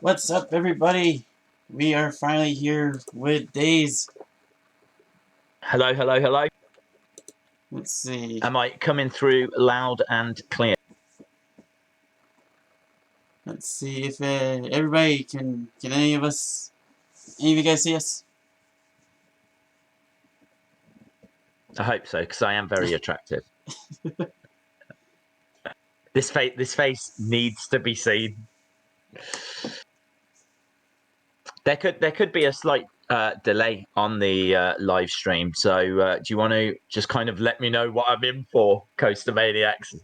What's up, everybody? We are finally here with Daze. Hello, hello, hello. Let's see. Am I coming through loud and clear? Let's see if everybody can any of you guys see us? I hope so, because I am very attractive. This face needs to be seen. There could be a slight delay on the live stream, so do you want to just kind of let me know what I'm in for, Coaster Maniacs?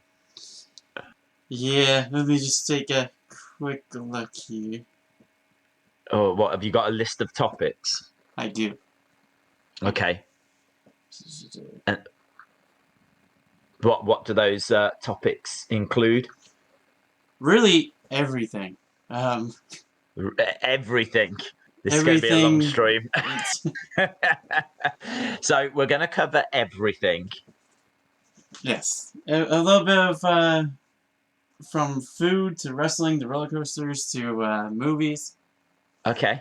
Yeah, let me just take a quick look here. Oh, what, have you got a list of topics? I do. Okay. And what do those topics include? Really, everything. Everything. This everything. is going to be a long stream. So we're going to cover everything. Yes. A little bit of from food to wrestling to roller coasters to movies. Okay.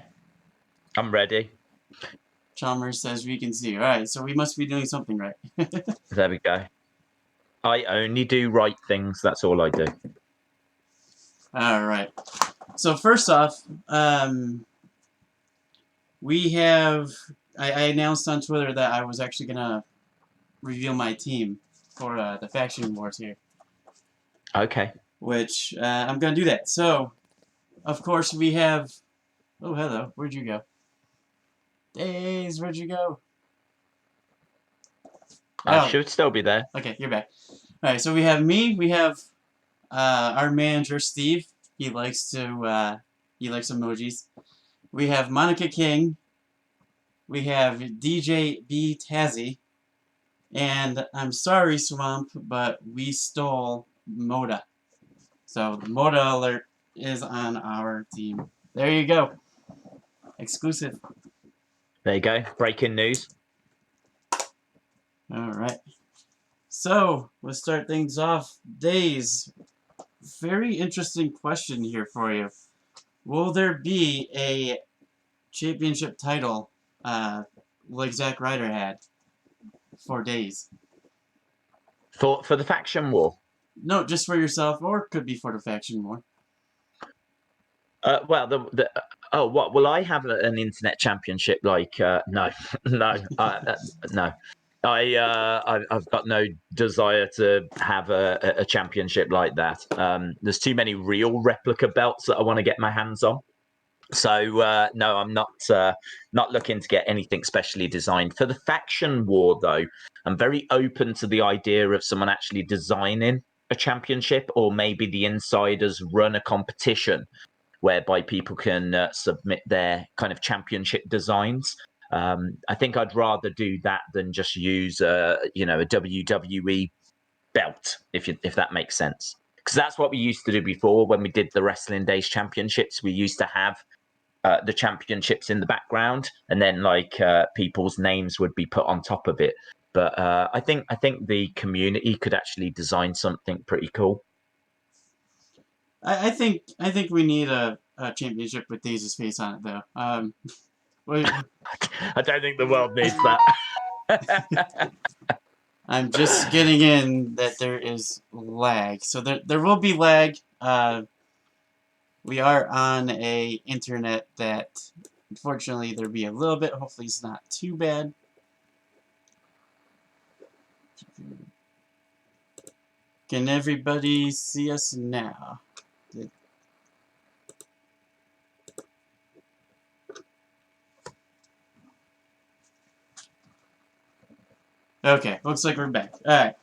I'm ready. Chalmers says we can see. Alright, so we must be doing something right. There we go. I only do right things. That's all I do. Alright. So first off, we have... I announced on Twitter that I was actually going to reveal my team for the Faction Wars here. Okay. Which, I'm going to do that. So, of course, we have... Oh, hello. Where'd you go? Daze, where'd you go? I should still be there. Okay, you're back. Alright, so we have me. We have our manager, Steve. He likes emojis. We have Monica King. We have DJ B Tazzy. And I'm sorry, Swamp, but we stole Moda. So the Moda alert is on our team. There you go. Exclusive. There you go. Breaking news. Alright. So, let's start things off. Daze. Very interesting question here for you. Will there be a championship title like Zack Ryder had for Daze? For the Faction War? No, just for yourself, or it could be for the Faction War. Well, what? Will I have an internet championship? Like, no, no, no. I've got no desire to have a championship like that. There's too many real replica belts that I want to get my hands on. So no, I'm not looking to get anything specially designed for the Faction War. Though I'm very open to the idea of someone actually designing a championship, or maybe the insiders run a competition whereby people can submit their kind of championship designs. I think I'd rather do that than just use a WWE belt, if that makes sense. Because that's what we used to do before when we did the Wrestling Daze championships. We used to have the championships in the background, and then people's names would be put on top of it. But I think the community could actually design something pretty cool. I think we need a championship with Daze's face on it, though. I don't think the world needs that. I'm just getting in that there is lag. So there will be lag. We are on a internet that, unfortunately, there'll be a little bit. Hopefully it's not too bad. Can everybody see us now? Okay, looks like we're back. Alright.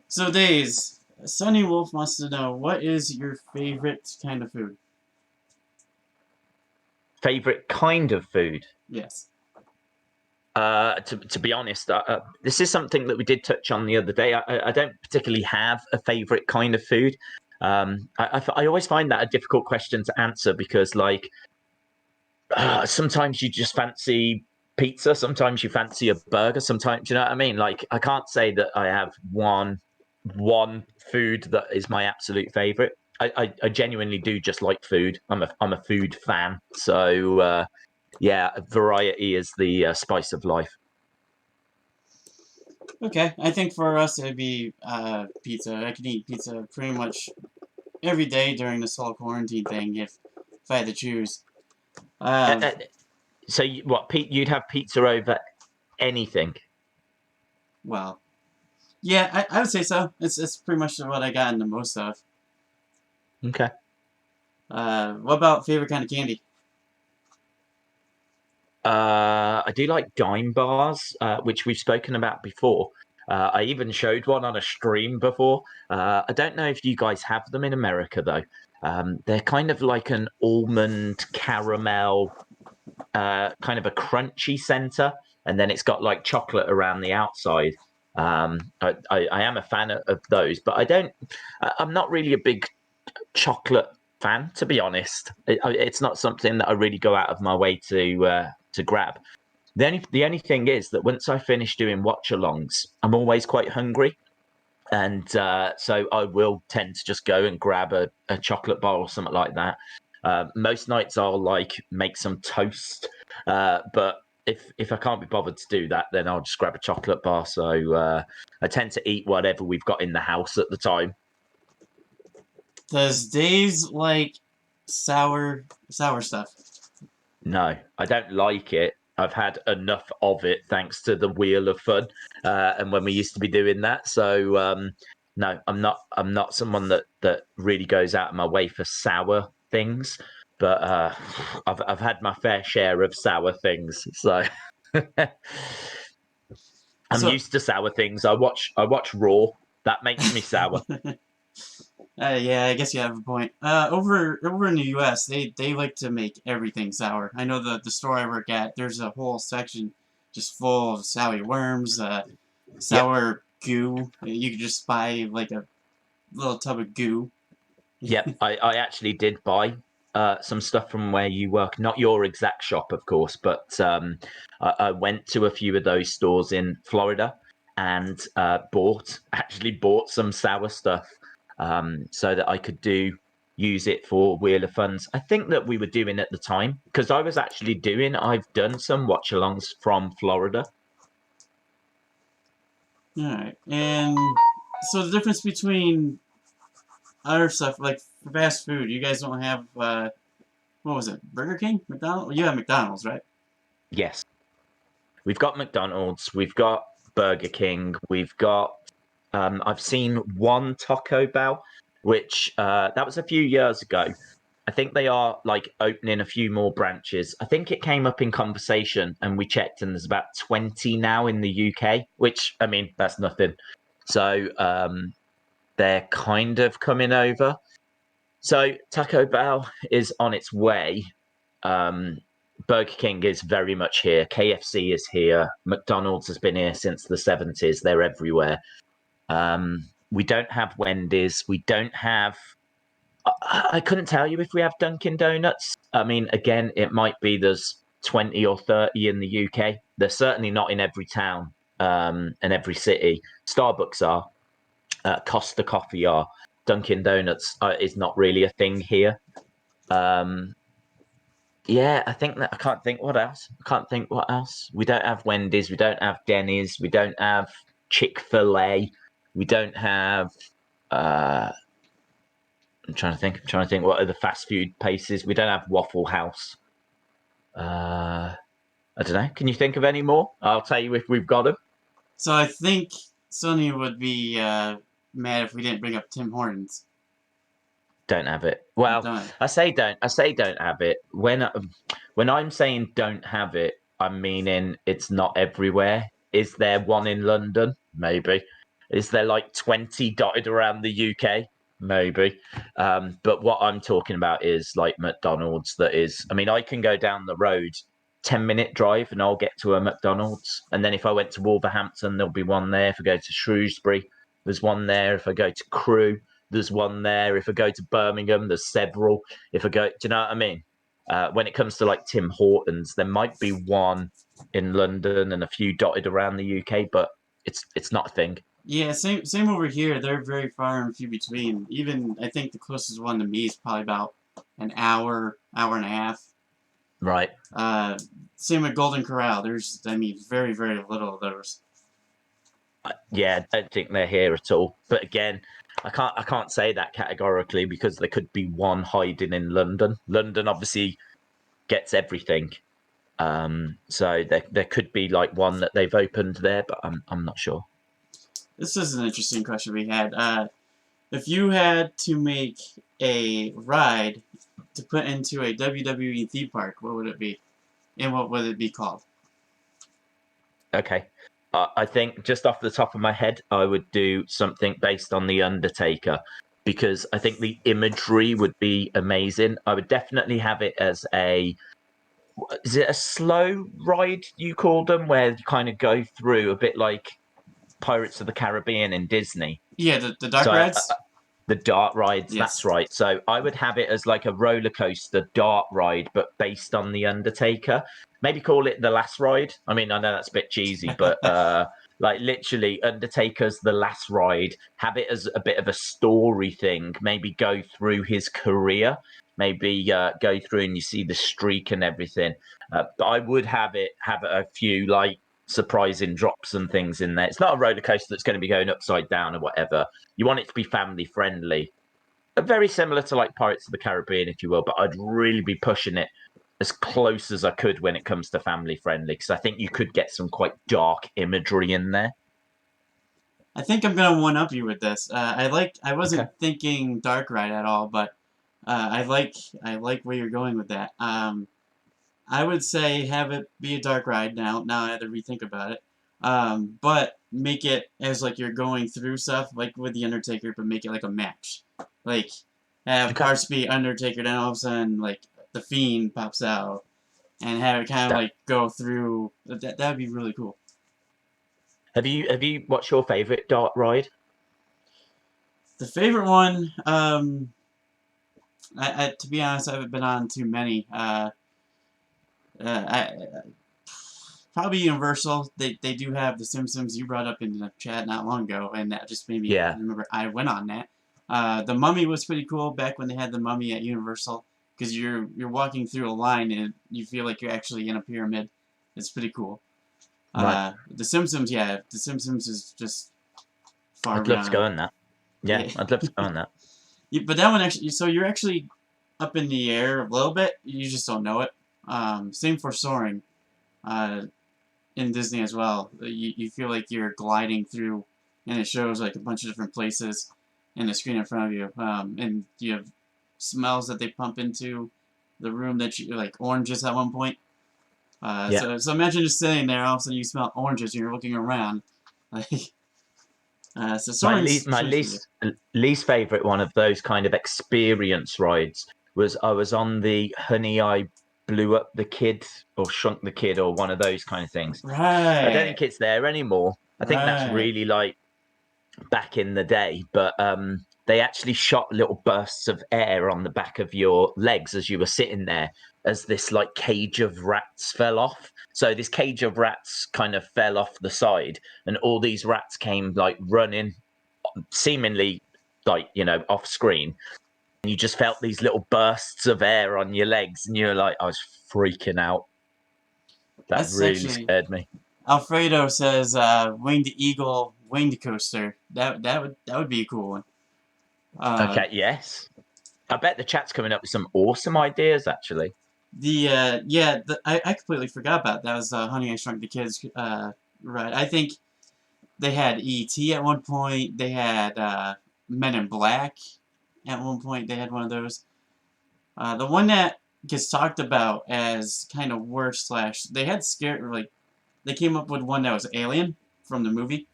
So, Daze, Sunny Wolf wants to know, what is your favorite kind of food? Favorite kind of food? Yes. To be honest, this is something that we did touch on the other day. I don't particularly have a favorite kind of food. I always find that a difficult question to answer because, sometimes you just fancy pizza, sometimes you fancy a burger, sometimes, you know what I mean? Like, I can't say that I have one food that is my absolute favorite. I genuinely do just like food. I'm a food fan. So yeah, variety is the spice of life. Okay, I think for us it'd be pizza. I could eat pizza pretty much every day during this whole quarantine thing if I had to choose. Uh, Uh, uh, so what, Pete? You'd have pizza over anything? well, yeah, I would say so. It's pretty much what I got in the most of. Okay. What about favorite kind of candy? I do like dime bars, which we've spoken about before. I even showed one on a stream before. I don't know if you guys have them in America though. They're kind of like an almond caramel, kind of a crunchy center, and then it's got like chocolate around the outside. I am a fan of those, but I'm not really a big chocolate fan, to be honest. It's not something that I really go out of my way to grab. The only thing is that once I finish doing watch-alongs, I'm always quite hungry, and so I will tend to just go and grab a chocolate bar or something like that. Most nights I'll like make some toast, but if I can't be bothered to do that, then I'll just grab a chocolate bar. So I tend to eat whatever we've got in the house at the time. Does Days like sour stuff? No, I don't like it. I've had enough of it thanks to the Wheel of Fun, and when we used to be doing that. So no, I'm not someone that really goes out of my way for sour things. But I've had my fair share of sour things. So I'm So, used to sour things. I watch Raw. That makes me sour. yeah, I guess you have a point. Over in the U.S., they like to make everything sour. I know the store I work at, there's a whole section just full of sour worms, Yep. sour goo. You could just buy like a little tub of goo. Yep, I actually did buy some stuff from where you work. Not your exact shop, of course, but I went to a few of those stores in Florida and actually bought some sour stuff so that I could use it for Wheel of Funds. I think that we were doing at the time because I've done some watch-alongs from Florida. All right, and so the difference between other stuff like fast food, you guys don't have what was it? Burger King, McDonald's? You have McDonald's, right? Yes, we've got McDonald's, we've got Burger King, we've got I've seen one Taco Bell, which that was a few years ago. I think they are like opening a few more branches. I think it came up in conversation and we checked, and there's about 20 now in the UK, which I mean, that's nothing. So they're kind of coming over. So Taco Bell is on its way. Um, Burger King is very much here. KFC is here. McDonald's has been here since the 70s. They're everywhere. We don't have Wendy's. We don't have. I couldn't tell you if we have Dunkin' Donuts. I mean, again, it might be there's 20 or 30 in the UK. They're certainly not in every town and every city. Starbucks are. Costa Coffee are. Dunkin' Donuts is not really a thing here. Um, yeah, I think that I can't think what else. I can't think what else. We don't have Wendy's. We don't have Denny's. We don't have Chick-fil-A. We don't have. Uh, I'm trying to think. I'm trying to think. What are the fast food places? We don't have Waffle House. I don't know. Can you think of any more? I'll tell you if we've got them. So I think Sony would be mad if we didn't bring up Tim Hortons. Don't have it. Well, Don't I say don't. I say don't have it. When I'm saying don't have it, I'm meaning it's not everywhere. Is there one in London? Maybe. Is there like 20 dotted around the UK? Maybe. But what I'm talking about is like McDonald's. That is. I mean, I can go down the road 10-minute drive and I'll get to a McDonald's. And then if I went to Wolverhampton, there'll be one there. If I go to Shrewsbury, there's one there. If I go to Crewe, there's one there. If I go to Birmingham, there's several. If I go, do you know what I mean? When it comes to like Tim Hortons, there might be one in London and a few dotted around the UK, but it's not a thing. Yeah, same over here. They're very far and few between. Even I think the closest one to me is probably about an hour and a half. Right. Uh, Same with Golden Corral. There's, I mean, very, very little of those. Yeah, I don't think they're here at all. But again, I can't say that categorically because there could be one hiding in London. London obviously gets everything. So there could be like one that they've opened there, but I'm not sure. This is an interesting question we had. If you had to make a ride to put into a WWE theme park, what would it be? And what would it be called? Okay. I think just off the top of my head, I would do something based on The Undertaker because I think the imagery would be amazing. I would definitely have it as is it a slow ride you call them, where you kind of go through a bit like Pirates of the Caribbean in Disney. Yeah, the dark So rides? the dart rides, that's Yes. right. So I would have it as like a roller coaster dart ride, but based on the Undertaker. Maybe call it the last ride. I mean, I know that's a bit cheesy, but like literally Undertaker's the last ride. Have it as a bit of a story thing. Maybe go through his career. Maybe go through and you see the streak and everything. But I would have a few like surprising drops and things in there. It's not a roller coaster that's going to be going upside down or whatever. You want it to be family friendly. Very similar to like Pirates of the Caribbean, if you will, but I'd really be pushing it as close as I could when it comes to family friendly, because I think you could get some quite dark imagery in there. I think I'm gonna one up you with this. I Okay. wasn't thinking dark ride at all, but I like where you're going with that. I would say have it be a dark ride now I had to rethink about it. But make it as like you're going through stuff like with the Undertaker, but make it like a match. Like have Okay. parts be Undertaker, then all of a sudden like the Fiend pops out, and have it kind of That like go through. That would be really cool. have you what's your favorite dart ride? The favorite one, to be honest, I haven't been on too many. I Probably Universal. They do have the Simpsons you brought up in the chat not long ago, and that just made me Yeah. remember I went on that. The Mummy was pretty cool back when they had the Mummy at Universal, because you're walking through a line and you feel like you're actually in a pyramid. It's pretty cool. Right. The Simpsons, yeah, the Simpsons is just far I'd love to go beyond. on that. Yeah, Yeah, I'd love to go on that. yeah, but that one actually, so you're actually up in the air a little bit. You just don't know it. Same for soaring. Uh, in Disney as well. You feel like you're gliding through, and it shows like a bunch of different places in the screen in front of you. And you have smells that they pump into the room that you like oranges at one point. Yeah. So imagine just sitting there, all of a sudden you smell oranges, and you're looking around. Like, so My soaring's pretty good. least favorite one of those kind of experience rides was I was on the Honey I Blew Up the Kid or Shrunk the Kid or one of those kind of things. I don't Right, think it's there anymore. I think that's right. really like back in the day, but they actually shot little bursts of air on the back of your legs as you were sitting there as this like cage of rats fell off. So this cage of rats kind of fell off the side, and all these rats came like running, seemingly like off screen. And you just felt these little bursts of air on your legs, and you're like, I was freaking out. That That's really actually scared me. Alfredo says winged eagle winged coaster. That would be a cool one. Uh, Okay, yes. I bet the chat's coming up with some awesome ideas, actually. I completely forgot about that. Was Honey I Shrunk the Kids right? I think they had E.T. at one point. They had Men in Black at one point. They had one of those. The one that gets talked about as kind of worse slash they had scare like they came up with one that was Alien from the movie,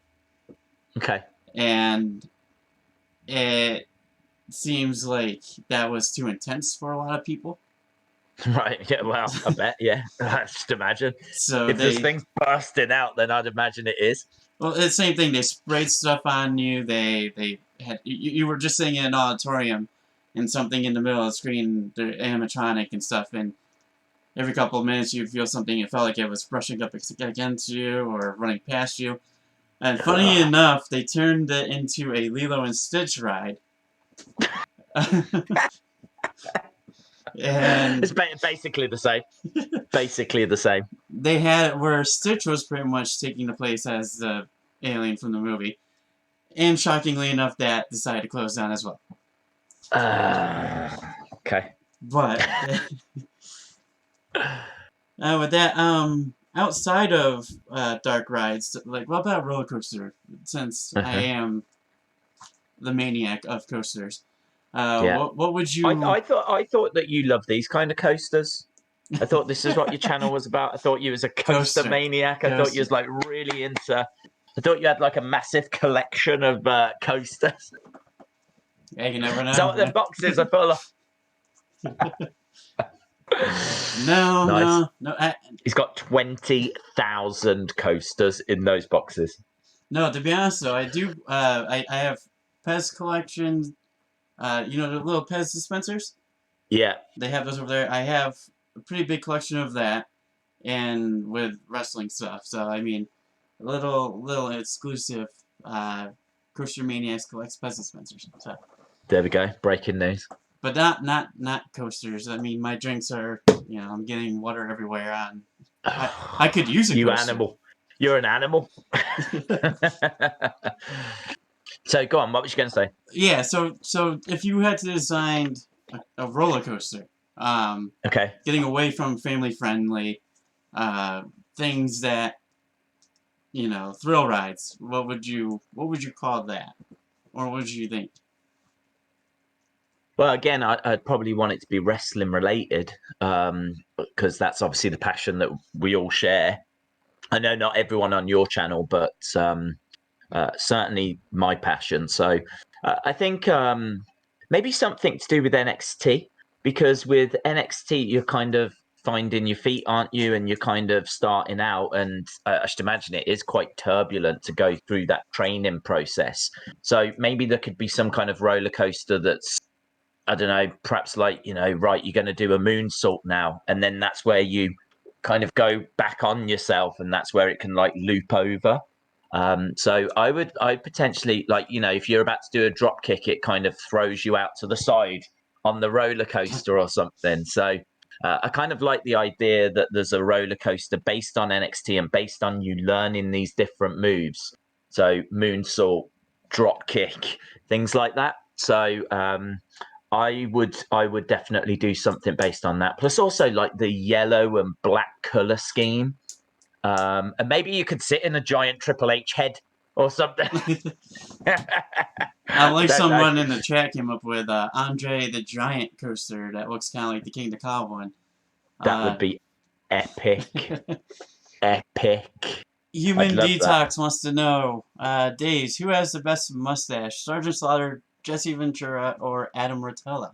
Okay. and it seems like that was too intense for a lot of people. Right. Yeah. Well, I bet. Yeah. I just imagine So if there's they things bursting out, then I'd imagine it is. Well, it's the same thing. They sprayed stuff on you. They had you were just sitting in an auditorium, and something in the middle of the screen, the animatronic and stuff, and every couple of minutes you feel something. It felt like it was brushing up against you or running past you. And funny enough, they turned it into a Lilo and Stitch ride. And It's basically the same. Basically the same. they had it where Stitch was pretty much taking the place as the alien from the movie. And shockingly enough, that decided to close down as well. Okay. But with that, outside of dark rides, like what about roller coaster? Since I am the maniac of coasters, what would you? I thought that you love these kind of coasters. I thought this is what your channel was about. I thought you was a coaster maniac. I thought you was like really into. I thought you had like a massive collection of coasters. Yeah, you never know. So the boxes, I feel like. No. He's got 20,000 coasters in those boxes. No, to be honest though, I do. I have Pez collection. You know the little Pez dispensers. Yeah. They have those over there. I have a pretty big collection of that, and with wrestling stuff. So I mean, little exclusive. Coaster Maniacs collects Pez dispensers. So. There we go. Breaking news. But not coasters. I mean, my drinks are. I'm getting water everywhere. I could use a you coaster. Animal. You're an animal. So go on. What was you going to say? Yeah. So if you had to design a roller coaster, okay, getting away from family friendly, things that thrill rides. What would you call that, or what would you think? Well, again, I'd probably want it to be wrestling related, because that's obviously the passion that we all share. I know not everyone on your channel, but certainly my passion. So I think maybe something to do with NXT, because with NXT you're kind of finding your feet, aren't you? And you're kind of starting out, and I should imagine it is quite turbulent to go through that training process. So maybe there could be some kind of roller coaster that's, I don't know, perhaps like, right, you're going to do a moonsault now, and then that's where you kind of go back on yourself, and that's where it can like loop over. So I potentially, like, if you're about to do a drop kick, it kind of throws you out to the side on the roller coaster or something. So I kind of like the idea that there's a roller coaster based on NXT and based on you learning these different moves. So moonsault, drop kick, things like that. So I would definitely do something based on that. Plus also like the yellow and black color scheme. And maybe you could sit in a giant Triple H head or something. I like someone in the chat came up with Andre the Giant coaster that looks kind of like the King the Cow one. That would be epic. Epic. Human Detox wants to know, Daze, who has the best mustache? Sergeant Slaughter, Jesse Ventura, or Adam Rotella?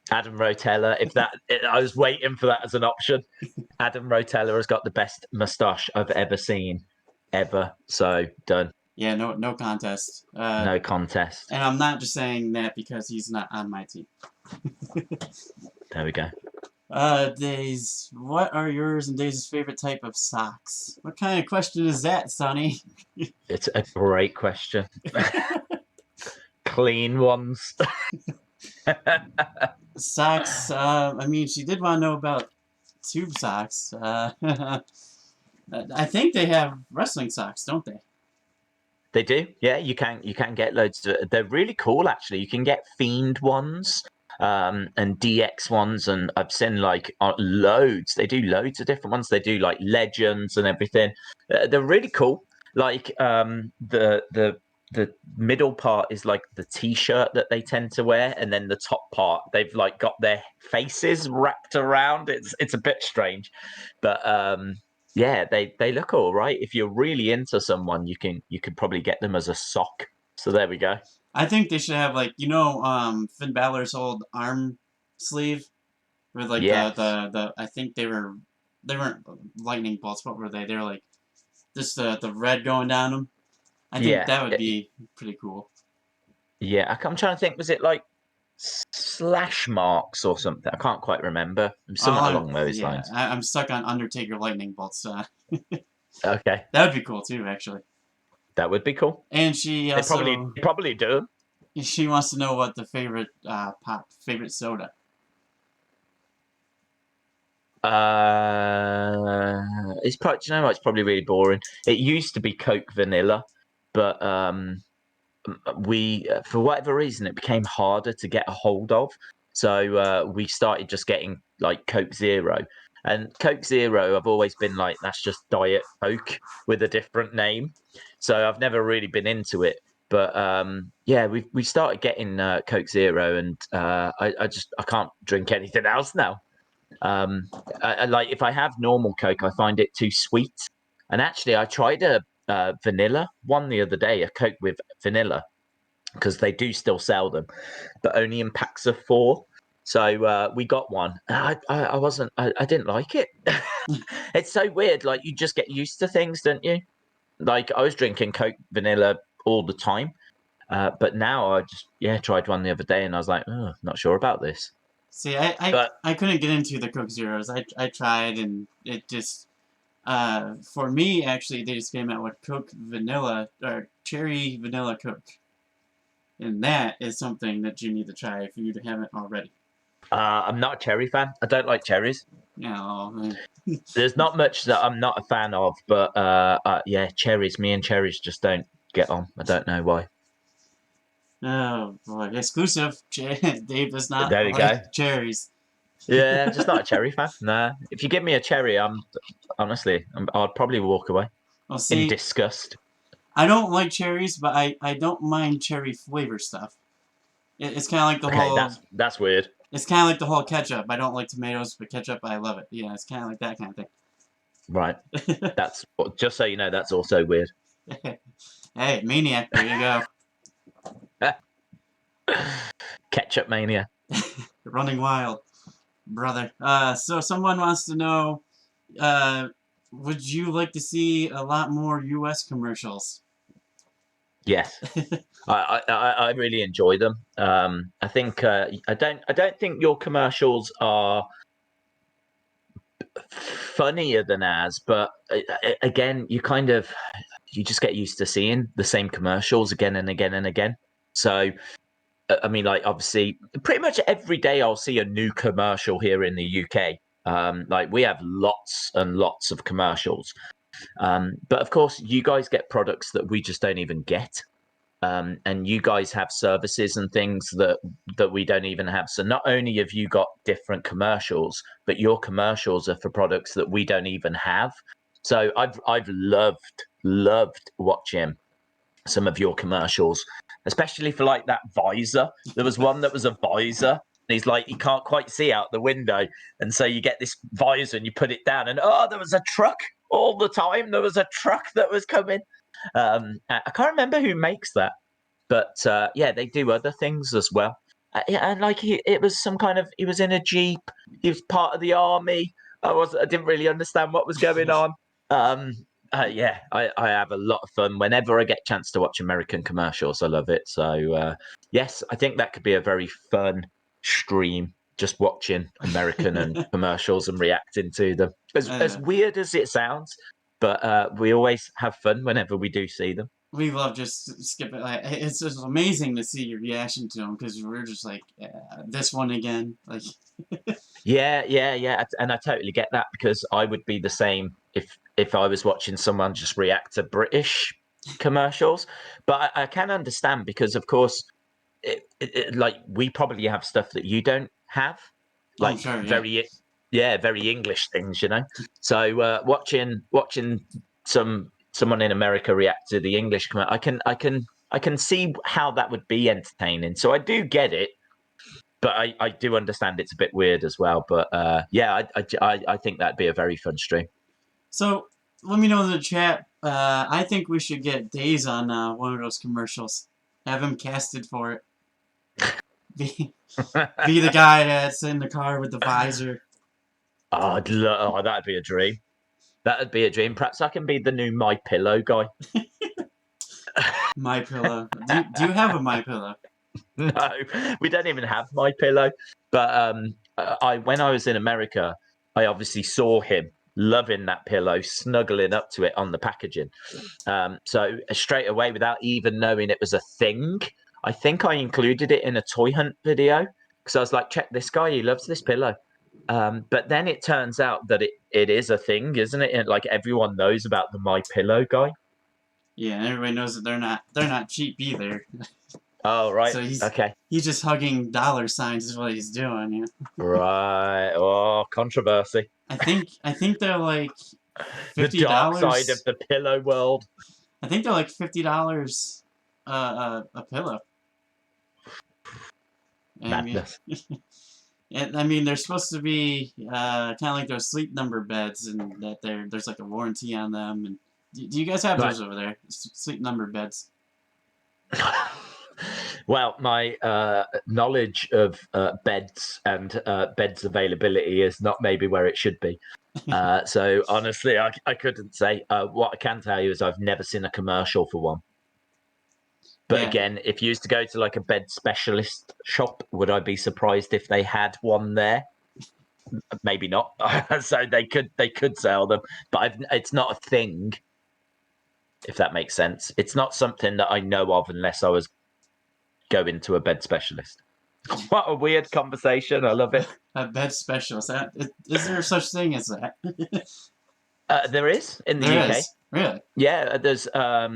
Adam Rotella. I was waiting for that as an option. Adam Rotella has got the best mustache I've ever seen, ever. So done. Yeah, no contest. No contest. And I'm not just saying that because he's not on my team. There we go. Daze, what are yours and Daze's favorite type of socks? What kind of question is that, Sonny? It's a great question. Clean ones. Socks, I mean, she did want to know about tube socks. I think they have wrestling socks, don't they? They do, yeah. You can get loads. They're really cool, actually. You can get Fiend ones, and DX ones, and I've seen like loads. They do loads of different ones. They do like Legends and everything. They're really cool. Like the middle part is like the T-shirt that they tend to wear, and then the top part they've like got their faces wrapped around. It's a bit strange, but yeah, they look all right. If you're really into someone, you can probably get them as a sock. So there we go. I think they should have like Finn Balor's old arm sleeve with like the I think they weren't lightning bolts. What were they? They were like just the red going down them. I think that would be pretty cool. Yeah, I'm trying to think. Was it like slash marks or something? I can't quite remember. Something along those lines. I'm stuck on Undertaker lightning bolts. Okay. That would be cool too, actually. That would be cool. And she They also probably do. she wants to know what the favorite soda. It's probably, you know what, it's probably really boring. It used to be Coke Vanilla, but we for whatever reason it became harder to get a hold of. So we started just getting like Coke Zero. And Coke Zero, I've always been like, that's just Diet Coke with a different name. So I've never really been into it. But yeah, we started getting Coke Zero, and I can't drink anything else now. Like if I have normal Coke, I find it too sweet. And actually, I tried a vanilla one the other day, a Coke with vanilla, because they do still sell them, but only in packs of 4. So we got one. I didn't like it. It's so weird. Like you just get used to things, don't you? Like I was drinking Coke vanilla all the time, but now I just tried one the other day, and I was like, oh, not sure about this. See, But I couldn't get into the Coke Zeros. I tried, and it just for me actually they just came out with Coke Vanilla or Cherry Vanilla Coke, and that is something that you need to try if you haven't already. I'm not a cherry fan. I don't like cherries. You know, There's not much that I'm not a fan of, but yeah, cherries. Me and cherries just don't get on. I don't know why. oh boy, exclusive. Dave does not There you go. like cherries. Yeah, I'm just not a cherry fan. Nah. If you give me a cherry, I'd probably walk away Well, in see, disgust. I don't like cherries, but I don't mind cherry flavor stuff. It's kind of like the Okay, whole. that's weird. It's kind of like the whole ketchup. I don't like tomatoes, but ketchup, I love it. Yeah, it's kind of like that kind of Right. thing. That's just so you know, that's also weird. Hey, Maniac, there you go. Ketchup mania. Running wild, brother. So someone wants to know, would you like to see a lot more U.S. commercials? Yes. I really enjoy them. I think I don't think your commercials are funnier than ours, but again, you just get used to seeing the same commercials again and again and again. So I mean, like obviously, pretty much every day I'll see a new commercial here in the UK. Like we have lots and lots of commercials, but of course, you guys get products that we just don't even get. And you guys have services and things that we don't even have. So not only have you got different commercials, but your commercials are for products that we don't even have. So I've loved watching some of your commercials, especially for like that visor. There was one that was a visor. And he's like, he can't quite see out the window. And so you get this visor and you put it down, and there was a truck all the time. There was a truck that was coming. I can't remember who makes that, but yeah, they do other things as well. Yeah, and like it was some kind of, he was in a jeep. He was part of the army. I didn't really understand what was going on. Um, yeah, I have a lot of fun whenever I get a chance to watch American commercials. I love it. So yes, I think that could be a very fun stream. Just watching American and commercials and reacting to them. As weird as it sounds, but we always have fun whenever we do see them. We love just skipping. Like, it's just amazing to see your reaction to them because we're just like, this one again. Like, Yeah, and I totally get that, because I would be the same if I was watching someone just react to British commercials. But I can understand, because of course, like we probably have stuff that you don't have, oh like sure, very English things, you know. So watching someone in America react to the English commercial, I can see how that would be entertaining. So I do get it, but I do understand it's a bit weird as well. But yeah, I think that'd be a very fun stream. So let me know in the chat. I think we should get Daze on one of those commercials. Have him casted for it. Be the guy that's in the car with the visor. Oh, that'd be a dream. That'd be a dream. Perhaps I can be the new My Pillow guy. My Pillow. Do you have a My Pillow? No, we don't even have My Pillow. But when I was in America, I obviously saw him loving that pillow, snuggling up to it on the packaging. So straight away, without even knowing it was a thing, I think I included it in a toy hunt video because I was like, check this guy, he loves this pillow. But then it turns out that it is a thing, isn't it? And like everyone knows about the My Pillow guy. Yeah, and everybody knows that they're not cheap either. Oh right, So okay, he's just hugging dollar signs is what he's doing. Yeah. right. Oh, controversy. I think they're like The dark side of $50. the pillow world. I think they're like $50 a pillow. Madness. I mean, they're supposed to be kind of like those Sleep Number beds, and that there's like a warranty on them. And do you guys have those over there? Sleep Number beds? Well, my knowledge of beds and beds availability is not maybe where it should be. So honestly, I couldn't say. What I can tell you is I've never seen a commercial for one. But Yeah. again, if you used to go to like a bed specialist shop, would I be surprised if they had one there? Maybe not. So they could sell them, but it's not a thing. If that makes sense, it's not something that I know of unless I was going to a bed specialist. What a weird conversation! I love it. A bed specialist. Is there such thing as that? There is in the There UK. is. Really? Yeah, there's a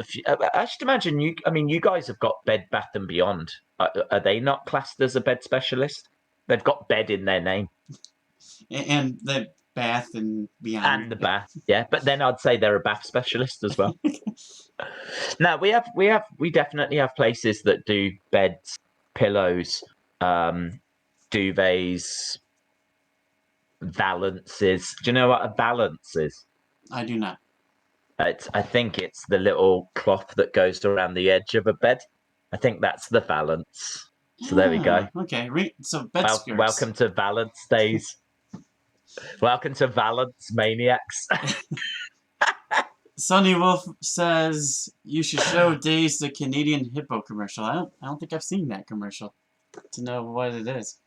few. I should imagine you. I mean, you guys have got Bed Bath and Beyond. Are they not classed as a bed specialist? They've got bed in their name. And the bath and beyond. And the bath, yeah. But then I'd say they're a bath specialist as well. Now we definitely have places that do beds, pillows, duvets, valances. Do you know what a valance is? I do not. I think it's the little cloth that goes around the edge of a bed. I think that's the valance. So there we go. Okay, so bed skirts. Welcome to Valence Days. Welcome to Valence Maniacs. Sunny Wolf says you should show Daze the Canadian hippo commercial. I don't think I've seen that commercial to know what it is.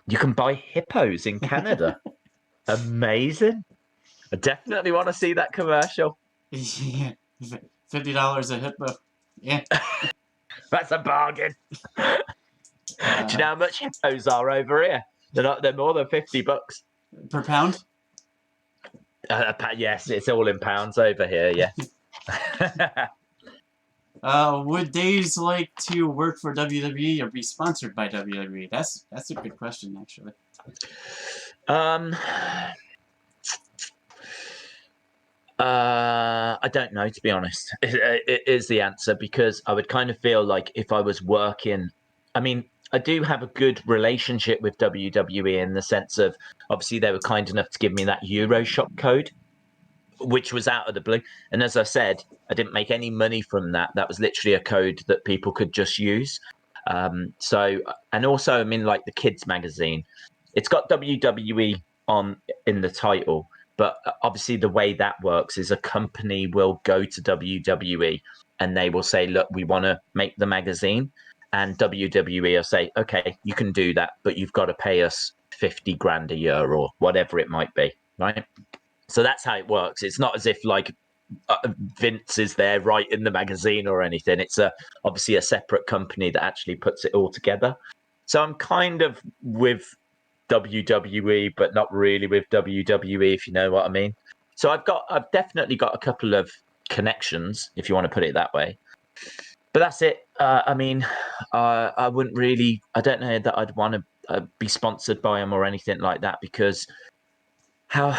You can buy hippos in Canada. Amazing. I definitely want to see that commercial. Yeah, $50 a hippo. Yeah. That's a bargain. Do you know how much hippos are over here? They're more than $50 per pound. Yes, it's all in pounds over here. Yeah. Would Daze like to work for WWE or be sponsored by WWE? That's a good question, actually. I don't know, to be honest. It is the answer, because I would kind of feel like if I was working, I mean, I do have a good relationship with WWE in the sense of, obviously they were kind enough to give me that Euroshop code, which was out of the blue. And as I said, I didn't make any money from that. That was literally a code that people could just use. So, and also, I mean, like the kids magazine, it's got WWE in the title. But obviously the way that works is a company will go to WWE and they will say, look, we want to make the magazine. And WWE will say, okay, you can do that, but you've got to pay us 50 grand a year or whatever it might be, right? So that's how it works. It's not as if like Vince is there writing the magazine or anything. It's obviously a separate company that actually puts it all together. So I'm kind of with WWE, but not really with WWE, if you know what I mean. So I've definitely got a couple of connections, if you want to put it that way. But that's it. I mean, I wouldn't really. I don't know that I'd want to be sponsored by them or anything like that, because how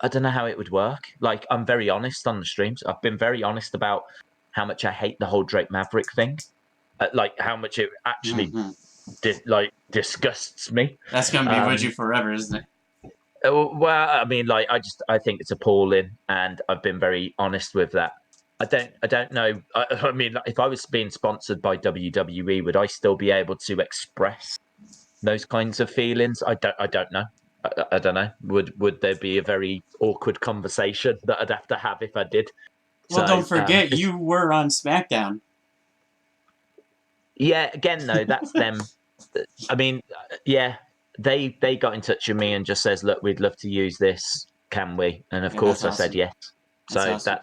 I don't know how it would work. Like, I'm very honest on the streams. I've been very honest about how much I hate the whole Drake Maverick thing. Like how much it actually disgusts me. That's gonna be with you forever, isn't it? Well, I mean, like I think it's appalling, and I've been very honest with that. I don't know. I mean, if I was being sponsored by WWE, would I still be able to express those kinds of feelings? I don't know. I don't know. Would there be a very awkward conversation that I'd have to have if I did? Well, don't forget, you were on SmackDown. Yeah, again, though, that's them. I mean, yeah, they got in touch with me and just says, look, we'd love to use this. Can we? And of Yeah, course that's I said awesome. yes. That's So awesome.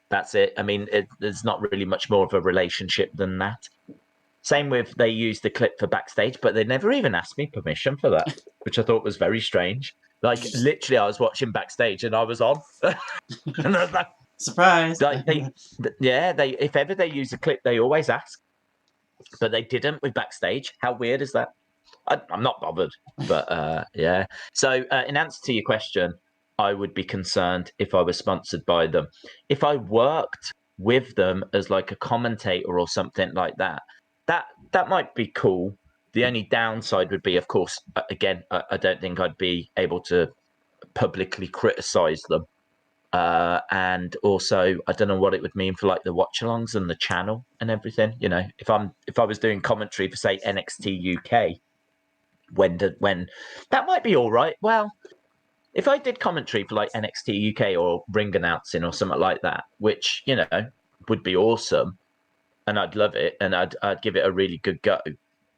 that's it. I mean, there's not really much more of a relationship than that. Same with they used the clip for backstage, but they never even asked me permission for that, which I thought was very strange. Like literally, I was watching backstage and I was on, and I was Surprise! like, they if ever they use a clip, they always ask, but they didn't with backstage. How weird is that? I'm not bothered, but yeah. So in answer to your question, I would be concerned if I was sponsored by them. If I worked with them as like a commentator or something like that, that might be cool. The only downside would be, of course, again, I don't think I'd be able to publicly criticize them. And also, I don't know what it would mean for like the watch-alongs and the channel and everything. You know, if I was doing commentary for say NXT UK, when that might be all right. Well, if I did commentary for like NXT UK or ring announcing or something like that, which you know would be awesome, and I'd love it, and I'd give it a really good go.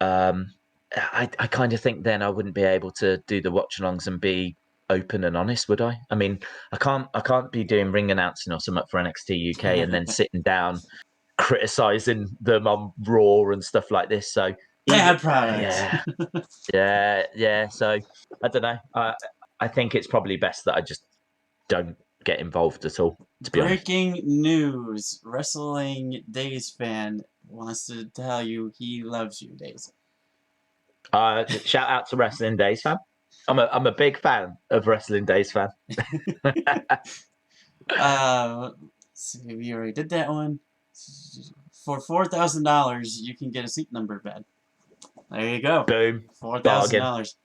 I kind of think then I wouldn't be able to do the watch-alongs and be open and honest, would I? I mean, I can't be doing ring announcing or something for NXT UK and then sitting down criticizing them on Raw and stuff like this. So Bad product. yeah. So I don't know. I think it's probably best that I just don't get involved at all. To be honest. Breaking news: Wrestling Daze fan wants to tell you he loves you, Daze. Shout out to Wrestling Daze fan. I'm a big fan of Wrestling Daze fan. See, we already did that one. For $4,000, you can get a seat number bed. There you go. Boom. $4,000.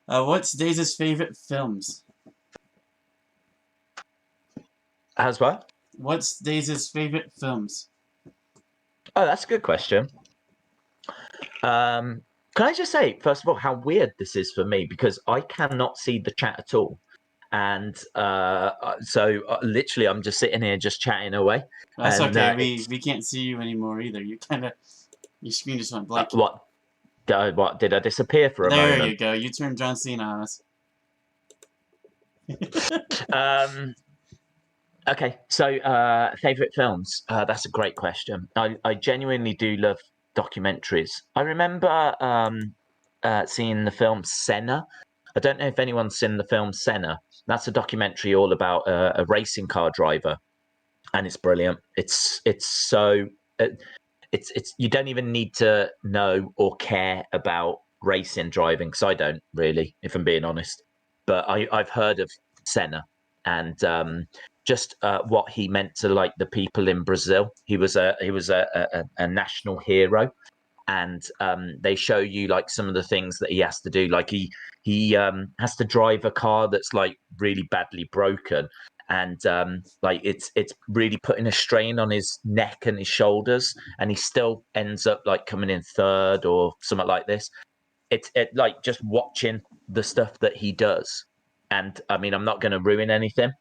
What's Daze's favorite films? As well? What's Daze's favorite films? Oh, that's a good question. Can I just say, first of all, how weird this is for me because I cannot see the chat at all. And so literally I'm just sitting here just chatting away. That's and, okay. We can't see you anymore either. You kind of your screen just went blank. What did I disappear for a there moment? There you go. You turned John Cena on us. Okay, so favorite films. That's a great question. I genuinely do love documentaries. I remember seeing the film Senna. I don't know if anyone's seen the film Senna. That's a documentary all about a racing car driver, and it's brilliant. It's so it's you don't even need to know or care about racing driving because I don't really, if I'm being honest. But I've heard of Senna and just what he meant to like the people in Brazil. He was a national hero, and they show you like some of the things that he has to do. Like he has to drive a car that's like really badly broken, and like it's really putting a strain on his neck and his shoulders, and he still ends up like coming in third or something like this. It's like just watching the stuff that he does, and I mean I'm not going to ruin anything.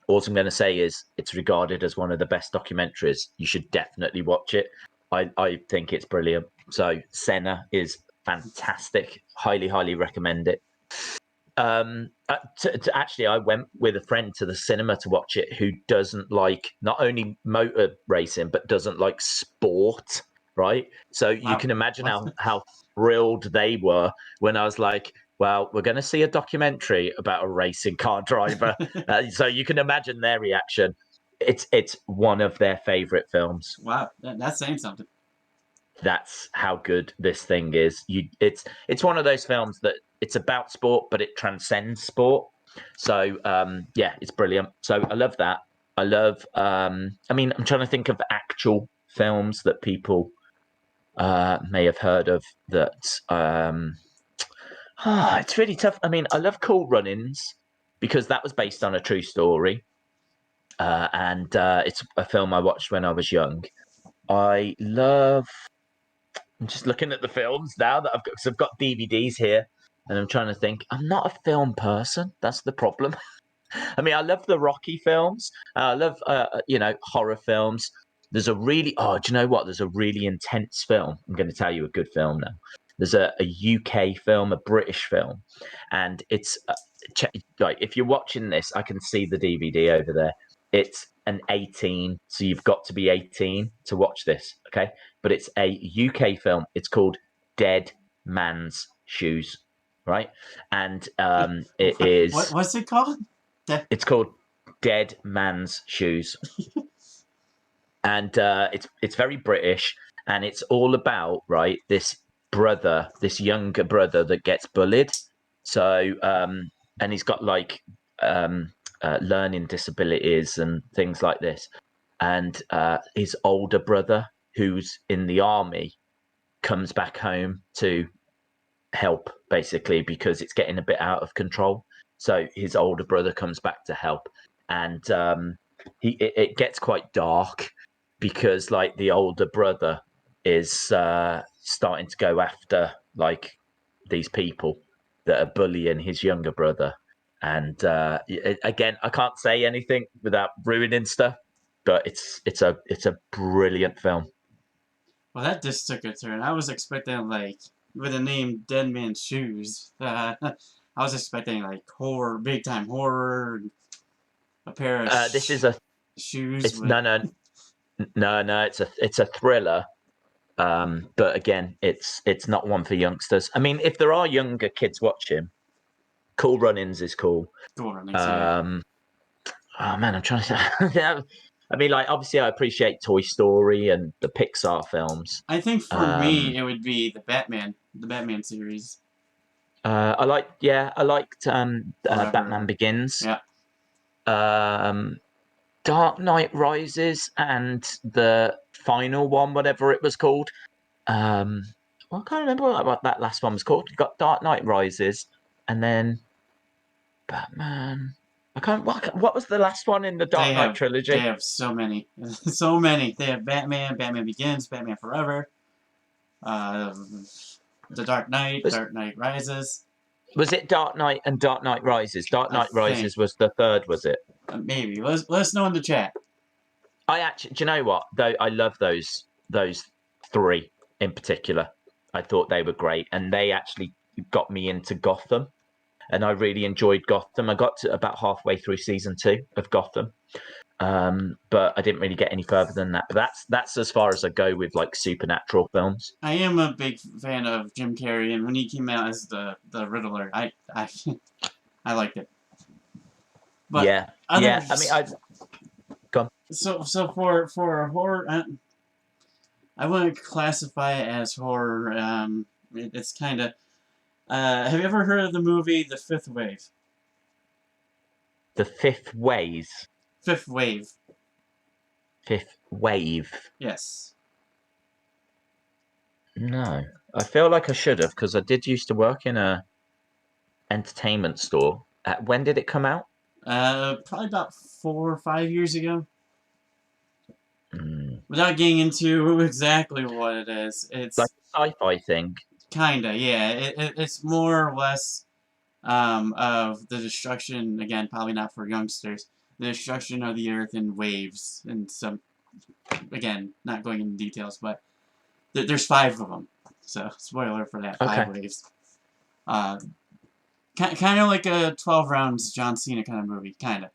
All I'm going to say is it's regarded as one of the best documentaries. You should definitely watch it. I think it's brilliant. So Senna is fantastic. Highly recommend it. Actually, I went with a friend to the cinema to watch it who doesn't like not only motor racing but doesn't like sport. Right. So you can imagine how thrilled they were when I was like, well, we're going to see a documentary about a racing car driver. So you can imagine their reaction. It's one of their favorite films. Wow, that's saying something. That's how good this thing is. It's one of those films that it's about sport, but it transcends sport. So yeah, it's brilliant. So I love that. I love. I mean, I'm trying to think of actual films that people may have heard of that. It's really tough. I mean, I love Cool Runnings because that was based on a true story, and it's a film I watched when I was young. I love. I'm just looking at the films now that I've got, because I've got DVDs here, and I'm trying to think. I'm not a film person. That's the problem. I mean, I love the Rocky films. I love, horror films. There's a really, do you know what? There's a really intense film. I'm going to tell you a good film now. There's a UK film, a British film, and it's like if you're watching this, I can see the DVD over there. It's an 18, so you've got to be 18 to watch this, okay? But it's a UK film. It's called Dead Man's Shoes, right? And it is. What's it called? It's called Dead Man's Shoes, and it's very British, and it's all about this younger brother that gets bullied. So and he's got learning disabilities and things like this, and his older brother, who's in the army, comes back home to help, basically, because it's getting a bit out of control. So his older brother comes back to help, and it gets quite dark because the older brother is starting to go after these people that are bullying his younger brother. And again, I can't say anything without ruining stuff, but it's a brilliant film. Well, that just took a turn. I was expecting with the name Dead Man's Shoes. I was expecting horror, big time horror, a pair of this is a shoes. It's no. It's a thriller. But again, it's not one for youngsters. I mean, if there are younger kids watching, Cool Runnings is cool. Cool Runnings, yeah. Oh man, I'm trying to. I mean, obviously, I appreciate Toy Story and the Pixar films. I think for me, it would be the Batman series. I liked Batman Begins. Yeah. Dark Knight Rises and the final one, whatever it was called. I can't remember what that last one was called. You got Dark Knight Rises, and then Batman. I can't. What was the last one in the Dark Knight trilogy? They have so many, so many. They have Batman, Batman Begins, Batman Forever, the Dark Knight, Dark Knight Rises. Was it Dark Knight and Dark Knight Rises? Dark Knight Rises was the third, was it? Maybe. Let us know in the chat. Do you know what? Though I love those three in particular. I thought they were great, and they actually got me into Gotham, and I really enjoyed Gotham. I got to about halfway through season 2 of Gotham, but I didn't really get any further than that. But that's as far as I go with supernatural films. I am a big fan of Jim Carrey, and when he came out as the Riddler, I liked it. But yeah. I mean, go on. So for horror, I wouldn't classify it as horror. It's kind of. Have you ever heard of the movie The Fifth Wave? The Fifth Wave. Fifth Wave. Fifth Wave. Yes. No, I feel like I should have, because I did used to work in a entertainment store. When did it come out? Probably about 4 or 5 years ago. Without getting into exactly what it is, it's like a sci-fi thing. Kinda, yeah. It's more or less of the destruction. Again, probably not for youngsters. The destruction of the Earth in waves, and some. Again, not going into details, but there's 5 of them. So spoiler for that. 5 waves. Kind of like a 12 rounds John Cena kind of movie, kind of.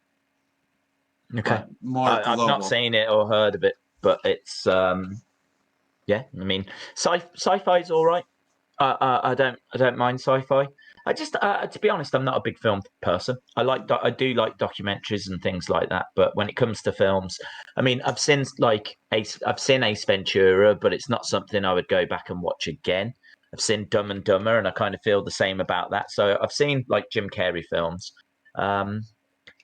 Okay. More I've not seen it or heard of it, but it's yeah. I mean, sci-fi is all right. I don't mind sci-fi. I just to be honest, I'm not a big film person. I do like documentaries and things like that, but when it comes to films, I mean, I've seen Ace Ventura, but it's not something I would go back and watch again. I've seen Dumb and Dumber, and I kind of feel the same about that. So I've seen Jim Carrey films.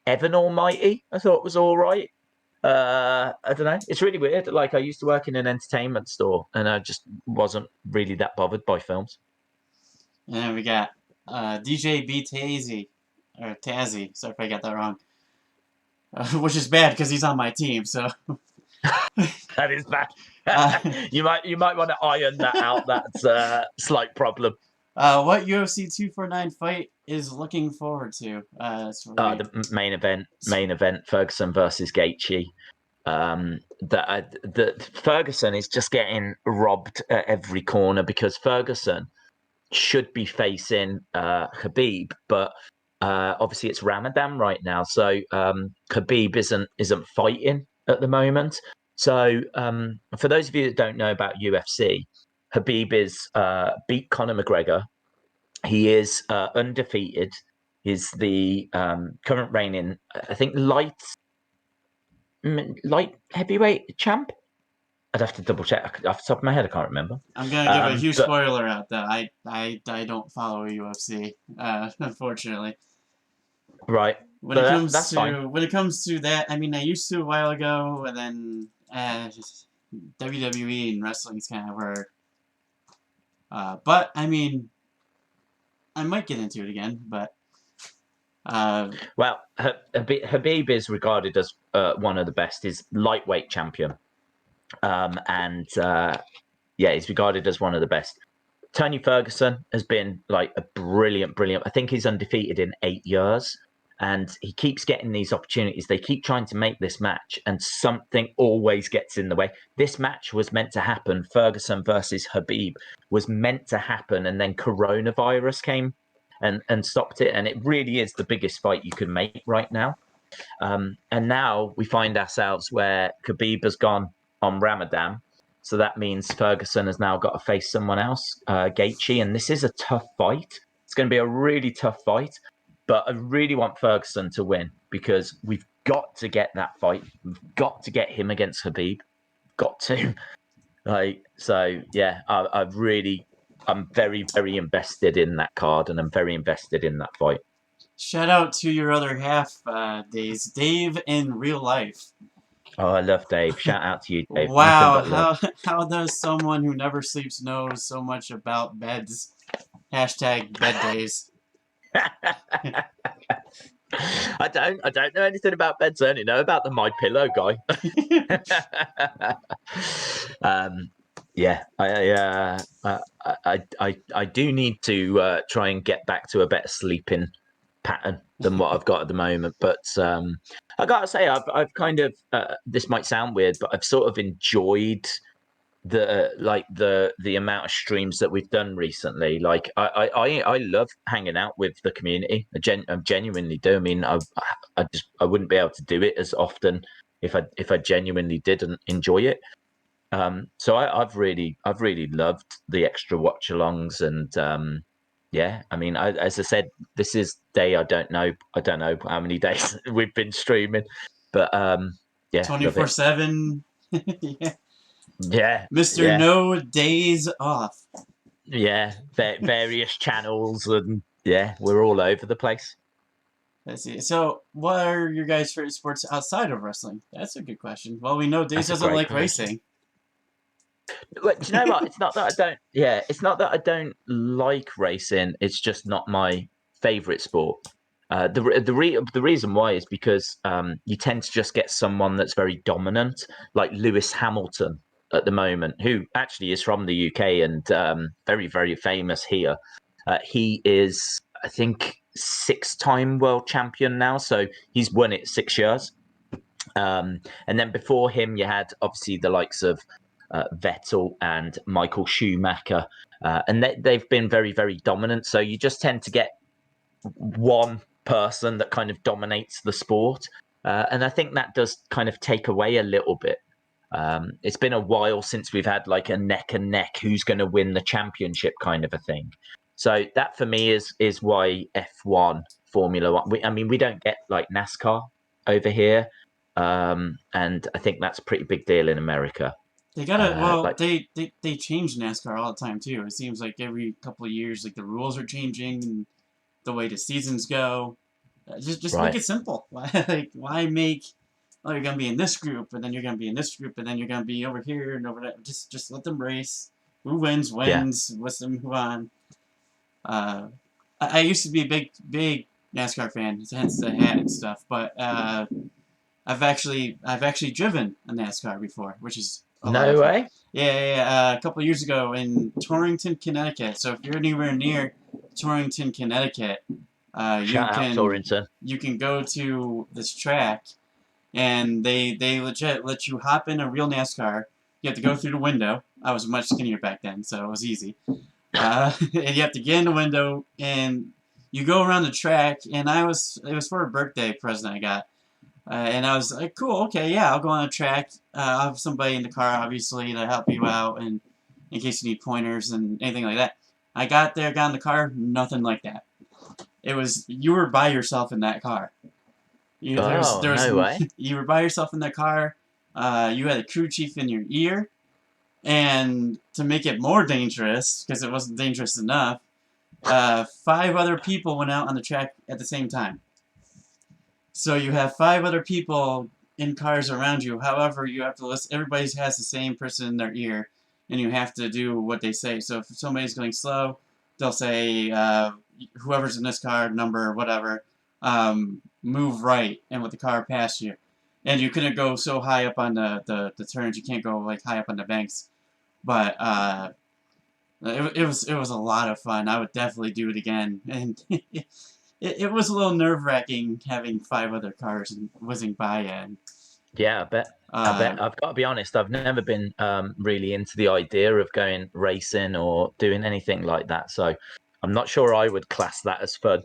Evan Almighty, I thought was all right. I don't know. It's really weird. I used to work in an entertainment store, and I just wasn't really that bothered by films. And then we got DJ B Tazzy, or Tazzy. Sorry if I got that wrong. Which is bad because he's on my team. So that is bad. You might want to iron that out. That's a slight problem. What UFC 249 fight is looking forward to? The main event, Ferguson versus Gaethje. That Ferguson is just getting robbed at every corner, because Ferguson should be facing Khabib, but obviously it's Ramadan right now, so Khabib isn't fighting at the moment. So for those of you that don't know about UFC, Khabib is beat Conor McGregor. He is undefeated. He's the current reigning, I think, light heavyweight champ. I'd have to double check off the top of my head. I can't remember. I'm gonna give a huge But spoiler out though. I don't follow UFC, unfortunately. right, When it but comes that's fine. to that, I mean, I used to a while ago, and then WWE and wrestling is kind of where. But I mean, I might get into it again, but. Well, Habib is regarded as one of the best. He's lightweight champion, and yeah, he's regarded as one of the best. Tony Ferguson has been like a brilliant. I think he's undefeated in 8 years, and he keeps getting these opportunities. They keep trying to make this match, and something always gets in the way. This match was meant to happen. Ferguson versus Habib was meant to happen, and then coronavirus came and stopped it. And it really is the biggest fight you can make right now. And now we find ourselves where Khabib has gone on Ramadan. So that means Ferguson has now got to face someone else, Gaethje, and this is a tough fight. It's going to be a really tough fight, but I really want Ferguson to win because we've got to get that fight. We've got to get him against Khabib. Got to. So yeah, I'm very, very invested in that card, and I'm very invested in that fight. Shout out to your other half, Daze. Dave in real life. Oh, I love Dave. Shout out to you, Dave. Nothing Wow, but love. how does someone who never sleeps know so much about beds? Hashtag bed days. I don't know anything about beds. I only know about the My Pillow guy. Yeah, I do need to try and get back to a better sleeping pattern than what I've got at the moment. But I gotta say, I've kind of this might sound weird, but I've sort of enjoyed the amount of streams that we've done recently. Like I love hanging out with the community. I genuinely do. I mean, I wouldn't be able to do it as often if I genuinely didn't enjoy it. So I've really loved the extra watch alongs, and yeah, I mean, as I said, this is day I don't know how many days we've been streaming, but yeah, love it. 24/7. Yeah. Yeah, Mr. yeah, No Days Off. yeah. Various channels, and yeah, we're all over the place. Let's see. So, what are your guys' favorite sports outside of wrestling? That's a good question. Well, we know Days That's a doesn't great like question. racing. But do you know what? It's not that I don't. Yeah, it's not that I don't like racing. It's just not my favorite sport. The reason why is because you tend to just get someone that's very dominant, like Lewis Hamilton at the moment, who actually is from the UK and very, very famous here. He is, I think, 6-time world champion now, so he's won it 6 years. And then before him, you had obviously the likes of Vettel and Michael Schumacher, and they've been very, very dominant. So you just tend to get one person that kind of dominates the sport, and I think that does kind of take away a little bit. It's been a while since we've had like a neck and neck, who's going to win the championship kind of a thing. So that for me is why F1, Formula One. I mean, we don't get like NASCAR over here, and I think that's a pretty big deal in America. They gotta. Well, Like they change NASCAR all the time too. It seems like every couple of years, like the rules are changing and the way the seasons go. Just make right, it simple. Why make? Oh, you're gonna be in this group, and then you're gonna be in this group, and then you're gonna be over here and over there. Just let them race. Who wins yeah, wins. What's them who on? Uh, I used to be a big NASCAR fan, hence the hat and stuff. But I've actually driven a NASCAR before, which is a lot no of fun. way. Yeah. A couple of years ago in Torrington, Connecticut. So if you're anywhere near Torrington, Connecticut, you Shout out can Torrington. go to this track, and they legit let you hop in a real NASCAR. You have to go through the window. I was much skinnier back then, so it was easy. And you have to get in the window and you go around the track. And it was for a birthday present I got. And I was like, cool, okay, yeah, I'll go on the track. I'll have somebody in the car, obviously, to help you out and in case you need pointers and anything like that. I got there, got in the car, nothing like that. It was, you were by yourself in that car. Oh, There was, no way. you were by yourself in that car. You had a crew chief in your ear. And to make it more dangerous, because it wasn't dangerous enough, 5 other people went out on the track at the same time. So you have 5 other people in cars around you. However, you have to listen. Everybody has the same person in their ear, and you have to do what they say. So if somebody's going slow, they'll say, whoever's in this car, number, whatever, move right, and with the car past you. And you couldn't go so high up on the turns. You can't go like high up on the banks. But it was a lot of fun. I would definitely do it again. And it was a little nerve wracking having 5 other cars whizzing by you. And, Yeah, I bet. I bet. I've got to be honest. I've never been really into the idea of going racing or doing anything like that. So I'm not sure I would class that as fun.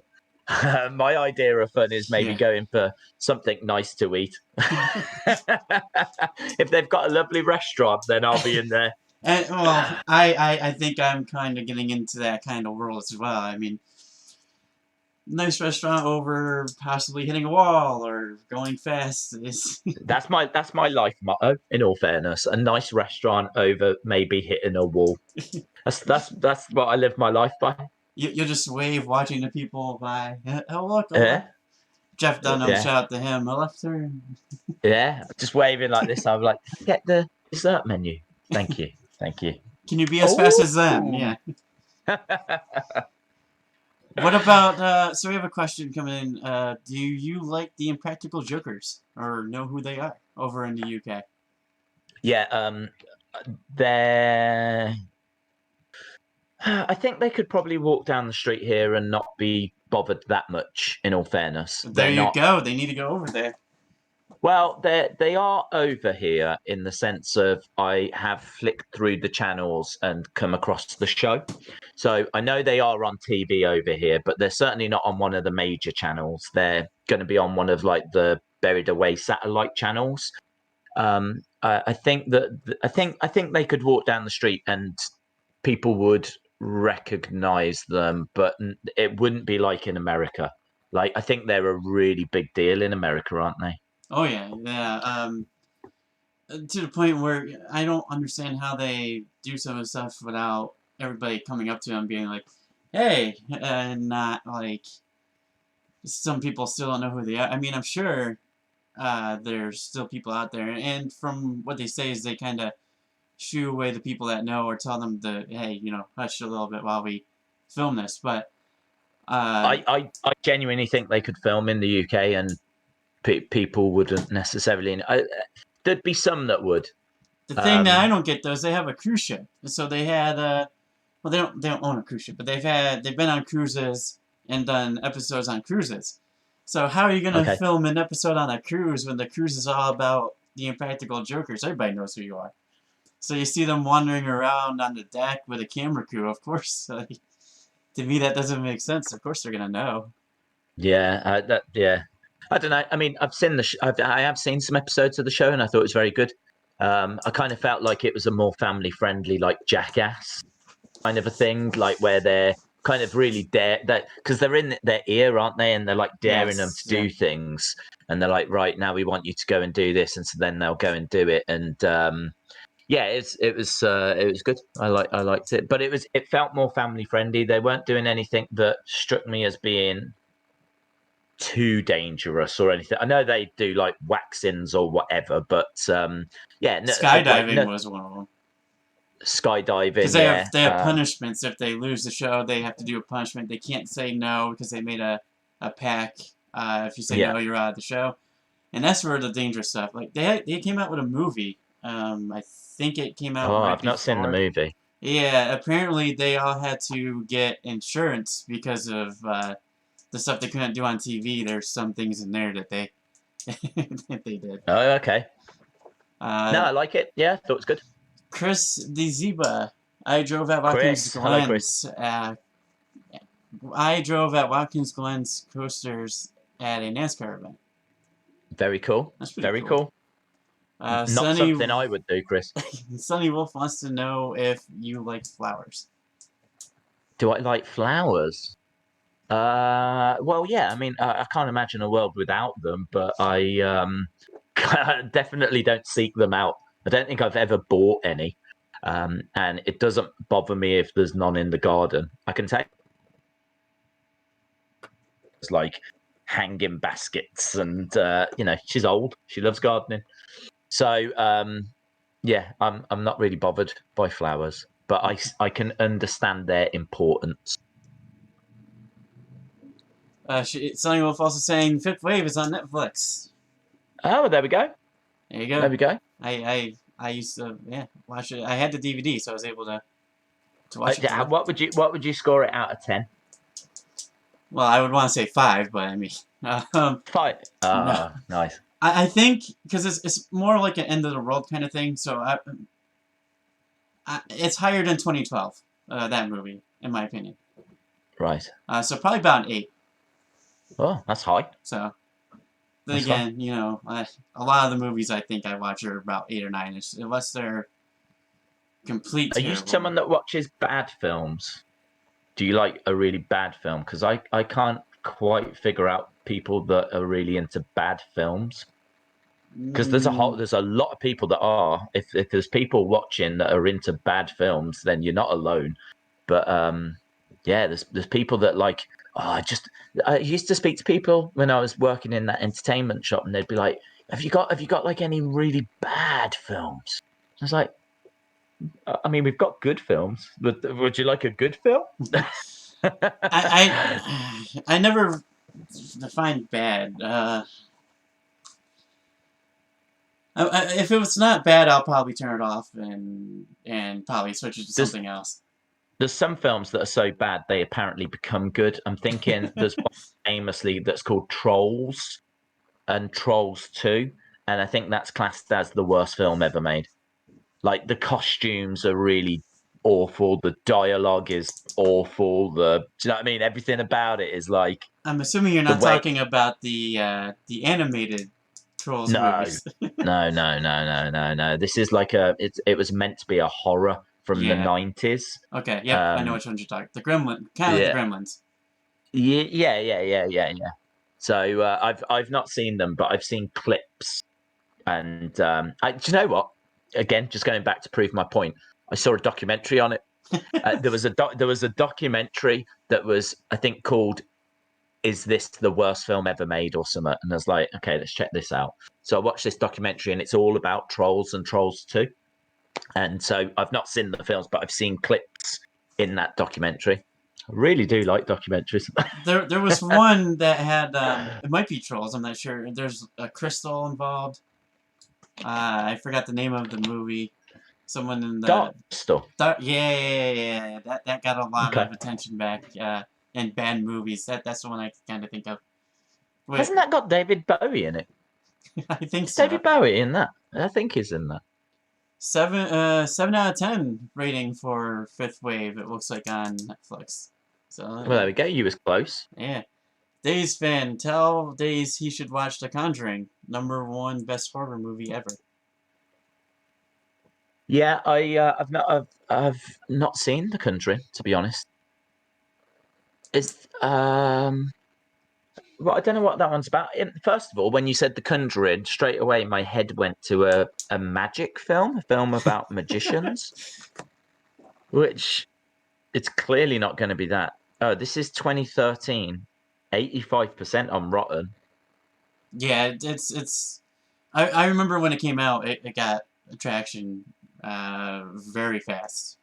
My idea of fun is maybe yeah. going for something nice to eat. If they've got a lovely restaurant, then I'll be in there. And well, I think I'm kind of getting into that kind of world as well. I mean, nice restaurant over possibly hitting a wall or going fast is That's my life motto. In all fairness, a nice restaurant over maybe hitting a wall. That's what I live my life by. you'll just wave watching the people by. Oh look, oh look. Yeah, Jeff Dunham, yeah, shout out to him. I left her. yeah. Just waving like this. I'm like, get the dessert menu. Thank you, thank you. Can you be as fast as them? Oh, Yeah. What about, so we have a question coming in. Do you like the Impractical Jokers? Or know who they are over in the UK? yeah. They're. I think they could probably walk down the street here and not be bothered that much. In all fairness, There they're you not. go. They need to go over there. Well, they are over here in the sense of I have flicked through the channels and come across the show. So I know they are on TV over here, but they're certainly not on one of the major channels. They're going to be on one of like the buried away satellite channels. I think that I think they could walk down the street and people would recognize them, but it wouldn't be like in America. Like I think they're a really big deal in America, aren't they? Oh, yeah, yeah. To the point where I don't understand how they do some of the stuff without everybody coming up to them being like, hey, and not like, some people still don't know who they are. I mean, I'm sure there's still people out there, and from what they say is they kind of shoo away the people that know or tell them to, hey, hush a little bit while we film this. But I genuinely think they could film in the UK and people wouldn't necessarily. There'd be some that would. the thing that I don't get though is they have a cruise ship, so they had well, they don't own a cruise ship, but they've been on cruises and done episodes on cruises. So how are you gonna Okay. film an episode on a cruise when the cruise is all about the Impractical Jokers? Everybody knows who you are. So you see them wandering around on the deck with a camera crew. Of course, like, to me that doesn't make sense. Of course they're gonna know. Yeah. Yeah. I don't know. I mean, I've seen I have seen some episodes of the show, and I thought it was very good. I kind of felt like it was a more family friendly, like Jackass kind of a thing, like where they're kind of really dare that because they're in their ear, aren't they? And they're like daring them Yes, to yeah. do things, and they're like, right now we want you to go and do this, and so then they'll go and do it. And yeah, it was good. I liked it, but it felt more family friendly. They weren't doing anything that struck me as being too dangerous or anything. I know they do like waxings or whatever, but yeah, like Skydiving no, was one of them. Because skydiving. Yeah, they have punishments. If they lose the show, they have to do a punishment. They can't say no because they made a pack. If you say yeah. no, you're out of the show. And that's where the dangerous stuff. Like they came out with a movie. I think it came out Oh, right I've not seen the before. movie. Yeah, apparently they all had to get insurance because of the stuff they couldn't do on TV. There's some things in there that they that they did. Oh, okay. No, Uh, I like it. Yeah, thought it was good. Chris DeZiba I drove at Watkins Chris, hello, Chris. Glen's. I drove at Watkins Glen's coasters at a NASCAR event. Very cool. That's pretty Very cool. cool. Not something I would do, Chris. Sonny Wolf wants to know if you like flowers. Do I like flowers? Well, yeah. I mean, I can't imagine a world without them, but I definitely don't seek them out. I don't think I've ever bought any, and it doesn't bother me if there's none in the garden. I can take it's like hanging baskets, and she's old. She loves gardening, so yeah, I'm not really bothered by flowers, but I can understand their importance. Sonny Wolf also saying Fifth Wave is on Netflix. Oh, there we go. There you go. There we go. I used to watch it. I had the DVD, so I was able to watch it. What would you score it out of 10? Well, I would want to say 5, but I mean 5. No. Nice. I think because it's more like an end of the world kind of thing, so it's higher than 2012. That movie, in my opinion. Right. So probably about an 8. Oh, that's high. So then again, a lot of the movies I think I watch are about 8 or 9, unless they're complete. Are you someone that watches bad films? Do you like a really bad film? Because I can't quite figure out people that are really into bad films. Because there's a lot of people that are. If there's people watching that are into bad films, then you're not alone. But yeah, there's people that like. I used to speak to people when I was working in that entertainment shop, and they'd be like, "Have you got like any really bad films?" I was like, "I mean, we've got good films. Would you like a good film?" I never define bad. If it was not bad, I'll probably turn it off and probably switch it to something else. There's some films that are so bad they apparently become good. I'm thinking there's one famously that's called Trolls and Trolls 2, and I think that's classed as the worst film ever made. Like, the costumes are really awful, the dialogue is awful, do you know what I mean? Everything about it is like. I'm assuming you're not talking about the animated Trolls movies. No. This is like it was meant to be a horror from the 90s. Okay, yeah, I know which ones you're talking. The Gremlin, kind of like the Gremlins. Yeah. So I've not seen them, but I've seen clips, and do you know what? Again, just going back to prove my point, I saw a documentary on it. There was a documentary that was, I think, called "Is This the Worst Film Ever Made?" or something, and I was like, okay, let's check this out. So I watched this documentary, and it's all about Trolls and Trolls 2. And so I've not seen the films, but I've seen clips in that documentary. I really do like documentaries. There was one that had it might be Trolls. I'm not sure. There's a crystal involved. I forgot the name of the movie. Someone in the Dark stuff. Yeah. That got a lot of attention back in bad movies. That's the one I kind of think of. Wait. Hasn't that got David Bowie in it? I think so. David Bowie in that? I think he's in that. 7 out of 10 rating for Fifth Wave. It looks like on Netflix. So well, there we go. You was close. Yeah. Daze fan, tell Daze he should watch The Conjuring, #1 best horror movie ever. Yeah, I've not seen The Conjuring, to be honest. It's well, I don't know what that one's about. First of all, when you said The Conjuring, straight away my head went to a magic film, a film about magicians, which it's clearly not going to be that. Oh, this is 2013, 85% on Rotten. Yeah, it's. I remember when it came out, it got traction very fast.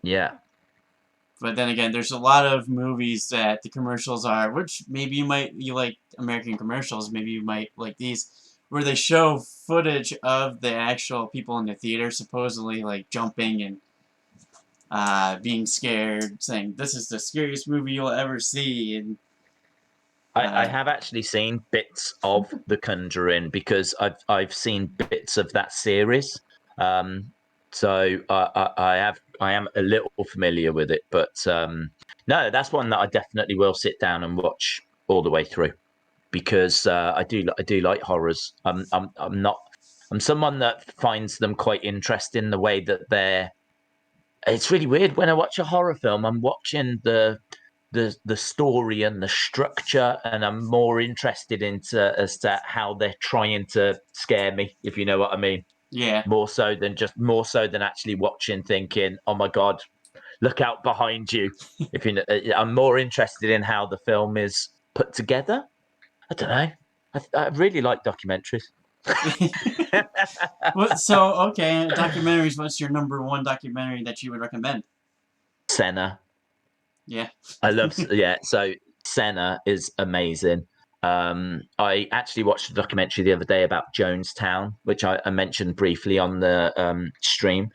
Yeah. But then again, there's a lot of movies that the commercials are, which maybe you like American commercials, maybe you might like these, where they show footage of the actual people in the theater supposedly like jumping and being scared, saying this is the scariest movie you'll ever see. And I have actually seen bits of The Conjuring because I've seen bits of that series. So I I am a little familiar with it, but no, that's one that I definitely will sit down and watch all the way through because I do like horrors. I'm someone that finds them quite interesting the way that they're. It's really weird when I watch a horror film. I'm watching the story and the structure, and I'm more interested into as to how they're trying to scare me, if you know what I mean. Yeah. More so than actually watching, thinking, "Oh my god, look out behind you." If you know, I'm more interested in how the film is put together. I don't know. I really like documentaries. So okay, documentaries. What's your number one documentary that you would recommend? Senna. Yeah. I love So Senna is amazing. I actually watched a documentary the other day about Jonestown, which I mentioned briefly on the stream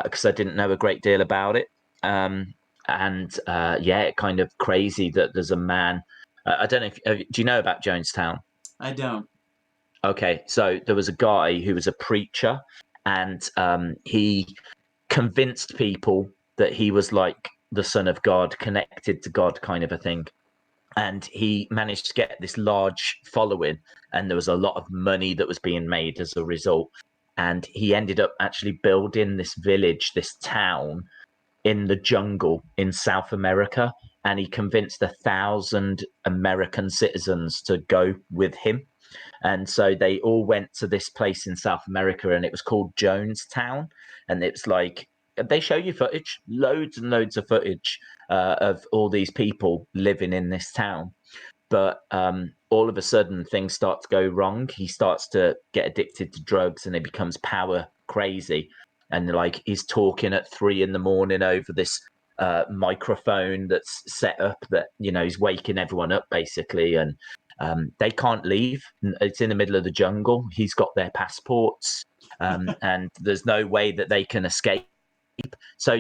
because I didn't know a great deal about it. It kind of crazy that there's a man. I don't know if do you know about Jonestown? I don't. Okay, so there was a guy who was a preacher, and he convinced people that he was like the son of God, connected to God, kind of a thing. And he managed to get this large following, and there was a lot of money that was being made as a result. And he ended up actually building this village, this town in the jungle in South America. And he convinced 1,000 American citizens to go with him. And so they all went to this place in South America, and it was called Jonestown. And it's like they show you footage, loads and loads of footage of all these people living in this town. But all of a sudden, things start to go wrong. He starts to get addicted to drugs, and he becomes power crazy. And like he's talking at 3 a.m. over this microphone that's set up that he's waking everyone up basically, and they can't leave. It's in the middle of the jungle. He's got their passports, and there's no way that they can escape. So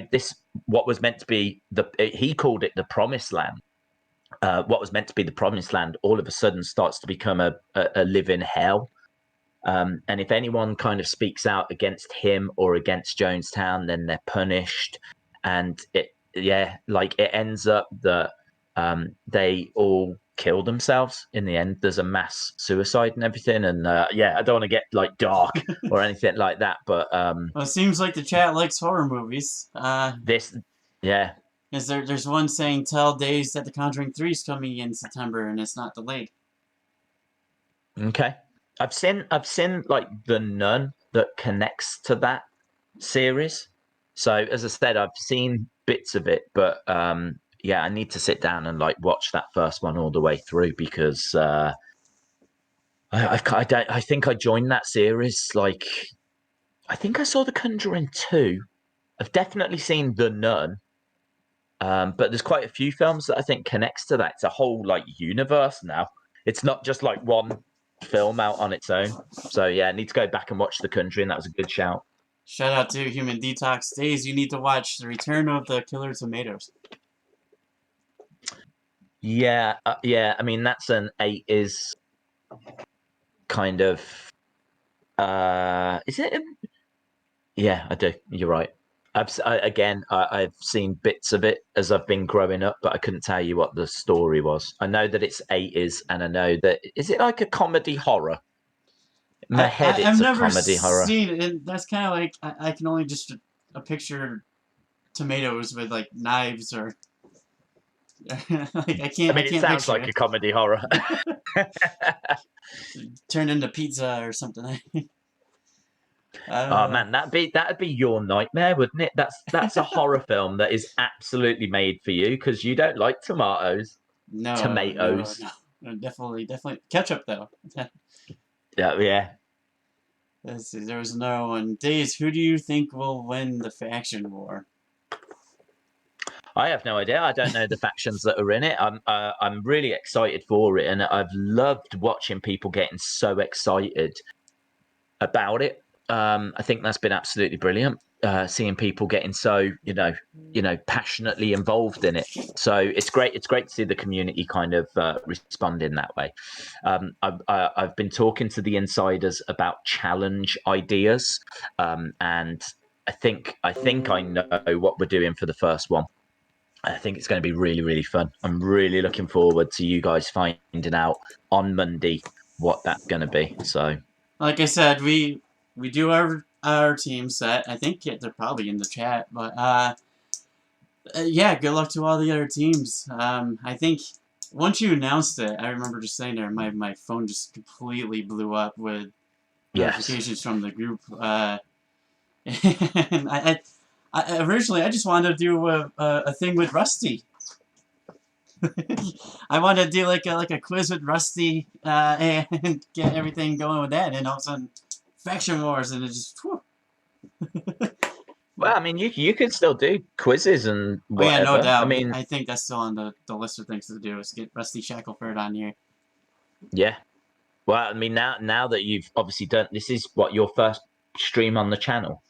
what was meant to be he called it the promised land. What was meant to be the promised land all of a sudden starts to become a living hell. And if anyone kind of speaks out against him or against Jonestown, then they're punished. And it ends up that they all kill themselves in the end. There's a mass suicide and everything. And I don't want to get like dark or anything like that, but Well, it seems like the chat likes horror movies. There's one saying, "Tell Daze that The Conjuring 3 is coming in September and it's not delayed." Okay. I've seen like The Nun that connects to that series. So as I said, I've seen bits of it, but I need to sit down and like watch that first one all the way through because I think I joined that series like I think I saw The Conjuring 2. I've definitely seen The Nun. But there's quite a few films that I think connects to that. It's a whole like universe now. It's not just like one film out on its own. So I need to go back and watch The Conjuring. That was a good shout. Shout out to Human Detox Days. You need to watch The Return of the Killer Tomatoes. Yeah. I mean, that's an 80s kind of. Is it? Yeah, I do. You're right. I've seen bits of it as I've been growing up, but I couldn't tell you what the story was. I know that it's 80s, and I know that is it like a comedy horror? In my head, I've it's a never comedy horror. seen it. And that's kind of like I can only just a picture tomatoes with like knives or like I can't. I mean, it sounds like a comedy horror. Turned into pizza or something. Oh man, that'd be your nightmare, wouldn't it? That's a horror film that is absolutely made for you because you don't like tomatoes. No, definitely ketchup though. Yeah. Let's see, there was another one. Daze, who do you think will win the faction war? I have no idea. I don't know the factions that are in it. I'm really excited for it, and I've loved watching people getting so excited about it. I think that's been absolutely brilliant. Seeing people getting so passionately involved in it. So it's great. It's great to see the community kind of respond in that way. I've been talking to the insiders about challenge ideas, and I know what we're doing for the first one. I think it's going to be really, really fun. I'm really looking forward to you guys finding out on Monday what that's going to be. So, like I said, we do our team set. I think they're probably in the chat, but yeah, good luck to all the other teams. I think once you announced it, I remember just saying there, my phone just completely blew up with yes. notifications from the group. And I originally I just wanted to do a thing with Rusty. I wanted to do like a quiz with Rusty and get everything going with that, and all of a sudden, faction wars, and it just. Whew. Well, I mean, you can still do quizzes and Oh yeah, no whatever. I doubt. mean, I think that's still on the list of things to do is get Rusty Shackelford on here. yeah. Well, I mean, now that you've obviously done this, is what your first stream on the channel,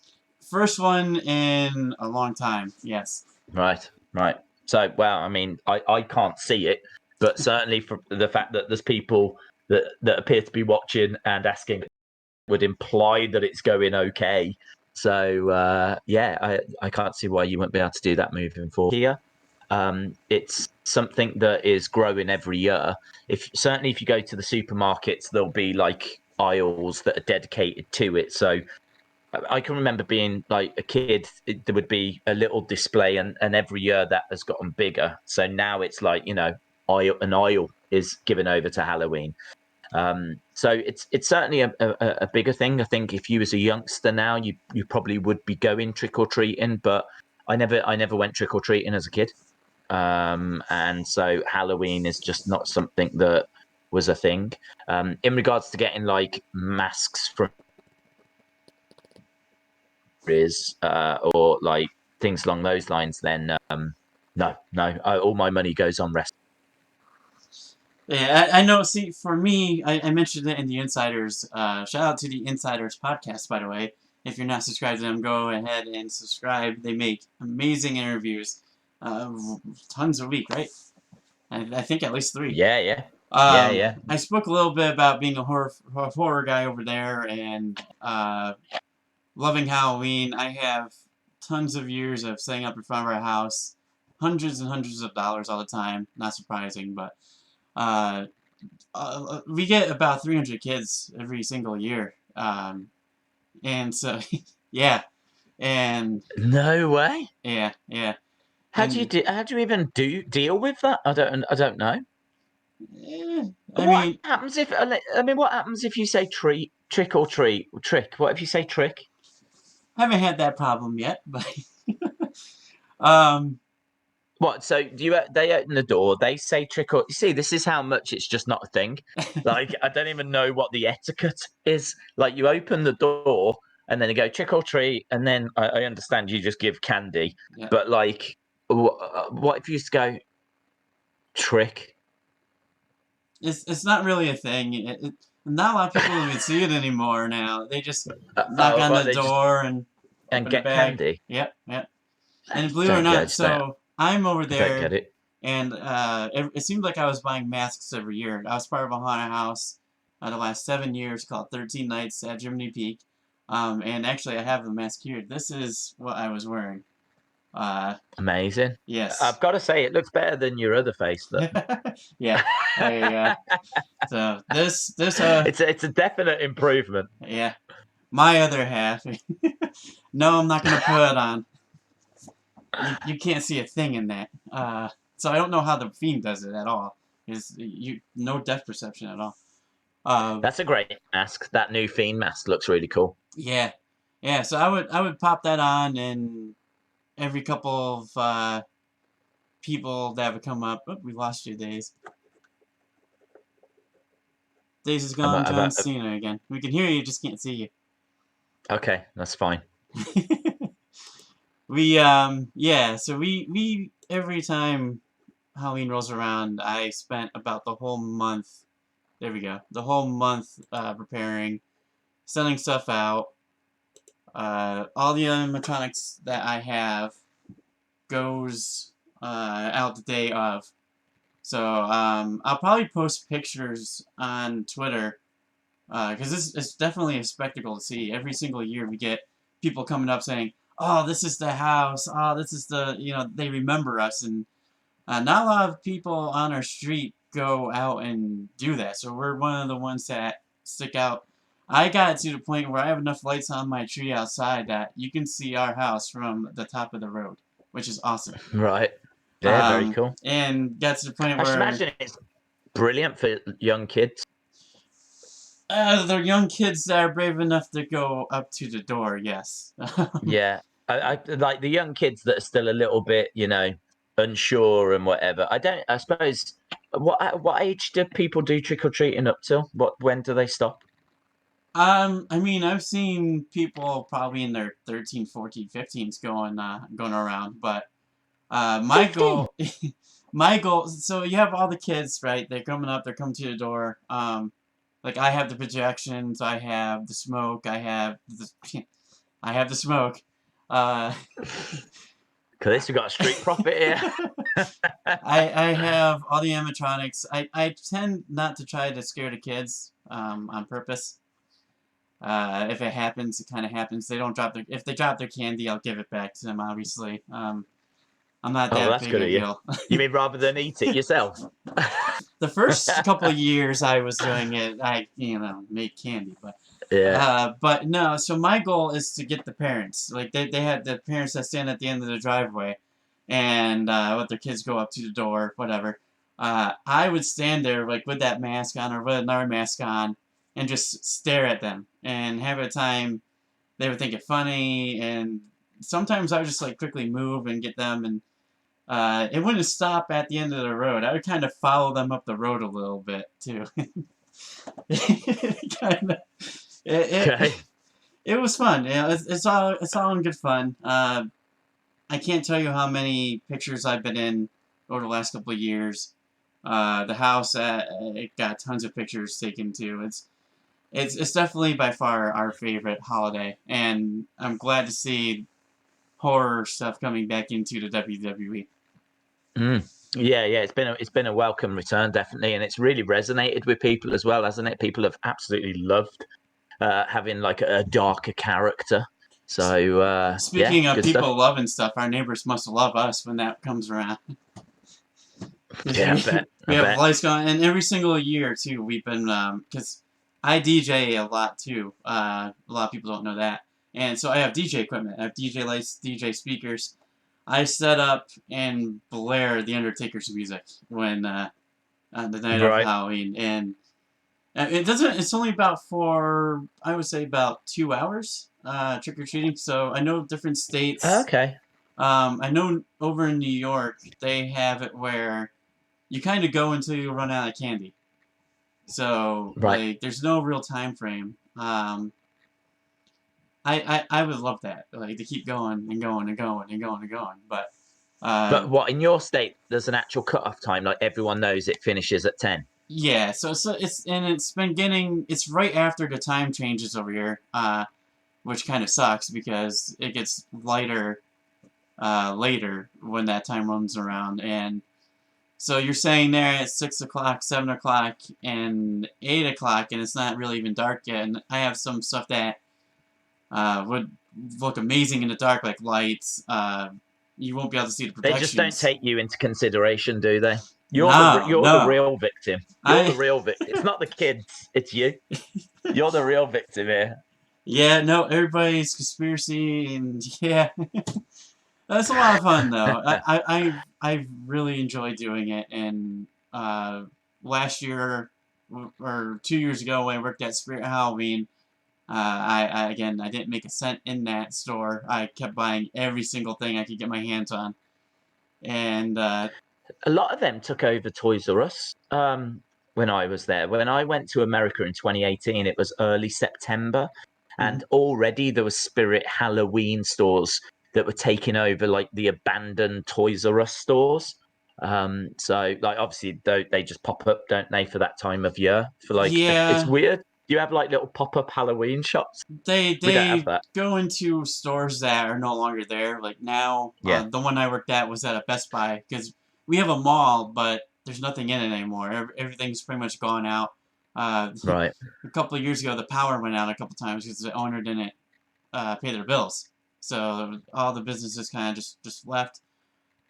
First one in a long time. Yes. right? Right. So, well, I mean, I can't see it, but certainly for the fact that there's people that appear to be watching and asking would imply that it's going okay. So yeah, I can't see why you wouldn't be able to do that moving forward. Here, it's something that is growing every year. Certainly if you go to the supermarkets, there'll be like aisles that are dedicated to it. So I can remember being like a kid, there would be a little display, and every year that has gotten bigger. So now it's like, an aisle is given over to Halloween. So it's certainly a bigger thing. I think if you was a youngster now, you probably would be going trick or treating, but I never went trick or treating as a kid, and so Halloween is just not something that was a thing. In regards to getting like masks from or like things along those lines, then no, all my money goes on wrestling. Yeah, I know. See, for me, I mentioned it in the Insiders. Shout out to the Insiders podcast, by the way. If you're not subscribed to them, go ahead and subscribe. They make amazing interviews, tons a week, right? I think at least 3. Yeah. I spoke a little bit about being a horror guy over there and loving Halloween. I have tons of years of setting up in front of our house, hundreds and hundreds of dollars all the time. Not surprising, but we get about 300 kids every single year, and so yeah, and No way. yeah. How do you even deal with that? I don't know. I mean, What happens if you say trick or treat, trick? What if you say trick? I haven't had that problem yet, but um, What? So they open the door, they say trick or. You see, this is how much it's just not a thing. Like I don't even know what the etiquette is. Like you open the door and then they go trick or treat, and then I understand you just give candy, yeah. but like, what if you just go trick? It's not really a thing. Not a lot of people even see it anymore now. They just knock on the door and open get the bag. candy. Yep. And believe it or not, so I'm over there. Don't get it. And it seemed like I was buying masks every year. I was part of a haunted house the last 7 years called 13 Nights at Jiminy Peak. And actually, I have the mask here. This is what I was wearing. Amazing. Yes. I've got to say, it looks better than your other face. Yeah. So this it's a definite improvement. Yeah. My other half. No, I'm not gonna put it on. You can't see a thing in that. So I don't know how the Fiend does it at all. No depth perception at all. That's a great mask. That new Fiend mask looks really cool. Yeah. So I would pop that on, and every couple of people that would come up. Oh, we lost you, Daze. Daze is gone. John Cena again. We can hear you, just can't see you. Okay, that's fine. So we every time Halloween rolls around, I spent about the whole month. There we go. The whole month preparing, sending stuff out. All the animatronics that I have goes out the day of. So I'll probably post pictures on Twitter because this is definitely a spectacle to see. Every single year we get people coming up saying, oh, this is the house. Oh, this is the, they remember us. And not a lot of people on our street go out and do that. So we're one of the ones that stick out. I got to the point where I have enough lights on my tree outside that you can see our house from the top of the road, which is awesome. Right. Yeah, very cool. And got to the point I should where imagine it's brilliant for young kids. the young kids that are brave enough to go up to the door, yes. Yeah. I like the young kids that are still a little bit, unsure and whatever. I suppose what age do people do trick or treating up till? When do they stop? I mean, I've seen people probably in their 13, 14, 15s going around, but my 15. goal, my goal. So you have all the kids, right? They're coming up. They're coming to the door. Like I have the projections. I have the smoke. I have the smoke. Uh, Because we got a street profit here. I have all the animatronics. I tend not to try to scare the kids on purpose. If it happens, it kind of happens. If they drop their candy, I'll give it back to them. Obviously, I'm not Oh, that that's big good a of you. deal. You mean rather than eat it yourself? The first couple of years I was doing it, I made candy, Yeah. but no. So my goal is to get the parents. Like they had the parents that stand at the end of the driveway, and let their kids go up to the door, whatever. I would stand there like with that mask on or with another mask on, and just stare at them and have a time. They would think it funny, and sometimes I would just like quickly move and get them, and it wouldn't stop at the end of the road. I would kind of follow them up the road a little bit too. kind of, Okay. it was fun. It's all in good fun. I can't tell you how many pictures I've been in over the last couple of years. The house, it got tons of pictures taken too. It's definitely by far our favorite holiday, and I'm glad to see horror stuff coming back into the WWE. Mm. Yeah, it's been a welcome return, definitely, and it's really resonated with people as well, hasn't it? People have absolutely loved having like a darker character. So yeah, Speaking of good stuff. people loving stuff, our neighbors must love us when that comes around. Yeah, I bet. We have lights going, and every single year too. We've been because I DJ a lot too. A lot of people don't know that, and so I have DJ equipment. I have DJ lights, DJ speakers. I set up and blare the Undertaker's music when on the night of Right. Halloween, and it doesn't. It's only I would say about 2 hours trick or treating. So I know different states. Okay. I know over in New York they have it where you kind of go until you run out of candy. So Right. like, there's no real time frame. I would love that, like to keep going and going and going and going and going. But But what in your state? There's an actual cut-off time, like everyone knows it finishes at 10. yeah, so it's right after the time changes over here, which kind of sucks because it gets lighter later when that time runs around. And so you're saying there at 6 o'clock, 7 o'clock, and 8 o'clock, and it's not really even dark yet. And I have some stuff that would look amazing in the dark, like lights. You won't be able to see the They projections. just don't take you into consideration, do they? You're No. the real victim. You're the real victim. It's not the kids, it's you. You're the real victim here. Yeah, no, everybody's conspiracy, and yeah, that's a lot of fun though. I really enjoy doing it, and last year or 2 years ago when I worked at Spirit Halloween, I again I didn't make a cent in that store. I kept buying every single thing I could get my hands on, and A lot of them took over Toys R Us when I was there. When I went to America in 2018, it was early September, and already there were Spirit Halloween stores that were taking over like the abandoned Toys R Us stores. So like obviously they just pop up, don't they, for that time of year? For like it's yeah, weird. You have like little pop-up Halloween shops. We don't have they that. go into stores that are no longer there. Like now, Yeah. the one I worked at was at a Best Buy because we have a mall, but there's nothing in it anymore. Everything's pretty much gone out. A Right. couple of years ago, the power went out a couple times because the owner didn't pay their bills. So all the businesses kind of just left.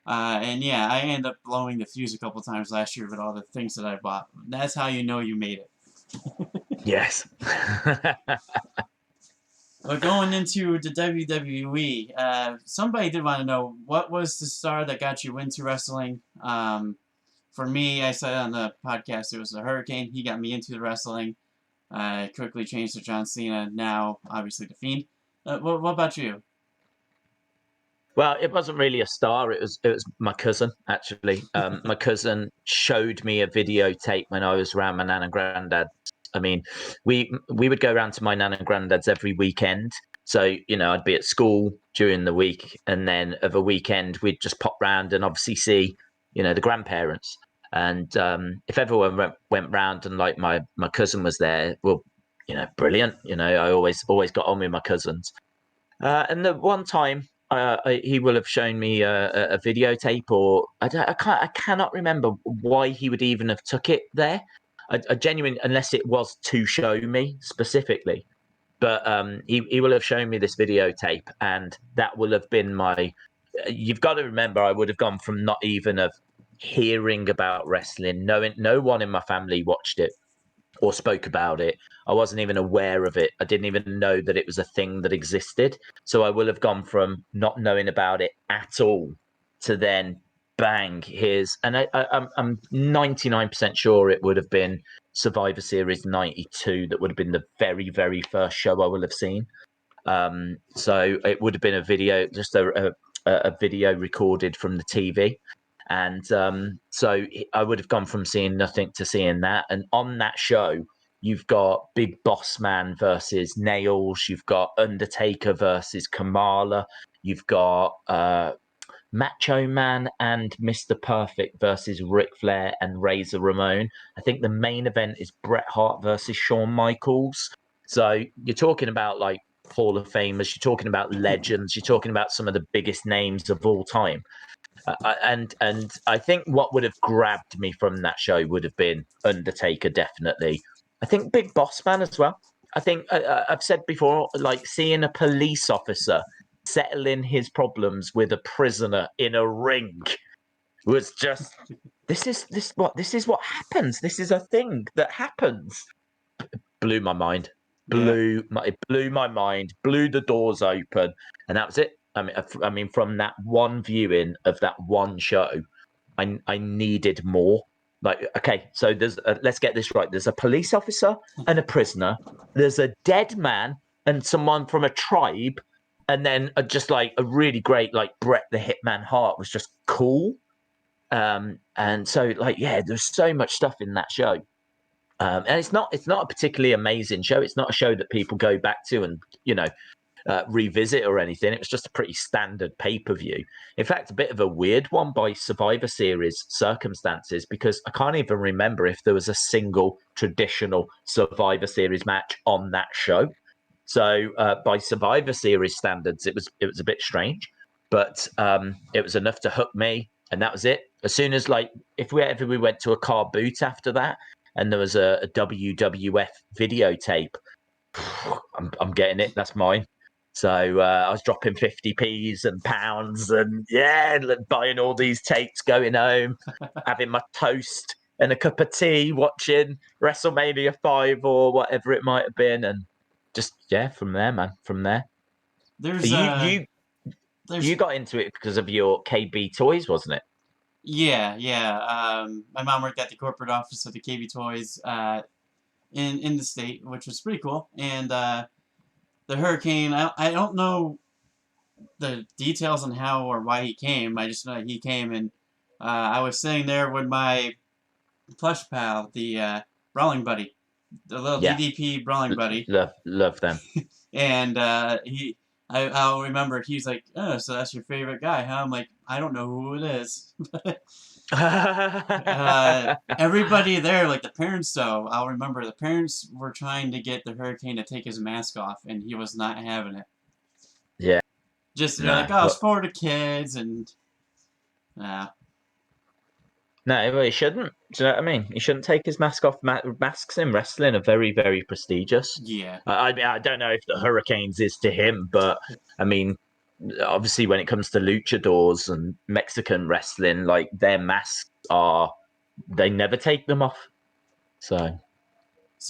And yeah, I ended up blowing the fuse a couple times last year with all the things that I bought. That's how you know you made it. Yes. But going into the WWE, somebody did want to know what was the star that got you into wrestling. For me, I said on the podcast it was the Hurricane. He got me into the wrestling. I quickly changed to John Cena. Now, obviously, the Fiend. What about you? Well, it wasn't really a star. It was my cousin actually. My cousin showed me a videotape when I was around my nan and granddad. I mean, we would go around to my nan and granddad's every weekend. So I'd be at school during the week, and then of a weekend we'd just pop round and obviously see the grandparents. And if everyone went round and like my cousin was there, well, brilliant. I always got on with my cousins. And the one time he will have shown me a videotape, or I cannot remember why he would even have took it there. A genuine, unless it was to show me specifically. But he will have shown me this videotape, and that will have been my. You've got to remember, I would have gone from not even of hearing about wrestling, knowing no one in my family watched it or spoke about it. I wasn't even aware of it. I didn't even know that it was a thing that existed. So I will have gone from not knowing about it at all to then bang, here's, and I'm 99% sure it would have been Survivor Series 92. That would have been the very, very first show I will have seen. So it would have been a video, just a video recorded from the TV. And so I would have gone from seeing nothing to seeing that. And on that show, you've got Big Boss Man versus Nails. You've got Undertaker versus Kamala. You've got Macho Man and Mr. Perfect versus Ric Flair and Razor Ramon. I think the main event is Bret Hart versus Shawn Michaels. So you're talking about like Hall of Famers. You're talking about legends. You're talking about some of the biggest names of all time. And I think what would have grabbed me from that show would have been Undertaker, definitely. I think Big Boss Man as well. I think I've said before, like seeing a police officer settling his problems with a prisoner in a ring was just this is what happens. This is a thing that happens. Blew my mind. Yeah. It blew my mind. Blew the doors open, and that was it. I mean, from that one viewing of that one show, I needed more. Like, okay, so there's let's get this right. There's a police officer and a prisoner. There's a dead man and someone from a tribe, and then just like a really great like Bret the Hitman Hart was just cool. And so like yeah, there's so much stuff in that show. And it's not a particularly amazing show. It's not a show that people go back to and revisit or anything. It was just a pretty standard pay-per-view. In fact, a bit of a weird one by Survivor Series circumstances, because I can't even remember if there was a single traditional Survivor Series match on that show. So by Survivor Series standards, it was a bit strange, but it was enough to hook me, and that was it. As soon as like if we went to a car boot after that, and there was a WWF videotape, I'm getting it. That's mine. So I was dropping 50p's and pounds, and yeah, buying all these tapes, going home, having my toast and a cup of tea, watching WrestleMania 5 or whatever it might have been, and just yeah, from there, man, from there. There's You got into it because of your KB toys, wasn't it? yeah. My mom worked at the corporate office of the KB Toys in the state, which was pretty cool. And the Hurricane, I don't know the details on how or why he came. I just know he came, and I was sitting there with my plush pal, the brawling buddy, the little Yeah, DDP brawling buddy, love them. and I'll remember he's like, oh, so that's your favorite guy, huh? I'm like, I don't know who it is. Everybody there, like the parents, though, I'll remember the parents were trying to get the Hurricane to take his mask off, and he was not having it. Yeah, Just they're like, no, oh, it's but for the kids, and no, well, he shouldn't. Do you know what I mean? He shouldn't take his mask off. Masks in wrestling are very, very prestigious. yeah, I mean, I don't know if the Hurricanes is to him, but I mean, obviously when it comes to luchadors and Mexican wrestling, like their masks they never take them off. So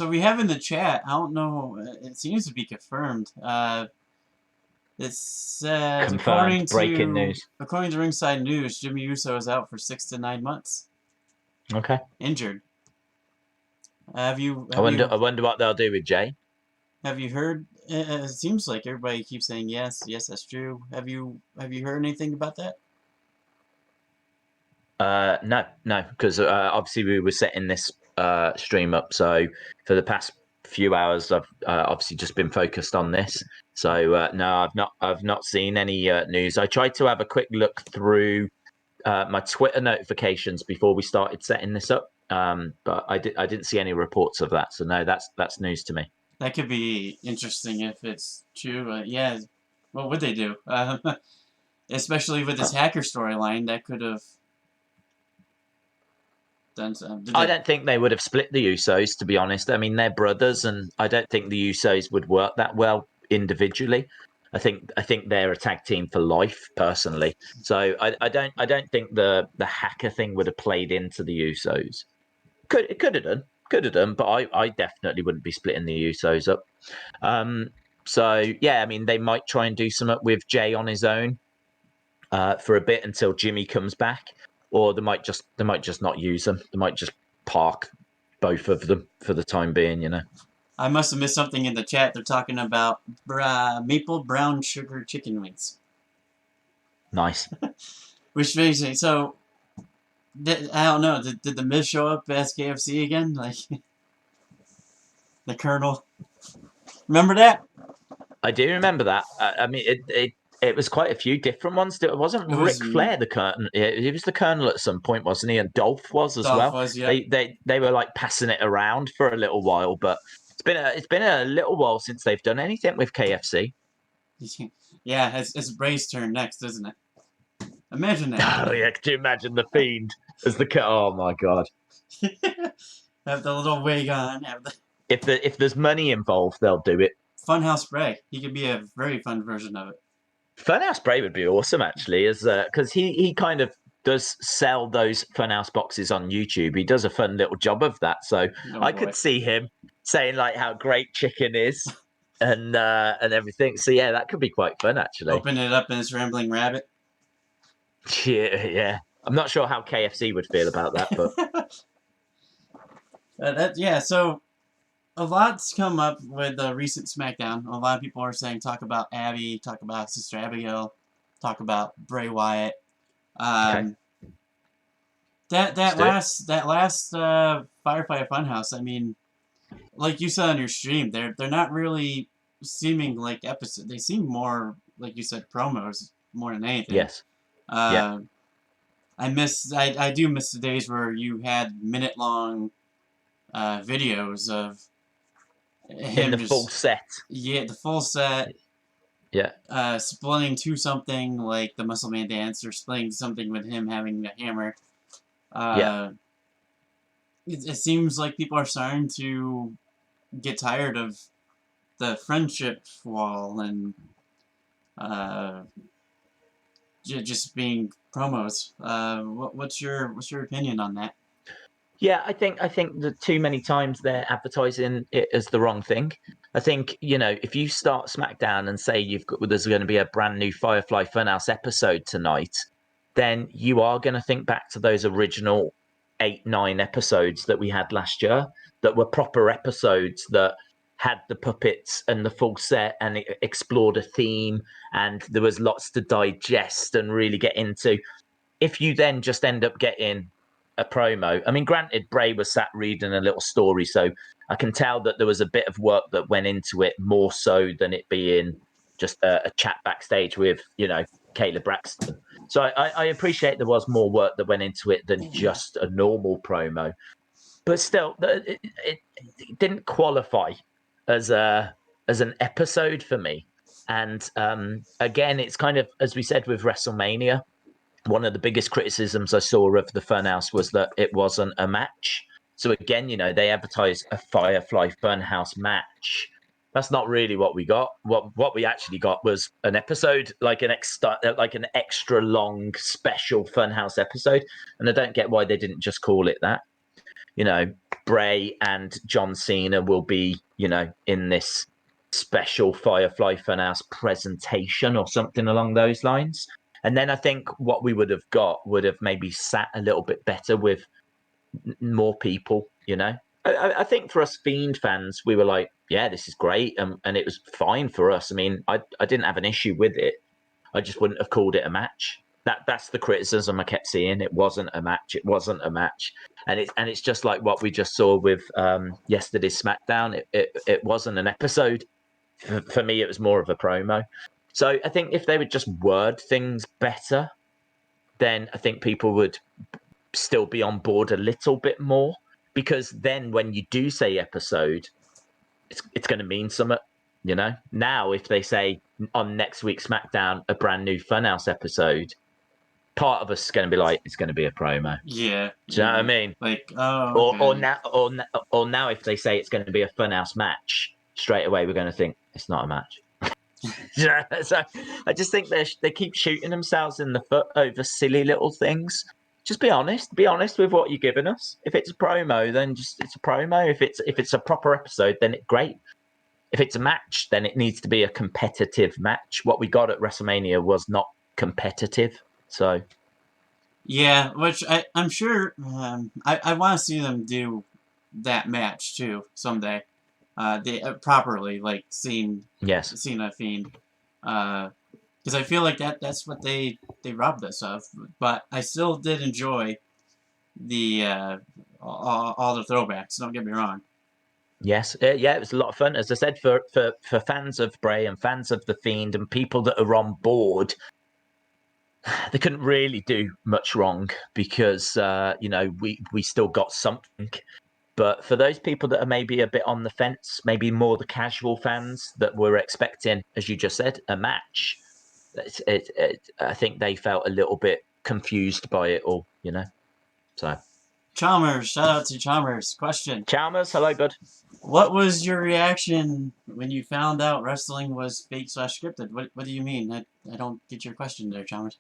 we have in the chat, I don't know, it seems to be confirmed. It says, Confirmed breaking news. according to Ringside News, Jimmy Uso is out for 6 to 9 months. Okay. Injured. I wonder what they'll do with Jay. Have you heard? It seems like everybody keeps saying yes, that's true. Have you heard anything about that? No, because obviously we were setting this stream up. So for the past few hours, I've obviously just been focused on this. So no, I've not seen any news. I tried to have a quick look through my Twitter notifications before we started setting this up, but I didn't see any reports of that. So no, that's news to me. That could be interesting if it's true. Yeah, what would they do? Especially with this hacker storyline, that could have done something. I don't think they would have split the Usos, to be honest. I mean, they're brothers, and I don't think the Usos would work that well individually. I think they're a tag team for life, personally. So I don't think the hacker thing would have played into the Usos. Could have done, but I definitely wouldn't be splitting the Usos up. So yeah, I mean, they might try and do something with Jay on his own for a bit until Jimmy comes back, or they might just not use them. They might just park both of them for the time being, you know. I must have missed something in the chat. They're talking about maple brown sugar chicken wings. Nice. Which basically, so I don't know. Did the Miz show up as KFC again? Like the Colonel. Remember that? I do remember that. I mean, it was quite a few different ones. It wasn't Ric Flair the Colonel. He was the Colonel at some point, wasn't he? And Dolph was as well. Yeah. They were like passing it around for a little while, but it's been a little while since they've done anything with KFC. Yeah, it's Bray's turn next, isn't it? Imagine that. Oh yeah, could you imagine the Fiend as the oh my god. Have the little wig on. If there's money involved, they'll do it. Funhouse Bray. He could be a very fun version of it. Funhouse Bray would be awesome, actually, as because he kind of does sell those Funhouse boxes on YouTube. He does a fun little job of that. So I could see him saying like how great chicken is and everything. So yeah, that could be quite fun, actually. Open it up in this rambling rabbit. Yeah. I'm not sure how KFC would feel about that, but yeah. So a lot's come up with the recent SmackDown. A lot of people are saying talk about Abby, talk about Sister Abigail, talk about Bray Wyatt. Okay. That last Firefighter Funhouse. I mean, like you said on your stream, they're not really seeming like episodes. They seem more like you said promos more than anything. Yes. Yeah. I do miss the days where you had minute-long videos of him in the full set. Yeah, the full set. Yeah. Splitting to something like the Muscle Man dance, or splitting something with him having a hammer. It seems like people are starting to get tired of the friendship wall and just being promos. What's your opinion on that? Yeah, I think that too many times they're advertising it as the wrong thing. I think, you know, if you start SmackDown and say there's going to be a brand new Firefly Funhouse episode tonight, then you are going to think back to those original 8-9 episodes that we had last year that were proper episodes that had the puppets and the full set and it explored a theme and there was lots to digest and really get into. If you then just end up getting a promo, I mean, granted, Bray was sat reading a little story, so I can tell that there was a bit of work that went into it more so than it being just a chat backstage with, you know, Kayla Braxton. So I appreciate there was more work that went into it than just a normal promo, but still, it didn't qualify as an episode for me. And again, it's kind of, as we said with WrestleMania, one of the biggest criticisms I saw of the Funhouse was that it wasn't a match. So again, you know, they advertise a Firefly Funhouse match, That's not really what we got. What we actually got was an episode, like an extra long special Funhouse episode. And I don't get why they didn't just call it that. You know, Bray and John Cena will be, you know, in this special Firefly Funhouse presentation or something along those lines. And then I think what we would have got would have maybe sat a little bit better with more people, you know. I think for us Fiend fans, we were like, yeah, this is great. And it was fine for us. I mean, I didn't have an issue with it. I just wouldn't have called it a match. That's the criticism I kept seeing. It wasn't a match. It wasn't a match. And it's just like what we just saw with yesterday's SmackDown. It wasn't an episode. For me, it was more of a promo. So I think if they would just word things better, then I think people would still be on board a little bit more. Because then when you do say episode, it's going to mean something, you know. Now, if they say on next week's SmackDown a brand new Funhouse episode, part of us is going to be like, it's going to be a promo. Yeah. Do you know what I mean? Like, oh, okay. Or now, if they say it's going to be a Funhouse match, straight away we're going to think it's not a match. So I just think they keep shooting themselves in the foot over silly little things. Just be honest. Be honest with what you're giving us. If it's a promo, then just it's a promo. If it's a proper episode, then it's great. If it's a match, then it needs to be a competitive match. What we got at WrestleMania was not competitive. So Yeah, which I'm sure I want to see them do that match too someday. They properly like seeing a Fiend. Because I feel like that's what they robbed us of. But I still did enjoy the all the throwbacks. Don't get me wrong. Yes, yeah, it was a lot of fun. As I said, for fans of Bray and fans of the Fiend and people that are on board, they couldn't really do much wrong because you know, we still got something. But for those people that are maybe a bit on the fence, maybe more the casual fans that were expecting, as you just said, a match, I think they felt a little bit confused by it all, you know. So Chalmers, shout out to Chalmers. Question: Chalmers, hello, bud. What was your reaction when you found out wrestling was fake / scripted? What do you mean? I don't get your question there, Chalmers.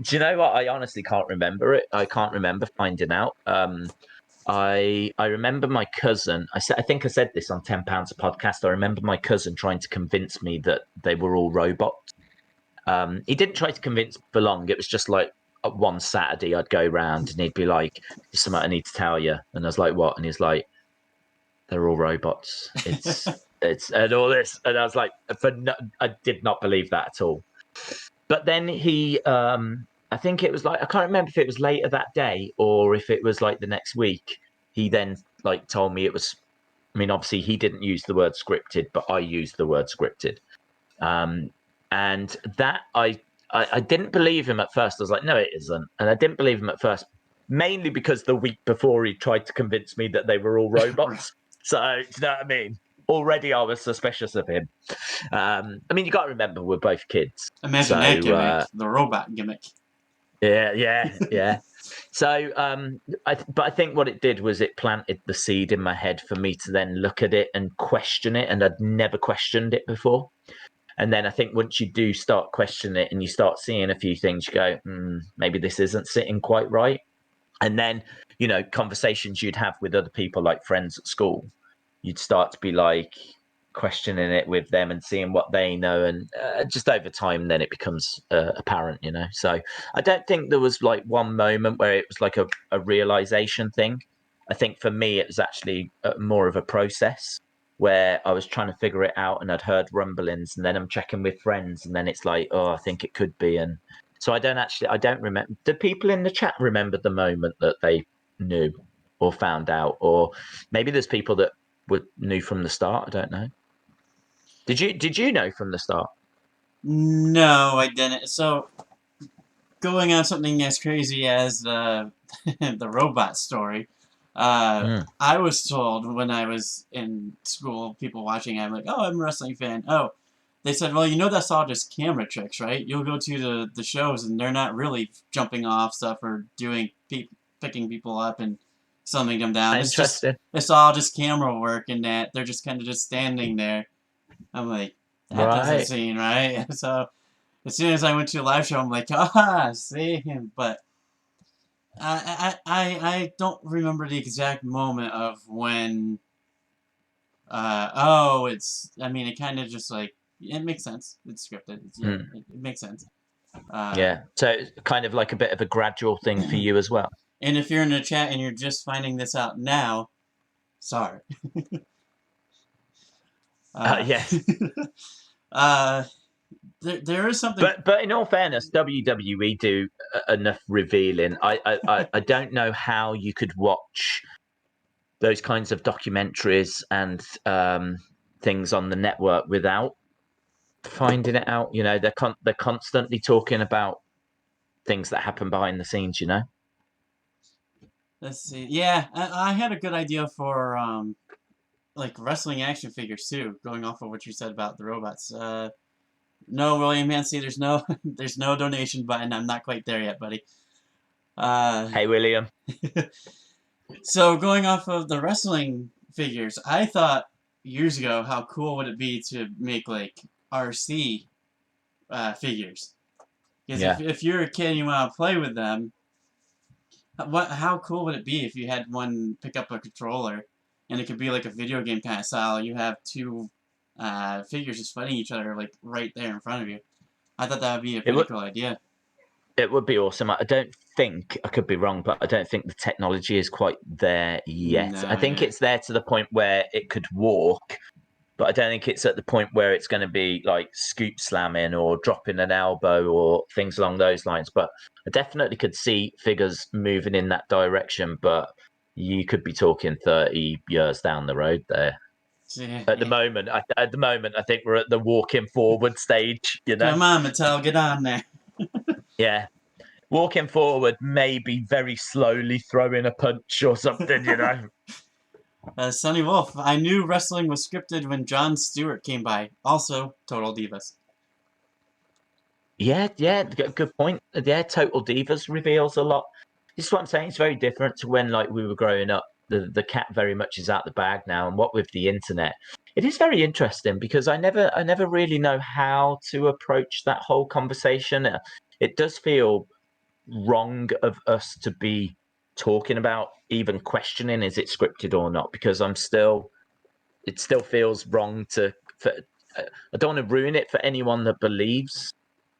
Do you know what? I honestly can't remember it. I can't remember finding out. I remember my cousin. I think I said this on £10 a podcast. I remember my cousin trying to convince me that they were all robots. He didn't try to convince me for long. It was just like one Saturday I'd go round and he'd be like, "There's something I need to tell you," and I was like, "What?" And he's like, "They're all robots. It's and all this," and I was like, I did not believe that at all. But then he, I think it was like, I can't remember if it was later that day or if it was like the next week. He then like told me it was. I mean, obviously he didn't use the word scripted, but I used the word scripted. And that I didn't believe him at first. I was like, no, it isn't. And I didn't believe him at first, mainly because the week before he tried to convince me that they were all robots. So, do you know what I mean? Already I was suspicious of him. I mean, you got to remember, we're both kids. Imagine that gimmick, the robot gimmick. Yeah. So, but I think what it did was it planted the seed in my head for me to then look at it and question it. And I'd never questioned it before. And then I think once you do start questioning it and you start seeing a few things, you go, maybe this isn't sitting quite right. And then, you know, conversations you'd have with other people, like friends at school, you'd start to be like questioning it with them and seeing what they know. And just over time, then it becomes apparent, you know. So I don't think there was like one moment where it was like a realization thing. I think for me, it was actually more of a process where I was trying to figure it out and I'd heard rumblings and then I'm checking with friends and then it's like, oh, I think it could be. And so I don't remember. Do people in the chat remember the moment that they knew or found out? Or maybe there's people that knew from the start. I don't know. Did you know from the start? No, I didn't. So going on something as crazy as the robot story, I was told when I was in school, people watching, I'm like, oh, I'm a wrestling fan. Oh, they said, well, you know, that's all just camera tricks, right? You'll go to the shows and they're not really jumping off stuff or doing picking people up and slimming them down. Interesting. It's all just camera work, and that they're just kind of just standing there. I'm like, that doesn't Right. seem right. So as soon as I went to a live show, I'm like, ah, see him. But I don't remember the exact moment of when. I mean, it kind of just like it makes sense. It's scripted. It makes sense. Uh, Yeah. So it's kind of like a bit of a gradual thing for you as well. and if you're in the chat and you're just finding this out now, sorry. Yes. uh, there is something. But in all fairness, WWE do enough revealing. I don't know how you could watch those kinds of documentaries and things on the network without finding it out. You know, they're constantly talking about things that happen behind the scenes. You know. Let's see. Yeah, I had a good idea for like wrestling action figures too. Going off of what you said about the robots. No, William Hancy, there's no there's no donation button. I'm not quite there yet, buddy. Hey, William. So going off of the wrestling figures, I thought years ago how cool would it be to make like RC figures? Because Yeah. if you're a kid and you want to play with them, how cool would it be if you had one pick up a controller and it could be like a video game kind of style? You have two figures just fighting each other like right there in front of you. I thought that would be a pretty cool idea. It would be awesome. I don't think, I could be wrong, but I don't think the technology is quite there yet. No, I think it's there to the point where it could walk, but I don't think it's at the point where it's going to be like scoop slamming or dropping an elbow or things along those lines. But I definitely could see figures moving in that direction, but you could be talking 30 years down the road there. yeah. At the moment, I think we're at the walking forward stage, you know? Come on, Mattel, get on there. Yeah. Walking forward, maybe very slowly throwing a punch or something, you know? Sonny Wolf, I knew wrestling was scripted when Jon Stewart came by. Also, Total Divas. Yeah, good point. Yeah, Total Divas reveals a lot. This is what I'm saying. It's very different to when like we were growing up. The cat very much is out the bag now, and what with the internet, it is very interesting because I never really know how to approach that whole conversation. It does feel wrong of us to be talking about even questioning is it scripted or not, because it still feels wrong I don't want to ruin it for anyone that believes,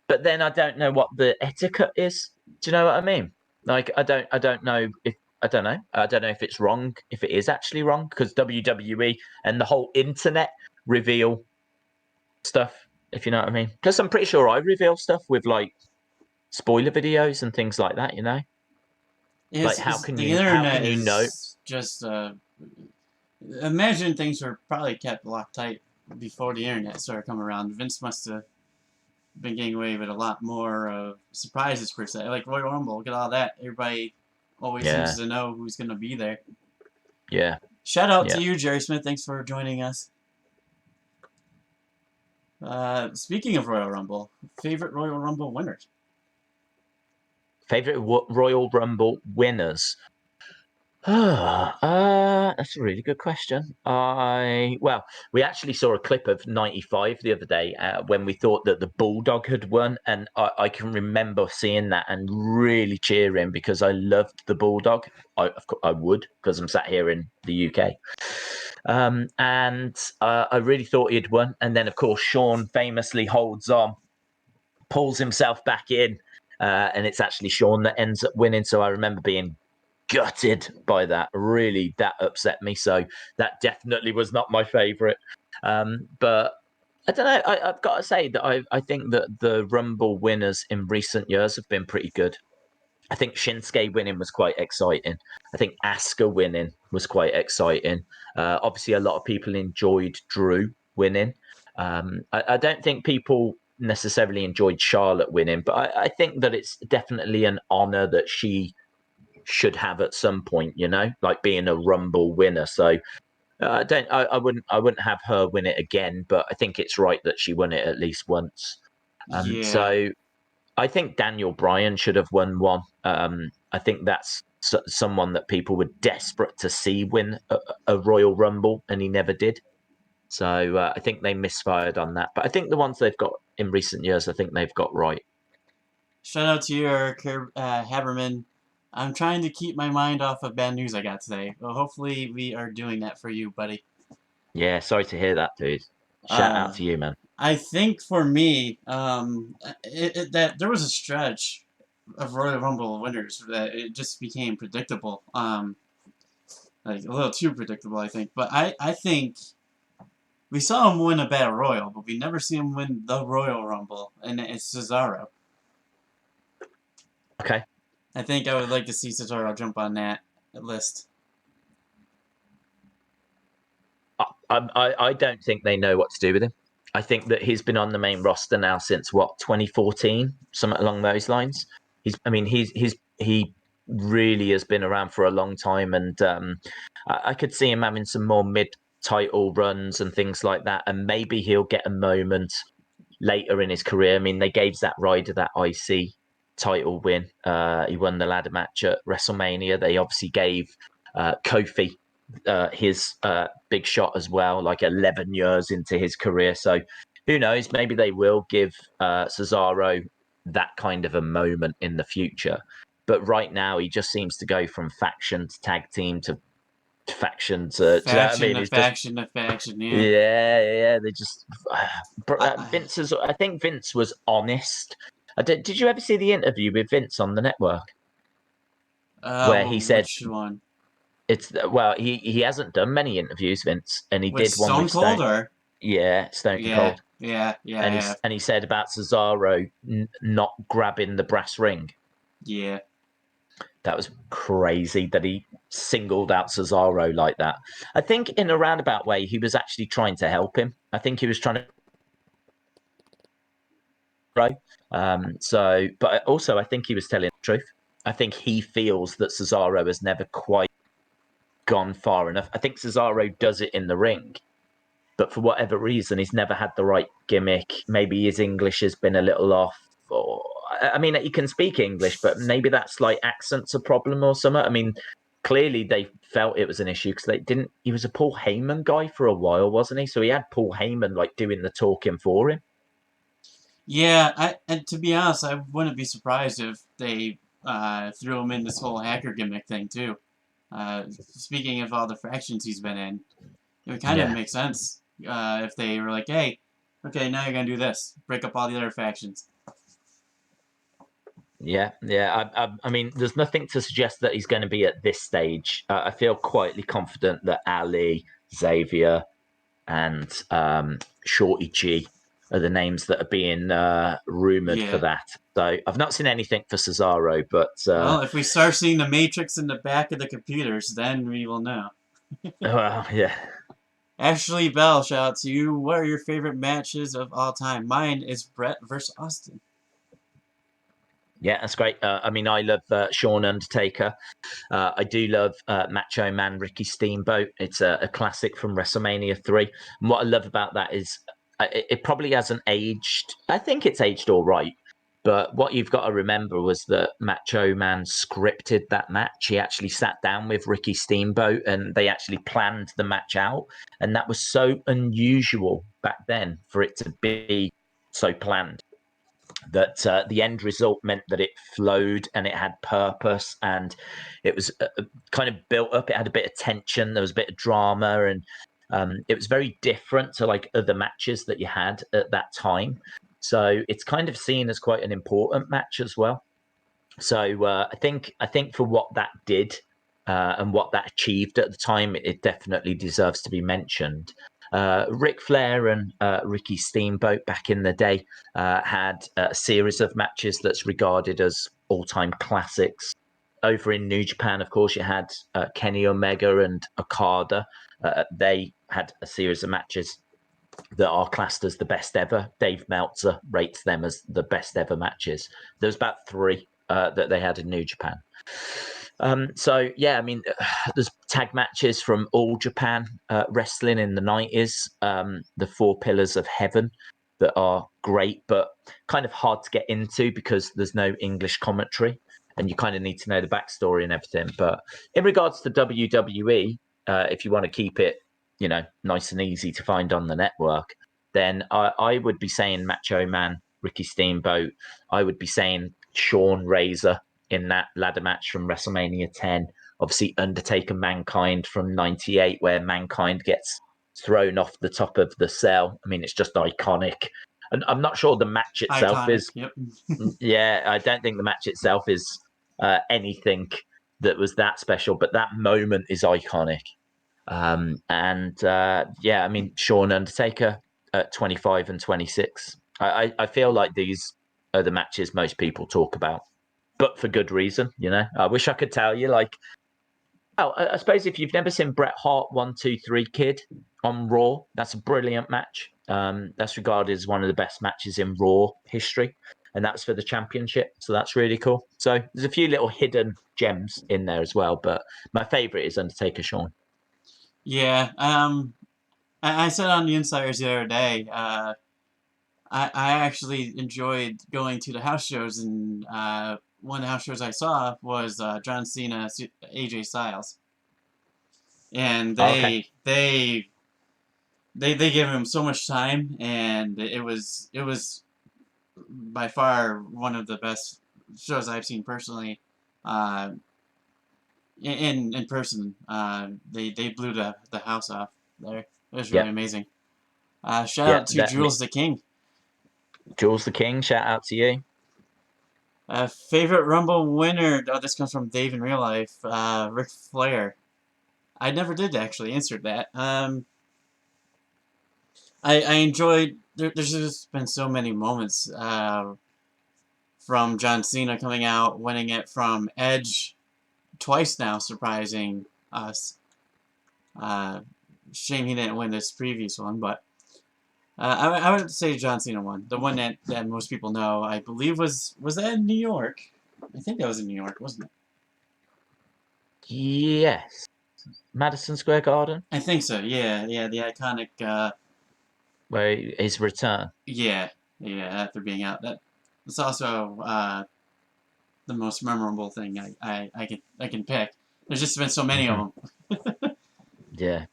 but then I don't know what the etiquette is. Do you know what I mean? Like I don't know if it's wrong, if it is actually wrong, because WWE and the whole internet reveal stuff, if you know what I mean. Because I'm pretty sure I reveal stuff with like spoiler videos and things like that, you know. Like how can the you internet know? is just imagine things were probably kept locked tight before the internet started coming around. Vince must have been getting away with a lot more surprises per se. Like Royal Rumble, look at all that. Everybody always seems to know who's going to be there. Yeah. Shout out to you, Jerry Smith. Thanks for joining us. Speaking of Royal Rumble, favorite Royal Rumble winners? Favorite Royal Rumble winners? That's a really good question. We actually saw a clip of '95 the other day when we thought that the Bulldog had won, and I can remember seeing that and really cheering because I loved the Bulldog. Of course, I would, because I'm sat here in the UK. And I really thought he'd won, and then of course Shawn famously holds on, pulls himself back in, and it's actually Shawn that ends up winning. So I remember being gutted by that. Really, that upset me. So that definitely was not my favorite. But I don't know. I've got to say that I think that the Rumble winners in recent years have been pretty good. I think Shinsuke winning was quite exciting. I think Asuka winning was quite exciting. Obviously, a lot of people enjoyed Drew winning. I don't think people necessarily enjoyed Charlotte winning, but I think that it's definitely an honor that she should have at some point, you know, like being a Rumble winner. So I wouldn't have her win it again, but I think it's right that she won it at least once. Yeah. So I think Daniel Bryan should have won one. I think that's someone that people were desperate to see win a Royal Rumble, and he never did. So I think they misfired on that. But I think the ones they've got in recent years, I think they've got right. Shout out to you, Eric Haberman. I'm trying to keep my mind off of bad news I got today. Well, hopefully we are doing that for you, buddy. Yeah, sorry to hear that, dude. Shout Uh, out to you, man. I think for me, that there was a stretch of Royal Rumble winners that it just became predictable. Like a little too predictable, I think. But I think we saw him win a Battle Royal, but we never see him win the Royal Rumble, and it's Cesaro. Okay. I think I would like to see Cesaro jump on that list. I don't think they know what to do with him. I think that he's been on the main roster now since what 2014, something along those lines. He really has been around for a long time, and I could see him having some more mid-title runs and things like that, and maybe he'll get a moment later in his career. I mean, they gave Zack Ryder that IC title win. He won the ladder match at WrestleMania. They obviously gave Kofi his big shot as well, like 11 years into his career. So who knows? Maybe they will give Cesaro that kind of a moment in the future. But right now, he just seems to go from faction to tag team to faction to. Do you know what I Faction mean? to It's just faction to faction, yeah. yeah. They just I, Vince is. I think Vince was honest. Did you ever see the interview with Vince on the network where he said which one? it's well he hasn't done many interviews, Vince, and he With did one Stone with Cold Stone. or? Yeah, Stone Yeah, Cold, yeah, I have. and he said about Cesaro not grabbing the brass ring. Yeah. That was crazy that he singled out Cesaro like that. I think in a roundabout way, he was actually trying to help him. I think he was trying to grow. But also I think he was telling the truth. I think he feels that Cesaro has never quite gone far enough. I think Cesaro does it in the ring, but for whatever reason, he's never had the right gimmick. Maybe his English has been a little off. Or I mean, he can speak English, but maybe that's like accent's a problem or something. I mean, clearly they felt it was an issue because they didn't. He was a Paul Heyman guy for a while, wasn't he? So he had Paul Heyman like doing the talking for him. Yeah, and to be honest, I wouldn't be surprised if they threw him in this whole hacker gimmick thing too. Speaking of all the fractions he's been in, it would kind of Yeah. make sense if they were like, "Hey, okay, now you're gonna do this. Break up all the other factions." Yeah. I mean, there's nothing to suggest that he's going to be at this stage. I feel quietly confident that Ali, Xavier, and Shorty G are the names that are being rumored for Yeah. that. So I've not seen anything for Cesaro, but Well, if we start seeing the Matrix in the back of the computers, then we will know. well, yeah. Ashley Bell, shout out to you. What are your favorite matches of all time? Mine is Brett versus Austin. Yeah, that's great. I mean, I love Shawn Undertaker. I do love Macho Man Ricky Steamboat. It's a classic from WrestleMania 3. And what I love about that is it probably hasn't aged. I think it's aged all right. But what you've got to remember was that Macho Man scripted that match. He actually sat down with Ricky Steamboat and they actually planned the match out. And that was so unusual back then for it to be so planned that the end result meant that it flowed and it had purpose and it was kind of built up. It had a bit of tension. There was a bit of drama and it was very different to like other matches that you had at that time. So it's kind of seen as quite an important match as well. So I think for what that did and what that achieved at the time, it definitely deserves to be mentioned. Ric Flair and Ricky Steamboat back in the day had a series of matches that's regarded as all-time classics. Over in New Japan, of course, you had Kenny Omega and Okada. They had a series of matches that are classed as the best ever. Dave Meltzer rates them as the best ever matches. There's about 3 that they had in New Japan. So yeah, I mean, there's tag matches from All Japan Wrestling in the 90s, the 4 Pillars of Heaven that are great, but kind of hard to get into because there's no English commentary. and you kind of need to know the backstory and everything. But in regards to WWE, if you want to keep it, nice and easy to find on the network, then I would be saying Macho Man, Ricky Steamboat. I would be saying Shawn Razor in that ladder match from WrestleMania 10. Obviously, Undertaker Mankind from 98, where Mankind gets thrown off the top of the cell. I mean, it's just iconic. And I'm not sure the match itself Iconic. is. Yep. Yeah, I don't think the match itself is anything that was that special, but that moment is iconic. I mean, Shawn Undertaker at 25 and 26. I feel like these are the matches most people talk about, but for good reason. I wish I could tell you, like, I suppose if you've never seen Bret Hart 1-2-3 Kid on Raw, that's a brilliant match. That's regarded as one of the best matches in Raw history, and that's for the championship. So that's really cool. So there's a few little hidden gems in there as well, but my favorite is Undertaker Shawn. Yeah. I said on the Insiders the other day. I actually enjoyed going to the house shows, and one of the house shows I saw was John Cena, AJ Styles, and Okay. they gave him so much time, and it was by far one of the best shows I've seen personally. Uh, in person, they blew the house off there. It was really Yeah. amazing. Shout Yeah. out to Jules the King. Jules the King, shout out to you. Favorite Rumble winner? Oh, this comes from Dave in real life. Ric Flair. I never did actually answer that. I enjoyed. There's just been so many moments. From John Cena coming out, winning it from Edge twice now, surprising us. Uh, Shame he didn't win this previous one, but I would say John Cena won. The one that most people know, I believe, was that in New York? I think that was in New York, wasn't it? Yes. Madison Square Garden, I think so. Yeah, yeah, the iconic. where his return. Yeah, yeah. After being out, that's also the most memorable thing I can pick. There's just been so many Mm-hmm. of them. Yeah.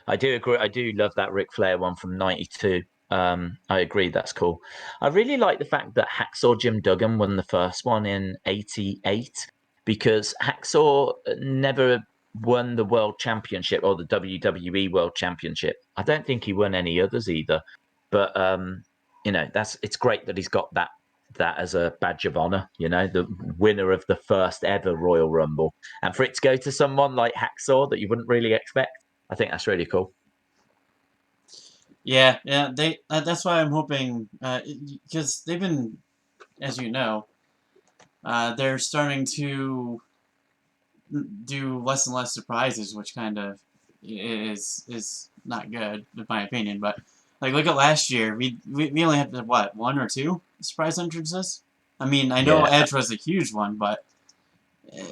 I do agree. I do love that Ric Flair one from '92. I agree. That's cool. I really like the fact that Hacksaw Jim Duggan won the first one in '88 because Hacksaw never won the World Championship or the WWE World Championship. I don't think he won any others either. But it's great that he's got that as a badge of honor. The winner of the first ever Royal Rumble, and for it to go to someone like Hacksaw that you wouldn't really expect. I think that's really cool. Yeah, yeah. That's why I'm hoping because they've been, as you know, they're starting to do less and less surprises, which kind of is not good in my opinion. But like, look at last year. We only had what, one or two surprise entrances. I mean, I know Yeah, Edge was a huge one, but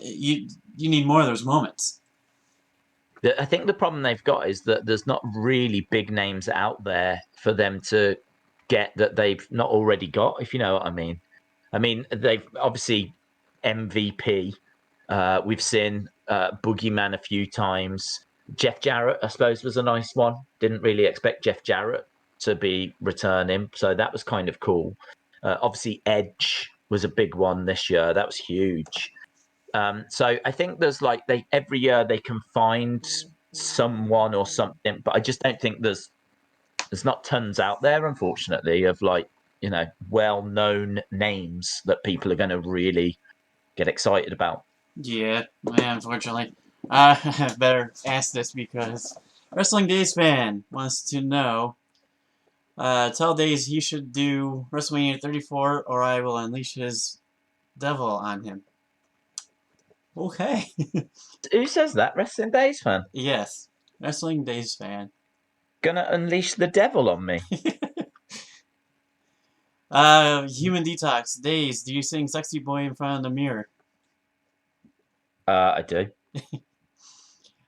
you need more of those moments. I think the problem they've got is that there's not really big names out there for them to get that they've not already got, if you know what I mean. I mean, they've obviously MVP. We've seen Boogeyman a few times. Jeff Jarrett, I suppose, was a nice one. Didn't really expect Jeff Jarrett to be returning, so that was kind of cool. Obviously, Edge was a big one this year. That was huge. So I think there's like every year they can find someone or something, but I just don't think there's not tons out there, unfortunately, of well-known names that people are going to really get excited about. Yeah, unfortunately. I better ask this because Wrestling Daze fan wants to know. Tell Daze he should do WrestleMania 34 or I will unleash his devil on him. Okay. Who says that? Wrestling Daze fan? Yes. Wrestling Daze fan. Gonna unleash the devil on me? Human Detox. Daze, do you sing Sexy Boy in front of the mirror? I do.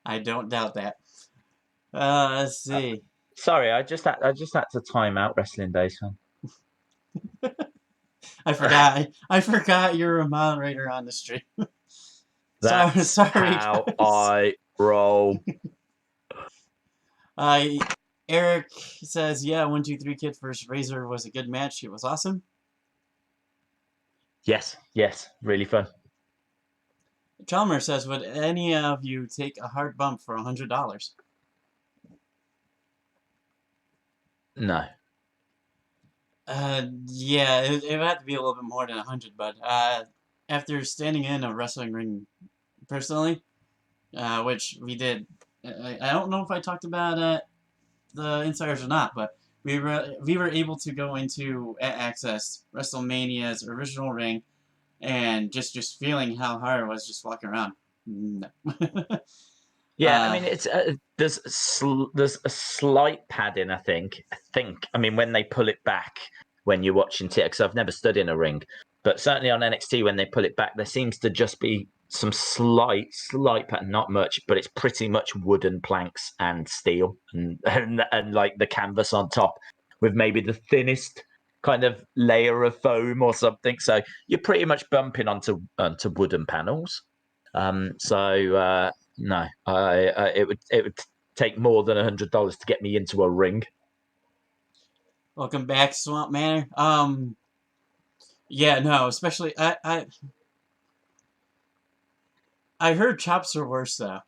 I don't doubt that. Let's see. Sorry, I just had to time out Wrestling Daze fan. I forgot. I forgot you're a moderator on the stream. That's sorry, how guys. I roll. Eric says, yeah, 1, 2, 3 Kid versus Razor was a good match. It was awesome. Yes, really fun. Chalmers says, would any of you take a hard bump for $100? No. Yeah, it would have to be a little bit more than 100, but after standing in a wrestling ring personally, which we did, I don't know if I talked about the insiders or not, but we were able to go into at Access WrestleMania's original ring and just feeling how hard it was just walking around. No. Yeah, I mean, it's there's a slight padding. I think. I mean, when they pull it back when you're watching TX, because I've never stood in a ring, but certainly on NXT when they pull it back, there seems to just be some slight pattern, not much, but it's pretty much wooden planks and steel and like the canvas on top with maybe the thinnest kind of layer of foam or something. So you're pretty much bumping onto wooden panels. No, it would take more than $100 to get me into a ring. Welcome back, Swamp Manor. Yeah, no, especially I heard chops are worse though.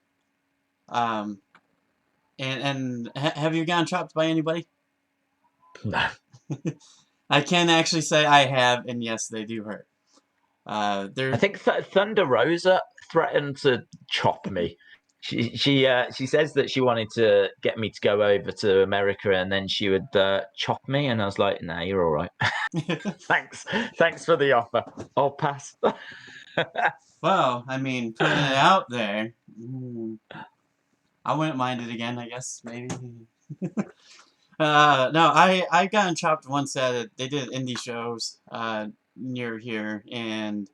Um, and have you gotten chopped by anybody? No. I can actually say I have, and yes, they do hurt. I think Thunder Rosa threatened to chop me. She says that she wanted to get me to go over to America and then she would chop me, and I was like, "No, you're all right. Thanks for the offer. I'll pass." Well, I mean, putting it out there, I wouldn't mind it again. I guess maybe. No, I got chopped once at they did indie shows near here, and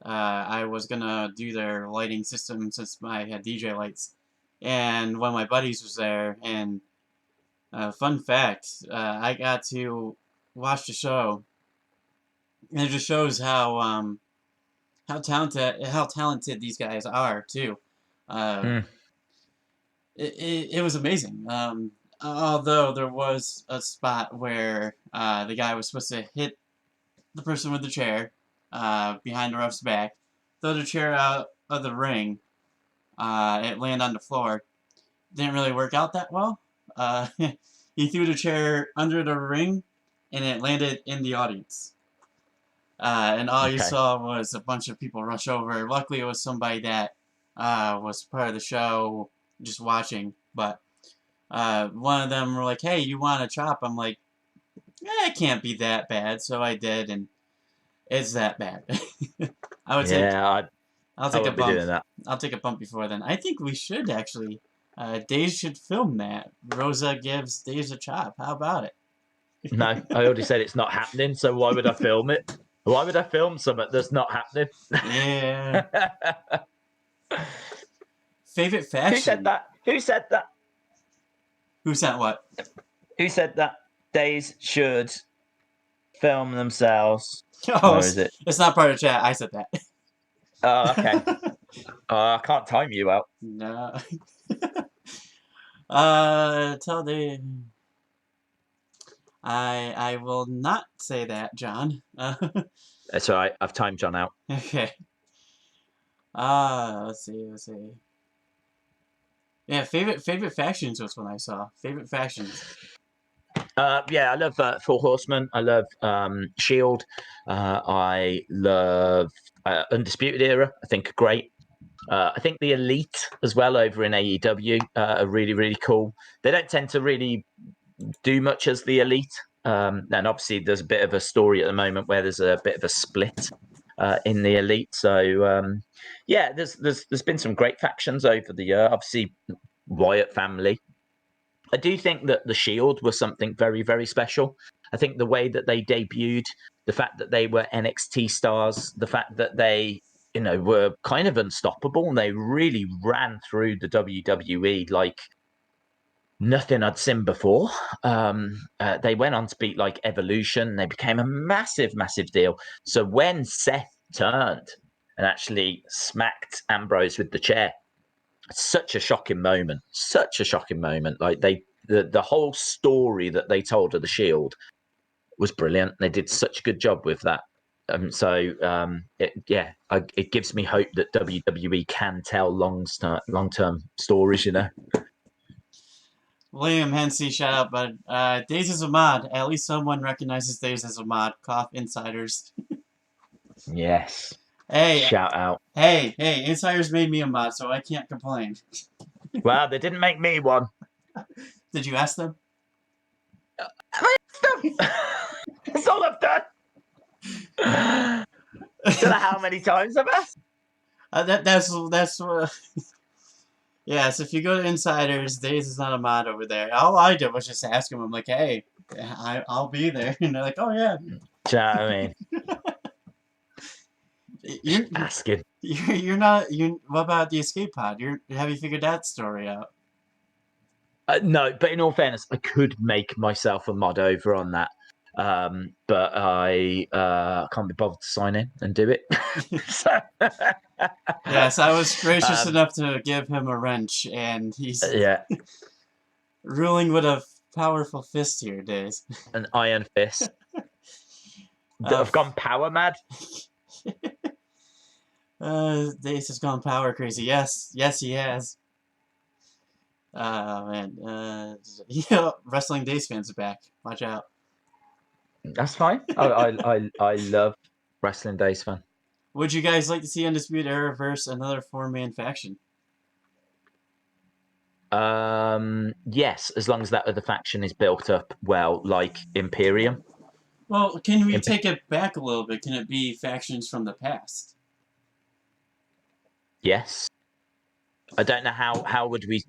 I was gonna do their lighting system since I had DJ lights, and one of my buddies was there. And fun fact, I got to watch the show, and it just shows how talented these guys are too. Uh, it was amazing. Although there was a spot where the guy was supposed to hit the person with the chair behind the ref's back, throw the chair out of the ring, it landed on the floor. Didn't really work out that well. He threw the chair under the ring, and it landed in the audience. And all you saw was a bunch of people rush over. Luckily, it was somebody that was part of the show, just watching. But one of them were like, "Hey, you want a chop?" I'm like, "It can't be that bad." So I did, and it's that bad. I would take. I'll take a won't be bump. doing that. I'll take a bump before then. I think we should actually. Daze should film that. Rosa gives Daze a chop. How about it? No, I already said it's not happening. So why would I film it? Why would I film something that's not happening? Yeah. Favorite faction? Who said that? Who said that? Who said what? Who said that Daze should film themselves? Oh, is it? It's not part of the chat. I said that. Oh, okay. I can't time you out. No. Tell the. I will not say that, John. That's all right. I've timed John out. Okay. Let's see. Yeah, favorite factions was when I saw. Favorite factions. Yeah, I love Four Horsemen. I love Shield. I love Undisputed Era. I think great. I think the Elite as well over in AEW are really, really cool. They don't tend to really do much as the Elite. And obviously there's a bit of a story at the moment where there's a bit of a split in the Elite. So yeah, there's been some great factions over the year. Obviously Wyatt family. I do think that the Shield was something very, very special. I think the way that they debuted, the fact that they were NXT stars, the fact that they, were kind of unstoppable, and they really ran through the WWE like nothing I'd seen before. They went on to beat like Evolution. They became a massive, massive deal. So when Seth turned and actually smacked Ambrose with the chair, such a shocking moment. Such a shocking moment. Like the whole story that they told of the Shield was brilliant. They did such a good job with that. It gives me hope that WWE can tell long-term stories, you know. William Hensey, shout out, bud. Daze is a mod. At least someone recognizes Daze as a mod. Cough insiders. Yes. Hey, Shout out. hey, insiders made me a mod, so I can't complain. Well, they didn't make me one. Did you ask them? That's all I've done. Don't know how many times I've asked. That's yes. If you go to insiders, Daze is not a mod over there. All I did was just ask him. I'm like, hey, I'll be there, and they're like, oh yeah. Do you know what I mean? You're asking. You're not. What about the escape pod? Have you figured that story out? No, but in all fairness, I could make myself a mod over on that. But I can't be bothered to sign in and do it. So, yes, I was gracious enough to give him a wrench, and he's ruling with a powerful fist here, Daze. An iron fist. I've gone power mad. Daze has gone power crazy. Yes, he has. Man, Wrestling Daze fans are back. Watch out. That's fine. I love Wrestling Daze fan. Would you guys like to see Undisputed Era versus another 4-man faction? Yes, as long as that other faction is built up well, like Imperium. Well, can we take it back a little bit? Can it be factions from the past? Yes. I don't know how would we.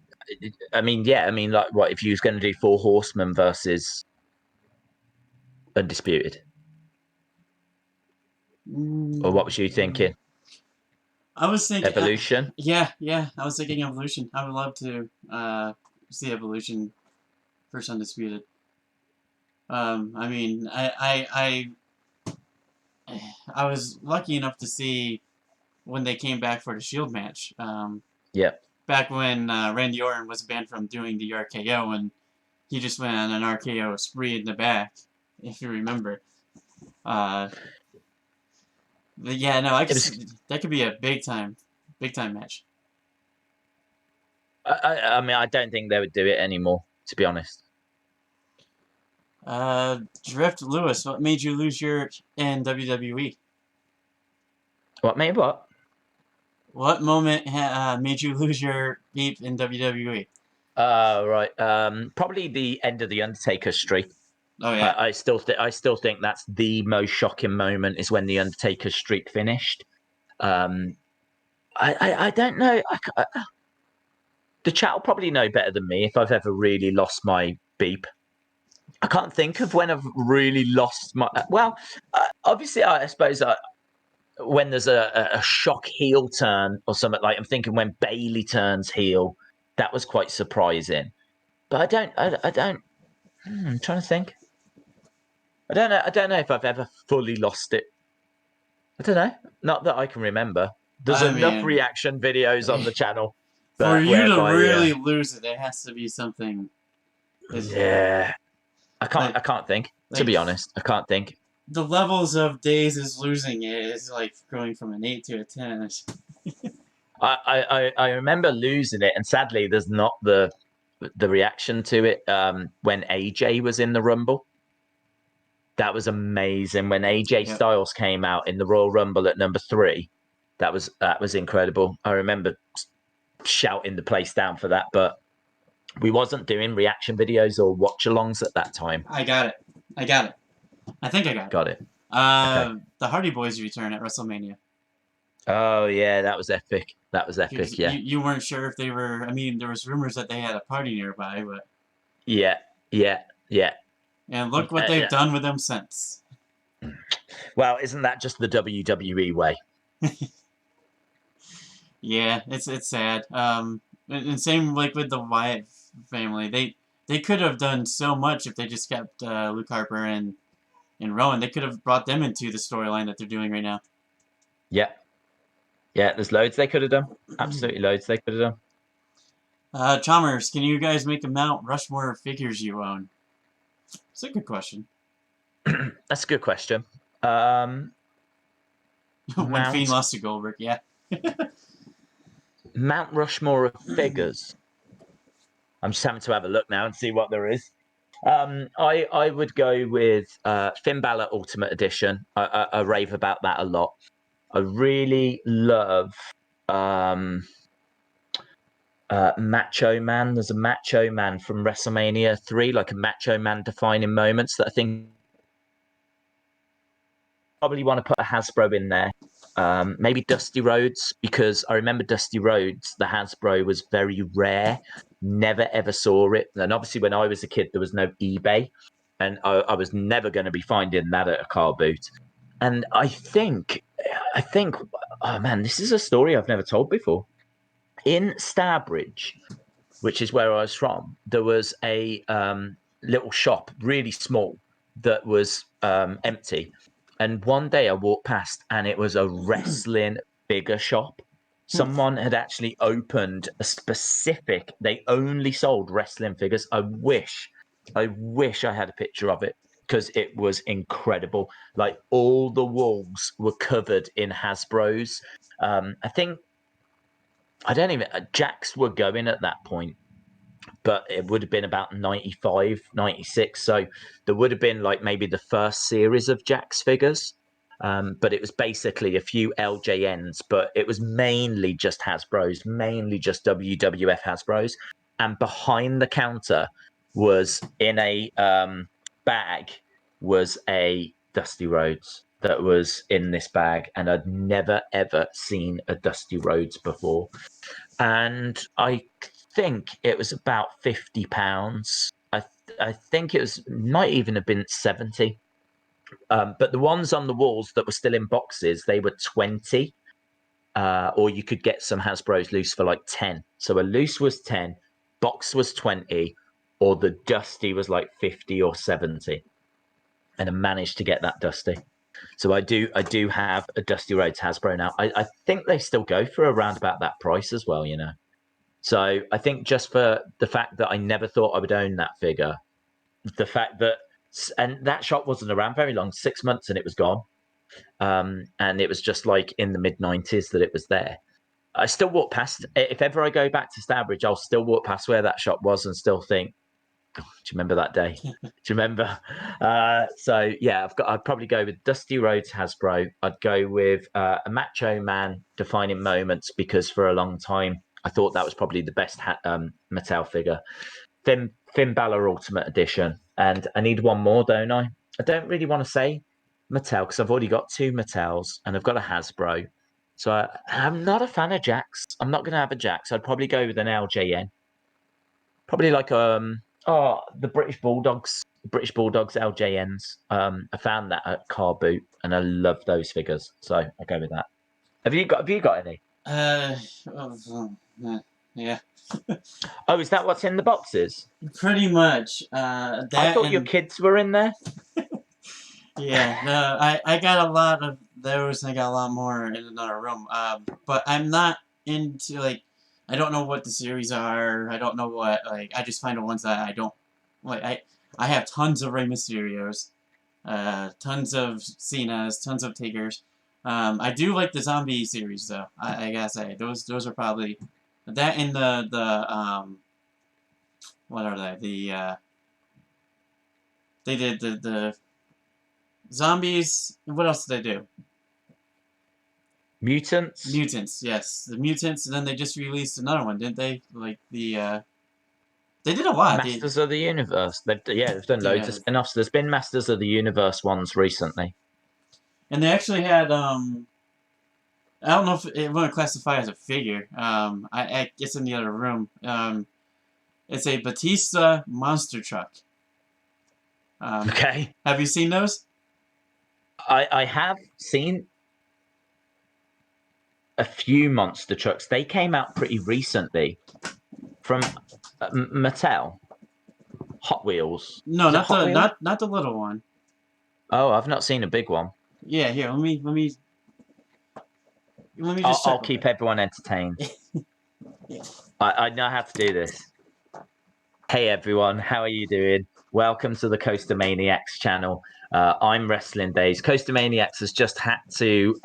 I mean, like, what if you was going to do 4 Horsemen versus Undisputed? Or what was you thinking? I was thinking Evolution. Yeah, I was thinking Evolution. I would love to see Evolution versus Undisputed. I mean, I was lucky enough to see when they came back for the Shield match. Back when Randy Orton was banned from doing the RKO, and he just went on an RKO spree in the back, if you remember. Yeah, no, that could be a big time match. I mean, I don't think they would do it anymore, to be honest. Drift Lewis, what made you lose your in WWE? What made what? What moment made you lose your beep in WWE? Right. Probably the end of the Undertaker streak. Oh yeah. I still think that's the most shocking moment is when the Undertaker streak finished. I don't know. The chat will probably know better than me if I've ever really lost my beep. I can't think of when I've really lost my. Well, obviously, I suppose when there's a shock heel turn or something, like I'm thinking when Bailey turns heel, that was quite surprising. But I don't. I'm trying to think. I don't know if I've ever fully lost it. I don't know. Not that I can remember. There's enough reaction videos on the channel. For you to really lose it, there has to be something. Yeah. I can't think. To be honest, I can't think. The levels of Daze is losing it is like going from an 8 to a 10. I remember losing it, and sadly, there's not the reaction to it when AJ was in the Rumble. That was amazing when AJ Styles came out in the Royal Rumble at number 3. That was incredible. I remember shouting the place down for that, but we wasn't doing reaction videos or watch-alongs at that time. I got it. I think I got it. Okay. The Hardy Boys return at WrestleMania. Oh yeah, that was epic. Yeah. You weren't sure if they were. I mean, there was rumors that they had a party nearby, but yeah. And look what they've done with them since. Well, isn't that just the WWE way? Yeah, it's sad. And same like with the Wyatt family. they could have done so much if they just kept Luke Harper and Rowan. They could have brought them into the storyline that they're doing right now. Yeah. Yeah, there's loads they could have done. Absolutely loads they could have done. Chalmers, can you guys make a Mount Rushmore figures you own? It's a good question. That's a good question. Mount When Fiend lost to Goldberg, yeah. Mount Rushmore of figures. I'm just having to have a look now and see what there is. I would go with Finn Balor Ultimate Edition. I rave about that a lot. I really love Macho Man. There's a Macho Man from WrestleMania 3, like a Macho Man defining moments that I think probably want to put a Hasbro in there. Maybe Dusty Rhodes, because I remember Dusty Rhodes, the Hasbro was very rare. Never ever saw it. And obviously when I was a kid, there was no eBay. And I was never going to be finding that at a car boot. And I think, oh man, this is a story I've never told before. In Starbridge, which is where I was from, there was a little shop, really small, that was empty. And one day I walked past and it was a wrestling figure shop. Someone had actually opened a specific, they only sold wrestling figures. I wish I had a picture of it because it was incredible. Like all the walls were covered in Hasbro's. I think, I don't even, Jacks were going at that point, but it would have been about 95, 96. So there would have been like maybe the first series of Jack's figures. But it was basically a few LJNs, but it was mainly just Hasbro's, mainly just WWF Hasbro's. And behind the counter was in a bag was a Dusty Rhodes that was in this bag. And I'd never, ever seen a Dusty Rhodes before. And I think it was about £50. I think it was might even have been 70. But the ones on the walls that were still in boxes, they were 20. Or you could get some Hasbro's loose for like 10. So a loose was 10, box was 20, or the Dusty was like 50 or 70. And I managed to get that Dusty. So I do have a Dusty Rhodes Hasbro now. I think they still go for around about that price as well, you know. So I think just for the fact that I never thought I would own that figure, the fact that, and that shop wasn't around very long, 6 months and it was gone. And it was just like in the mid-90s that it was there. I still walk past, if ever I go back to Starbridge, I'll still walk past where that shop was and still think, God, do you remember that day? Do you remember? So yeah, I'd probably go with Dusty Rhodes Hasbro. I'd go with a Macho Man defining moments, because for a long time I thought that was probably the best Mattel figure. Finn Balor Ultimate Edition. And I need one more, don't I? I don't really want to say Mattel because I've already got two Mattels and I've got a Hasbro. So I'm not a fan of Jax. I'm not going to have a Jax. I'd probably go with an LJN. Probably like the British Bulldogs LJNs. I found that at Car Boot and I love those figures. So I'll go with that. Have you got any? Yeah. Oh, is that what's in the boxes? Pretty much. That I thought your kids were in there. Yeah, no, I got a lot of those and I got a lot more in another room. But I'm not into, like, I don't know what the series are. I don't know what, like, I just find the ones that I don't, like, I have tons of Rey Mysterios, tons of Cenas, tons of Takers. I do like the zombie series, though. I gotta say, those are probably, that and what are they? They did the zombies. What else did they do? Mutants. Mutants, yes, the mutants. And then they just released another one, didn't they? Like they did a lot. Masters of the Universe. They've done loads of spin-offs. There's been Masters of the Universe ones recently. And they actually had I don't know if it want to classify as a figure. I guess in the other room. It's a Batista monster truck. Okay. Have you seen those? I have seen a few monster trucks. They came out pretty recently from Mattel. Hot Wheels. No, Is it not Hot the Wheels? not the little one. Oh, I've not seen a big one. Yeah, here, let me just check I'll real keep quick. everyone entertained. Yeah. I know how to do this. Hey everyone, how are you doing? Welcome to the Coaster Maniacs channel. I'm Wrestling Daze. Coaster Maniacs has just had to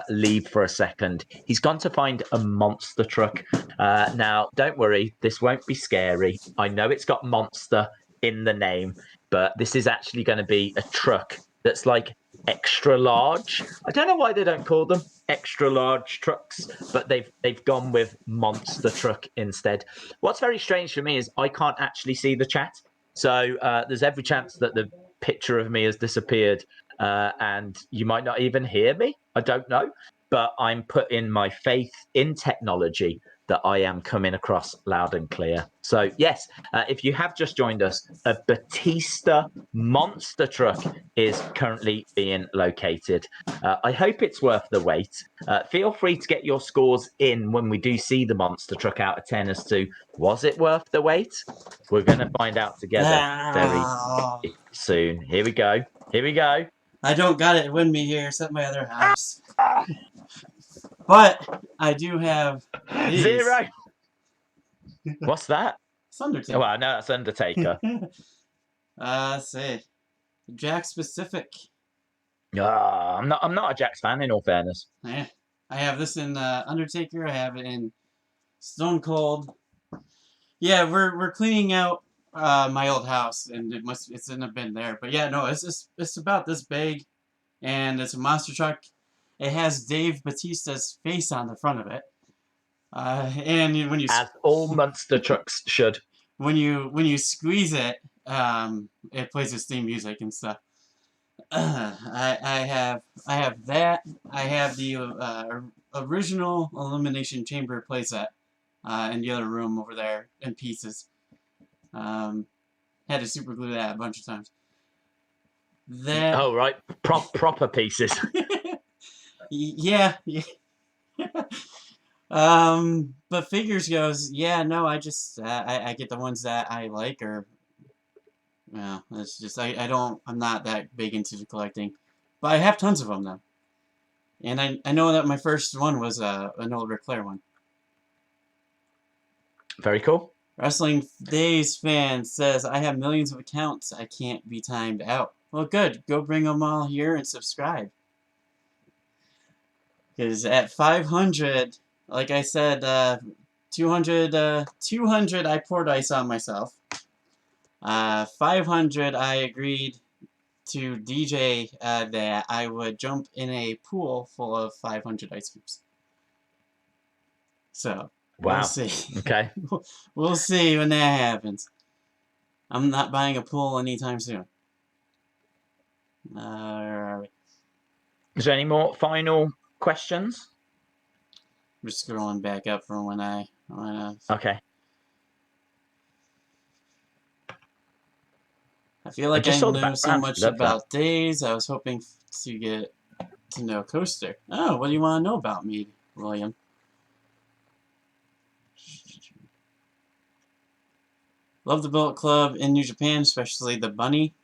leave for a second. He's gone to find a monster truck. Now, don't worry, this won't be scary. I know it's got monster in the name, but this is actually going to be a truck that's like extra large. I don't know why they don't call them extra large trucks, but they've gone with monster truck instead. What's very strange for me is I can't actually see the chat, so there's every chance that the picture of me has disappeared, and you might not even hear me. I don't know, but I'm putting my faith in technology that I am coming across loud and clear. So yes, if you have just joined us, a Batista monster truck is currently being located. I hope it's worth the wait. Feel free to get your scores in when we do see the monster truck out of 10 as to was it worth the wait? We're going to find out together very soon. Here we go. Here we go. I don't got it with me here. It's at my other house. But I do have these. 0. What's that? It's Undertaker. Well, no, that's Undertaker. Let's see. Jack specific. I'm not a Jax fan, in all fairness. Yeah. I have this in Undertaker. I have it in Stone Cold. Yeah, we're cleaning out my old house, and it's in a bin there. But yeah, no, it's about this big, and it's a monster truck. It has Dave Batista's face on the front of it. And when you As all monster trucks should. when you squeeze it, it plays its theme music and stuff. I have that. I have the original Elimination Chamber playset in the other room over there in pieces. Had to super glue that a bunch of times. That. Oh right, proper pieces. Yeah. But figures goes, yeah, no, I just I get the ones that I like, or well, it's just I'm not that big into the collecting, but I have tons of them though, and I know that my first one was an old Ric Flair one. Very cool. Wrestling Daze fan says, I have millions of accounts. I can't be timed out. Well, good. Go bring them all here and subscribe. Because at 500, like I said, 200, I poured ice on myself. 500, I agreed to DJ that I would jump in a pool full of 500 ice cubes. So, wow. We'll see. Okay. We'll see when that happens. I'm not buying a pool anytime soon. Is there any more final questions? I'm just scrolling back up from when I Okay. I feel like I saw the know so background. much Love about Daze. I was hoping to get to know Coaster. Oh, what do you want to know about me, William? Love the Bullet Club in New Japan, especially the bunny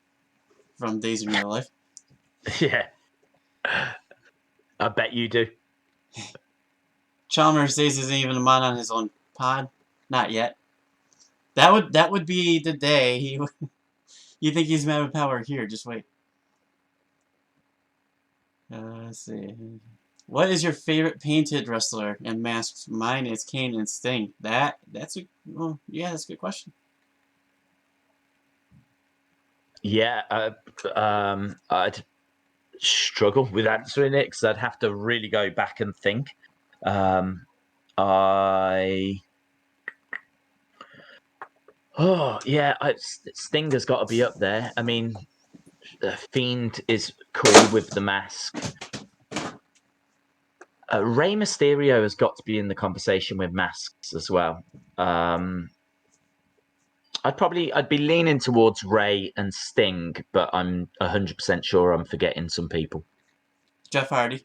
from Days of Real Life. Yeah. I bet you do. Chalmers Days isn't even a mod on his own pod. Not yet. That would be the day he would. You think he's mad with power here? Just wait. Let's see. What is your favorite painted wrestler and masks? Mine is Kane and Sting. That's a that's a good question. Yeah. I'd struggle with answering it because I'd have to really go back and think. Stinger's got to be up there. I mean, Fiend is cool with the mask. Rey Mysterio has got to be in the conversation with masks as well. I'd be leaning towards Rey and Sting, but I'm 100% sure I'm forgetting some people. Jeff Hardy.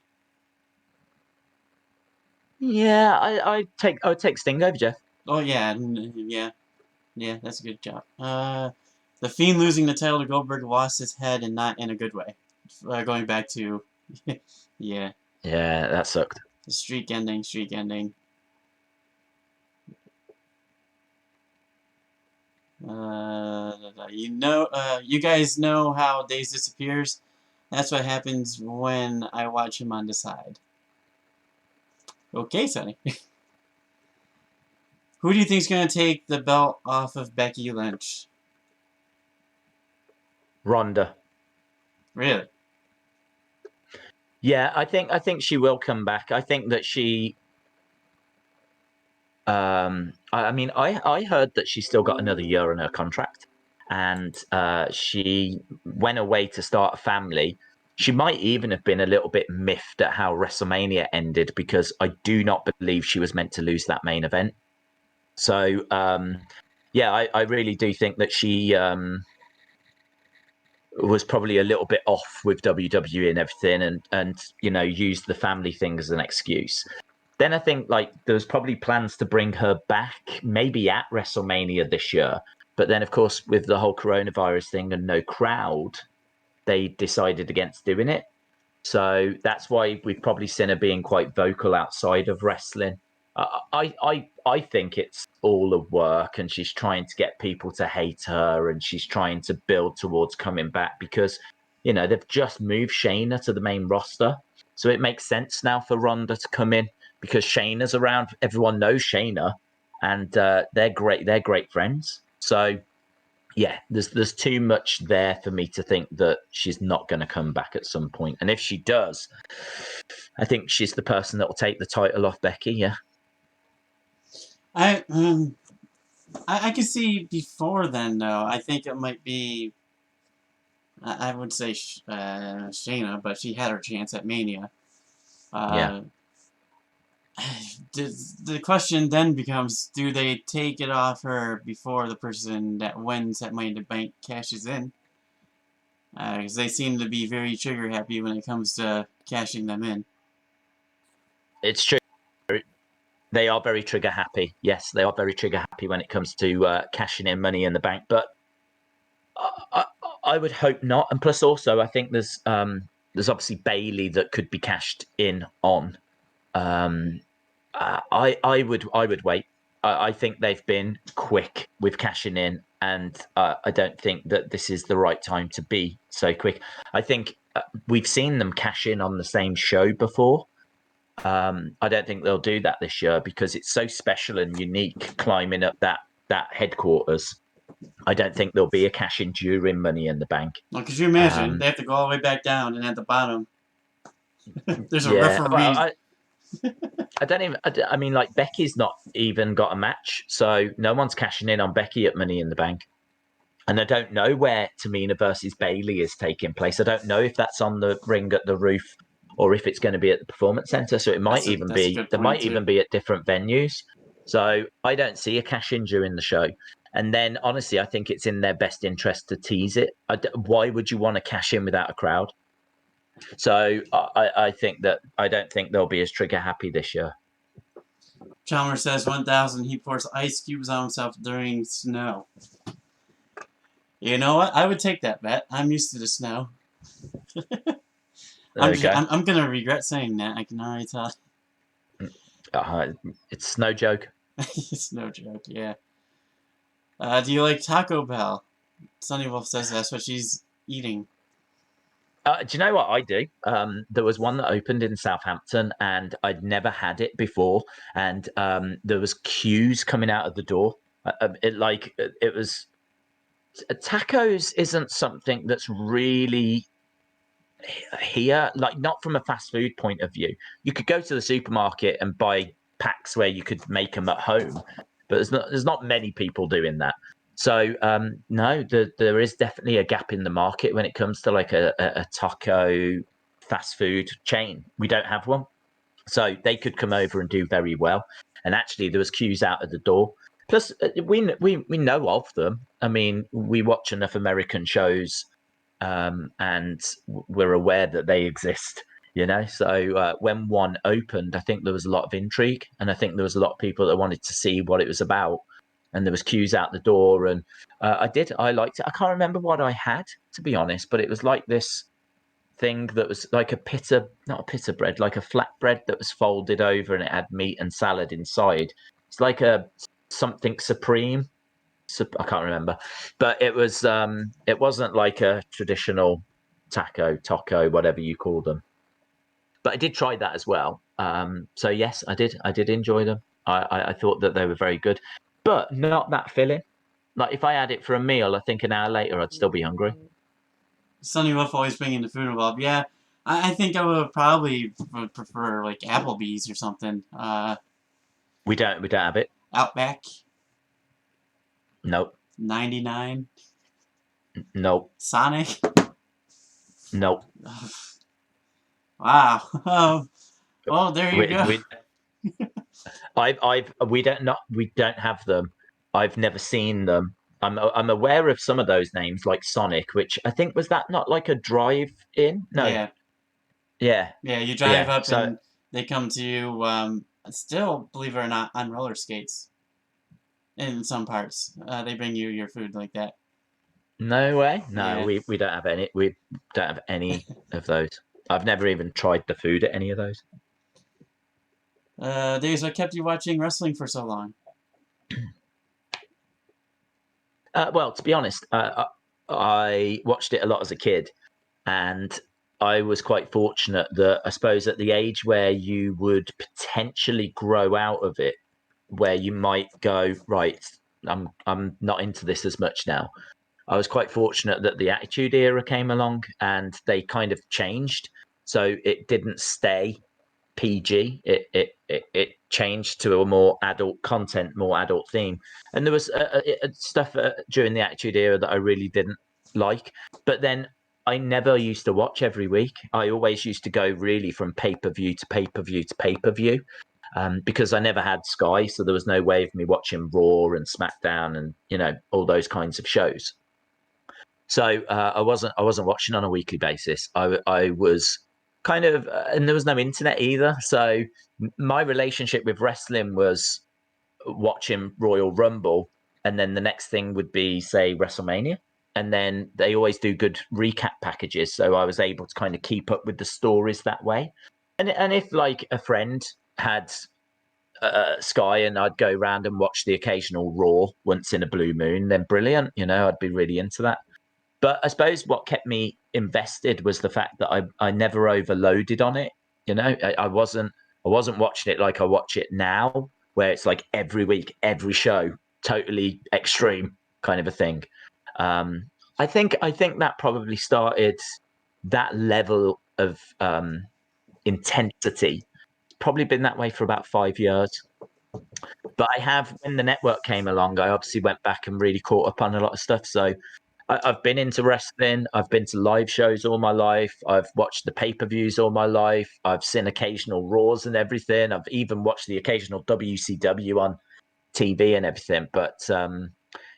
Yeah, I would take Sting over Jeff. Oh yeah, yeah, that's a good job. The Fiend losing the title to Goldberg lost his head and not in a good way. Going back to, yeah. Yeah, that sucked. The streak ending. You guys know how Daze disappears? That's what happens when I watch him on the side. Okay, Sonny. Who do you think's going to take the belt off of Becky Lynch? Ronda. Really? Yeah, I think she will come back. I think that she. I heard that she's still got another year on her contract, and she went away to start a family. She might even have been a little bit miffed at how WrestleMania ended, because I do not believe she was meant to lose that main event. So, yeah, I really do think that she was probably a little bit off with WWE and everything, and used the family thing as an excuse. Then I think like there was probably plans to bring her back maybe at WrestleMania this year, but then of course with the whole coronavirus thing and no crowd, they decided against doing it. So that's why we've probably seen her being quite vocal outside of wrestling. I think it's all a work, and she's trying to get people to hate her, and she's trying to build towards coming back, because they've just moved Shayna to the main roster, so it makes sense now for Ronda to come in because Shayna's around. Everyone knows Shayna, and they're great. They're great friends. So yeah, there's too much there for me to think that she's not going to come back at some point. And if she does, I think she's the person that will take the title off Becky. Yeah. I can see before then though. I think it might be. I would say Shayna, but she had her chance at Mania. Yeah. The question then becomes: do they take it off her before the person that wins that Money in the Bank cashes in? Because they seem to be very trigger happy when it comes to cashing them in. It's true. They are very trigger happy. Yes, they are very trigger happy when it comes to cashing in Money in the Bank. But I would hope not. And plus, also, I think there's obviously Bailey that could be cashed in on. I would wait. I think they've been quick with cashing in, and I don't think that this is the right time to be so quick. I think we've seen them cash in on the same show before. I don't think they'll do that this year because it's so special and unique climbing up that headquarters. I don't think there'll be a cash in during Money in the Bank. Well, could you imagine? They have to go all the way back down, and at the bottom, there's a referee. Well, I don't even. I mean, like Becky's not even got a match, so no one's cashing in on Becky at Money in the Bank. And I don't know where Tamina versus Bailey is taking place. I don't know if that's on the ring at the roof or if it's going to be at the Performance Center. So it might even be. There might even be at different venues. So I don't see a cash in during the show. And then, honestly, I think it's in their best interest to tease it. Why would you want to cash in without a crowd? So I think that I don't think they'll be as trigger happy this year. Chalmers says 1,000. He pours ice cubes on himself during snow. You know what? I would take that bet. I'm used to the snow. I'm gonna regret saying that. I can already tell. It's no joke. It's no joke. Yeah. Do you like Taco Bell? Sunny Wolf says that's what she's eating. Do you know what I do? There was one that opened in Southampton, and I'd never had it before. And there was queues coming out of the door. It was tacos isn't something that's really here, like not from a fast food point of view. You could go to the supermarket and buy packs where you could make them at home, but there's not many people doing that. So no, there is definitely a gap in the market when it comes to like a taco fast food chain. We don't have one, so they could come over and do very well. And actually, there was queues out at the door. Plus, we know of them. I mean, we watch enough American shows, and we're aware that they exist. So when one opened, I think there was a lot of intrigue, and I think there was a lot of people that wanted to see what it was about. and there was queues out the door, and I liked it. I can't remember what I had, to be honest, but it was like this thing that was like not a pita bread, like a flatbread that was folded over, and it had meat and salad inside. It's like a something supreme. I can't remember, but it wasn't like a traditional taco, whatever you call them. But I did try that as well. So yes, I did enjoy them. I thought that they were very good, but not that filling. Like if I had it for a meal, I think an hour later I'd still be hungry. Sonny Wolf always bringing the food involved. Yeah, I think I would probably prefer like Applebee's or something. We don't have it. Outback. Nope. 99. Nope. Sonic. Nope. Wow. Well, there you go. We don't have them. I've never seen them. I'm aware of some of those names, like Sonic, which I think was that not like a drive-in? No. Yeah. Yeah. Yeah, you drive up So and they come to you, still, believe it or not, on roller skates in some parts. They bring you your food like that. no way. No, Yeah. we don't have any. We don't have any of those. I've never even tried the food at any of those. Days, what kept you watching wrestling for so long? Well, to be honest, I watched it a lot as a kid, and I was quite fortunate that I suppose at the age where you would potentially grow out of it, where you might go, right, I'm not into this as much now. I was quite fortunate that the Attitude Era came along and they kind of changed, so it didn't stay PG. It changed to a more adult content, more adult theme, and there was stuff during the Attitude Era that I really didn't like. But then I never used to watch every week. I always used to go really from pay-per-view to pay-per-view to pay-per-view, because I never had Sky, so there was no way of me watching Raw and SmackDown and all those kinds of shows. So I wasn't watching on a weekly basis. I was kind of, and there was no internet either. So my relationship with wrestling was watching Royal Rumble, and then the next thing would be, say, WrestleMania. And then they always do good recap packages, so I was able to kind of keep up with the stories that way. And if like a friend had Sky and I'd go around and watch the occasional Raw once in a blue moon, then brilliant. I'd be really into that. But I suppose what kept me invested was the fact that I never overloaded on it. I wasn't watching it like I watch it now, where it's like every week, every show, totally extreme kind of a thing. I think that probably started that level of intensity. Probably been that way for about 5 years. But when the network came along, I obviously went back and really caught up on a lot of stuff. So I've been into wrestling. I've been to live shows all my life. I've watched the pay-per-views all my life. I've seen occasional Raws and everything. I've even watched the occasional WCW on TV and everything. But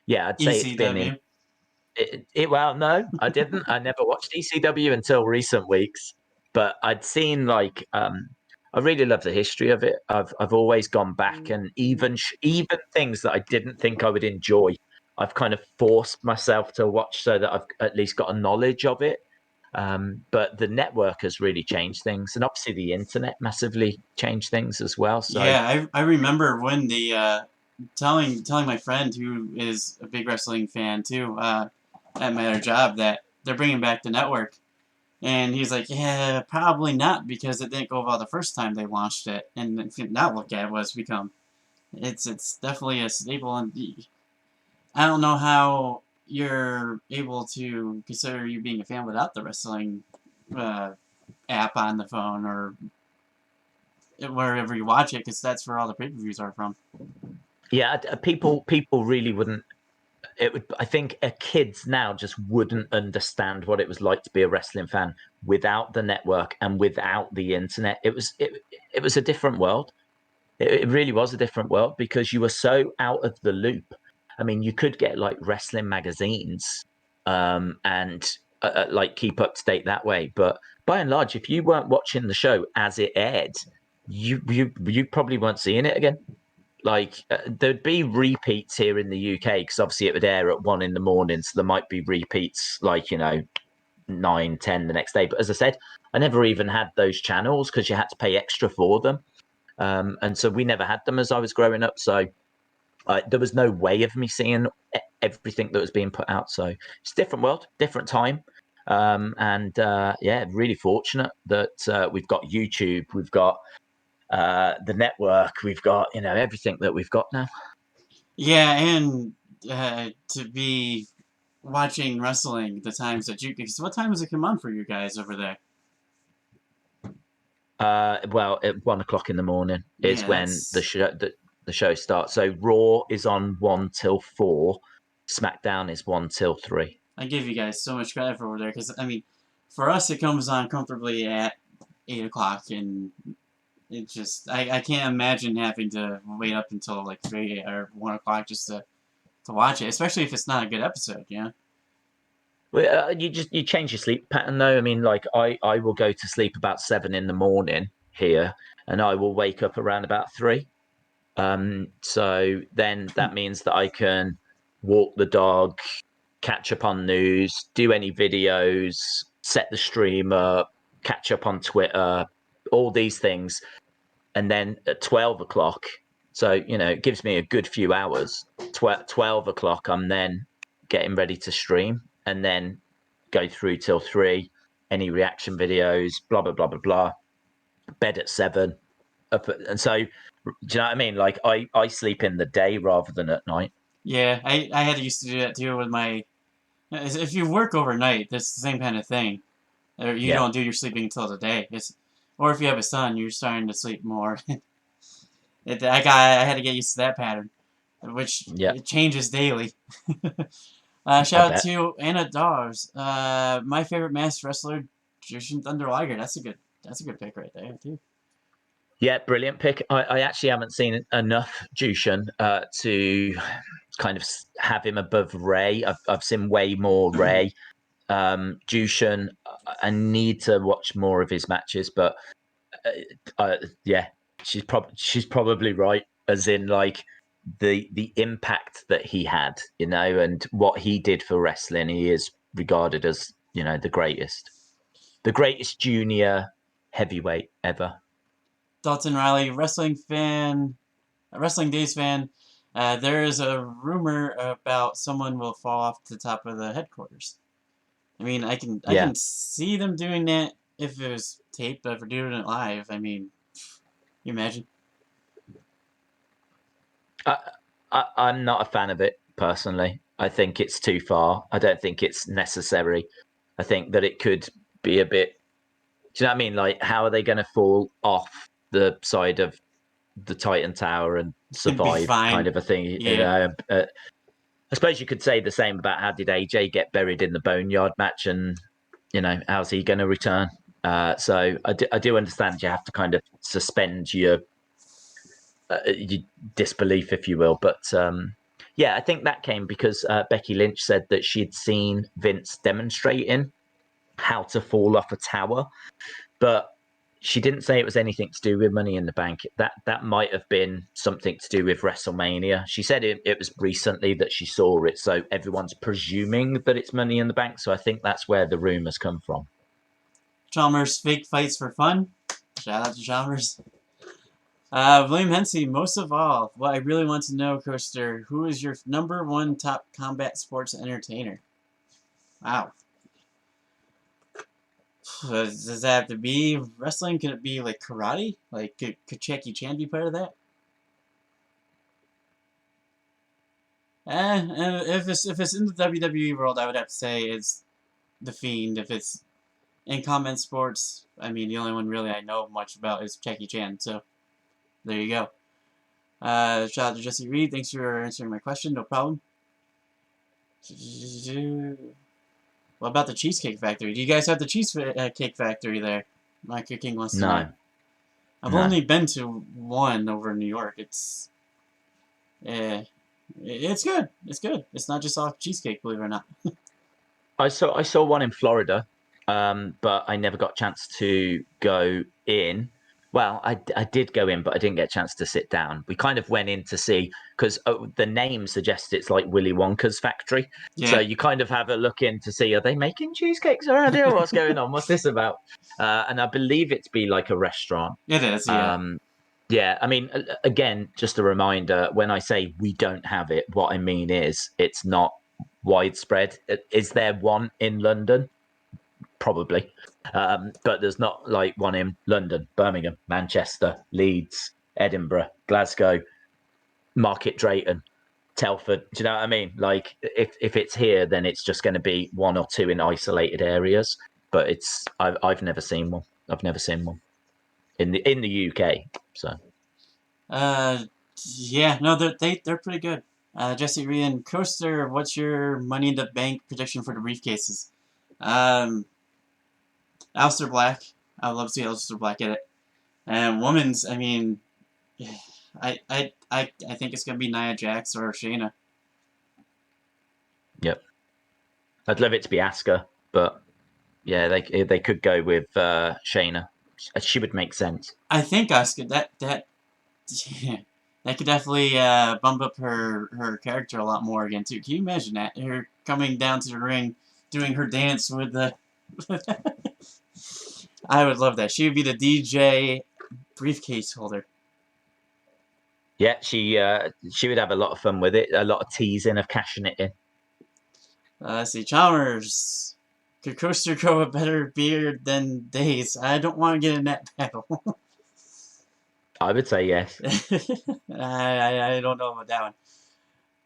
yeah, I'd say it's been in. Well, no, I didn't. I never watched ECW until recent weeks. But I'd seen I really love the history of it. I've always gone back, and even things that I didn't think I would enjoy, I've kind of forced myself to watch so that I've at least got a knowledge of it. But the network has really changed things, and obviously the internet massively changed things as well. So Yeah, I remember when the telling my friend who is a big wrestling fan too at my other job that they're bringing back the network, and he's like, yeah, probably not because it didn't go well the first time they launched it, and if you now look at what it's become, it's definitely a staple. And I don't know how you're able to consider you being a fan without the wrestling app on the phone or wherever you watch it, because that's where all the pay-per-views are from. yeah, people really wouldn't. I think kids now just wouldn't understand what it was like to be a wrestling fan without the network and without the internet. It was a different world. It really was a different world because you were so out of the loop. I mean, you could get like wrestling magazines and like keep up to date that way. But by and large, if you weren't watching the show as it aired, you probably weren't seeing it again. there'd be repeats here in the UK because obviously it would air at 1 a.m, so there might be repeats 9, 10 the next day. But as I said, I never even had those channels because you had to pay extra for them, and so we never had them as I was growing up. So there was no way of me seeing everything that was being put out. So it's a different world, different time. And really fortunate that we've got YouTube, we've got the network, we've got everything that we've got now. Yeah, and to be watching wrestling the times that you. Because what time does it come on for you guys over there? Well, at 1 o'clock in the morning is Yeah, when the that's. show starts. So Raw is on 1 till 4, SmackDown is 1 till 3. I give you guys so much credit for over there because I mean, for us it comes on comfortably at 8 o'clock, and it just I can't imagine having to wait up until like 3 or 1 o'clock just to watch it, especially if it's not a good episode. Yeah. Well, you change your sleep pattern though. I mean, like I will go to sleep about 7 in the morning here, and I will wake up around about 3. So then that means that I can walk the dog, catch up on news, do any videos, set the stream up, catch up on Twitter, all these things, and then at 12 o'clock. So it gives me a good few hours. 12 o'clock, I'm then getting ready to stream, and then go through till 3. Any reaction videos, blah blah blah blah blah. Bed at 7. And so, do you know what I mean? Like I sleep in the day rather than at night. Yeah, I had used to do that too with my. If you work overnight, that's the same kind of thing. Or you Yeah, don't do your sleeping until the day. Or if you have a son, you're starting to sleep more. I had to get used to that pattern, which yeah, it changes daily. I Shout out bet. to Anna Dawes. My favorite masked wrestler, Jushin Thunder Liger. That's a good pick right there too. Yeah, brilliant pick. I actually haven't seen enough Jushin to kind of have him above Ray. I've seen way more Ray. Jushin, I need to watch more of his matches, but yeah, she's probably right. As in, like the impact that he had, and what he did for wrestling. He is regarded as the greatest junior heavyweight ever. Dalton Riley, wrestling fan, a Wrestling Daze fan. There is a rumor about someone will fall off the top of the headquarters. I mean, I Yeah, can see them doing that if it was taped, but if we're doing it live, I mean, you imagine? I, I'm not a fan of it personally. I think it's too far. I don't think it's necessary. I think that it could be a bit. Do you know what I mean? Like, how are they going to fall off the side of the Titan Tower and It'd be survive, kind fine. of a thing? Yeah. I suppose you could say the same about how did AJ get buried in the Boneyard match, and how's he going to return? So I do understand you have to kind of suspend your disbelief, if you will. But yeah, I think that came because Becky Lynch said that she'd seen Vince demonstrating how to fall off a tower, but she didn't say it was anything to do with Money in the Bank. That might have been something to do with WrestleMania. She said it was recently that she saw it, so everyone's presuming that it's Money in the Bank. So I think that's where the rumors come from. Chalmers fake fights for fun. Shout out to Chalmers. William Hensey, most of all, what I really want to know, Coaster, who is your number one top combat sports entertainer? Wow. Does that have to be wrestling? Could it be like karate? Like, could Jackie Chan be part of that? If it's in the WWE world, I would have to say it's The Fiend. If it's in combat sports, I mean, the only one really I know much about is Jackie Chan. So there you go. Shout out to Jesse Reed. Thanks for answering my question. No problem. What about the Cheesecake Factory? Do you guys have the Cheesecake Factory there? Michael King wants to know. No, I've no. only been to one over in New York. It's good. It's good. It's not just off cheesecake, believe it or not. I saw one in Florida, but I never got a chance to go in. Well, I did go in, but I didn't get a chance to sit down. We kind of went in to see because the name suggests it's like Willy Wonka's factory. So Yeah, you kind of have a look in to see, are they making cheesecakes around here? What's going on? What's this about? And I believe it's be like a restaurant. it is. Yeah, Um, yeah, I mean, again, just a reminder, when I say we don't have it, what I mean is it's not widespread. Is there one in London? Probably. But there's not like one in London, Birmingham, Manchester, Leeds, Edinburgh, Glasgow, Market Drayton, Telford. Do you know what I mean? Like if it's here, then it's just going to be one or two in isolated areas. But I've never seen one. I've never seen one in the UK. So uh, yeah. No, they're pretty good. Jesse Rian Coaster, what's your Money in the Bank prediction for the briefcases? Um, Aleister Black. I would love to see Aleister Black get it. And women's, I mean, I think it's gonna be Nia Jax or Shayna. yep, I'd love it to be Asuka, but yeah, they could go with Shayna. She would make sense. I think Asuka that yeah, that could definitely bump up her character a lot more again too. Can you imagine that? Her coming down to the ring, doing her dance with the. I would love that. She would be the DJ briefcase holder. Yeah, she would have a lot of fun with it. A lot of teasing of cashing it in. Let's see, Chalmers. Could Coaster grow a better beard than Daze? I don't want to get in that battle. I would say yes. I don't know about that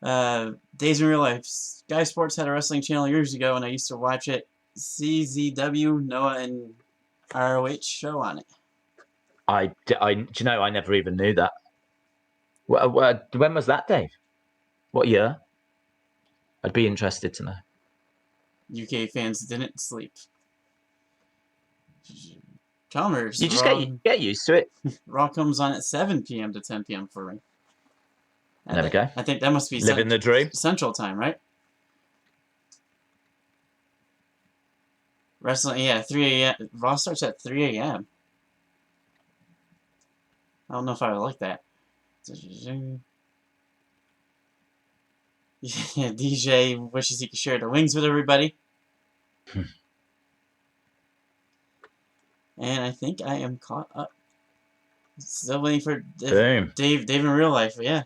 one. Days in Real Life. Sky Sports had a wrestling channel years ago, and I used to watch it. CZW, Noah, and ROH show on it. Do you know, I never even knew that. When was that, Dave? What year? I'd be interested to know. UK fans didn't sleep. Chalmers. You just Raw, get used to it. Raw comes on at 7 p.m. to 10 p.m. for me. There we go. I think that must be Living the dream. Central Time, right? Wrestling, yeah, 3 a.m. Raw starts at 3 a.m. I don't know if I would like that. Yeah, DJ wishes he could share the wings with everybody. And I think I am caught up. Still waiting for Dave in real life, yeah.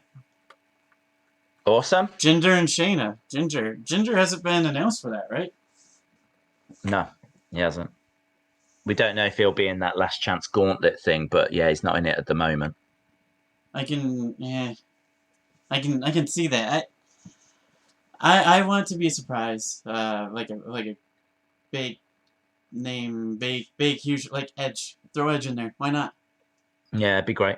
Awesome. Jinder and Shayna. Ginger hasn't been announced for that, right? No, he hasn't. We don't know if he'll be in that last chance gauntlet thing, but yeah, he's not in it at the moment. I can see that. I want it to be a surprise, like a big name, big huge like Edge. Throw Edge in there. Why not? Yeah, it'd be great.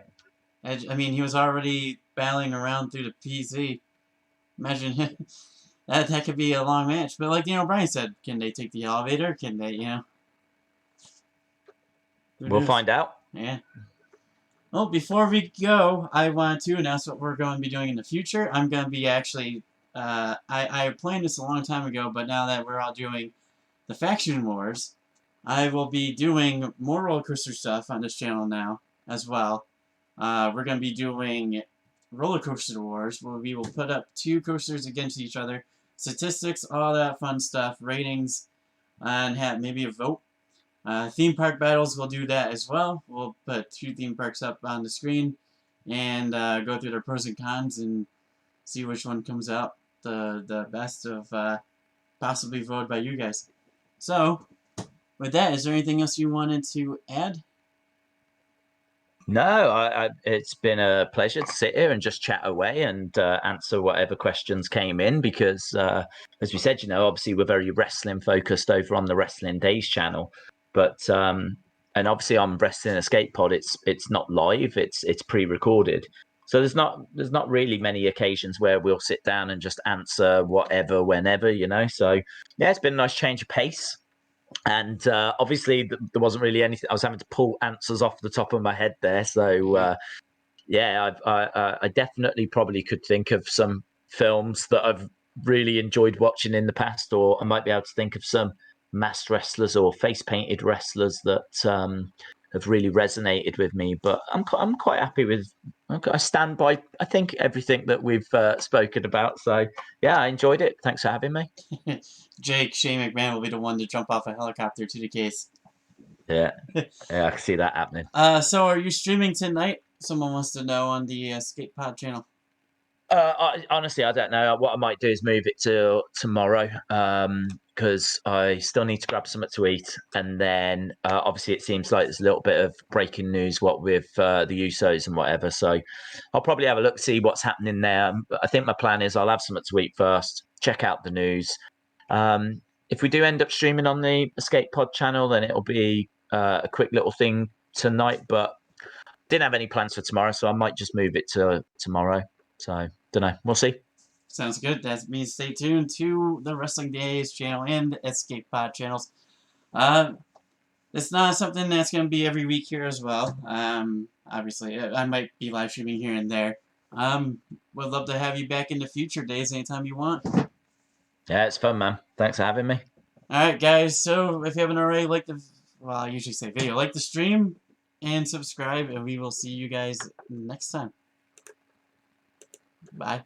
Edge. I mean, he was already battling around through the PC. Imagine him. That could be a long match. But like Brian said, can they take the elevator? Can they, We'll find out. Yeah. Well, before we go, I want to announce what we're going to be doing in the future. I'm going to be actually, I planned this a long time ago, but now that we're all doing the Faction Wars, I will be doing more roller coaster stuff on this channel now as well. We're going to be doing roller coaster wars, where we will put up 2 coasters against each other, statistics, all that fun stuff, ratings, and have maybe a vote. Theme park battles, we'll do that as well. We'll put 2 theme parks up on the screen and go through their pros and cons and see which one comes out the best of possibly voted by you guys. So, with that, is there anything else you wanted to add? No, it's been a pleasure to sit here and just chat away and answer whatever questions came in because, as we said, obviously we're very wrestling focused over on the Wrestling Daze channel. But and obviously on Wrestling Escape Pod, it's not live; it's pre-recorded. So there's not really many occasions where we'll sit down and just answer whatever, whenever, So yeah, it's been a nice change of pace. And obviously there wasn't really anything. I was having to pull answers off the top of my head there. So yeah, I definitely probably could think of some films that I've really enjoyed watching in the past, or I might be able to think of some masked wrestlers or face painted wrestlers that have really resonated with me. But I'm quite happy with. I stand by, I think, everything that we've spoken about. So yeah, I enjoyed it. Thanks for having me. Jake Shane McMahon will be the one to jump off a helicopter to the case. Yeah, yeah, I can see that happening. So are you streaming tonight? Someone wants to know on the Skate Pod channel. Honestly, I don't know. What I might do is move it to tomorrow because I still need to grab something to eat. And then obviously it seems like there's a little bit of breaking news, what with the Usos and whatever. So I'll probably have a look, see what's happening there. I think my plan is I'll have something to eat first, check out the news. If we do end up streaming on the Escape Pod channel, then it'll be a quick little thing tonight. But didn't have any plans for tomorrow, so I might just move it to tomorrow. So don't know. We'll see. Sounds good. That means stay tuned to the Wrestling Daze channel and the Escape Pod channels. It's not something that's going to be every week here as well. Obviously, I might be live streaming here and there. Would love to have you back in the future, Days, anytime you want. Yeah, it's fun, man. Thanks for having me. All right, guys. So if you haven't already, I usually say video, like the stream and subscribe, and we will see you guys next time. Bye.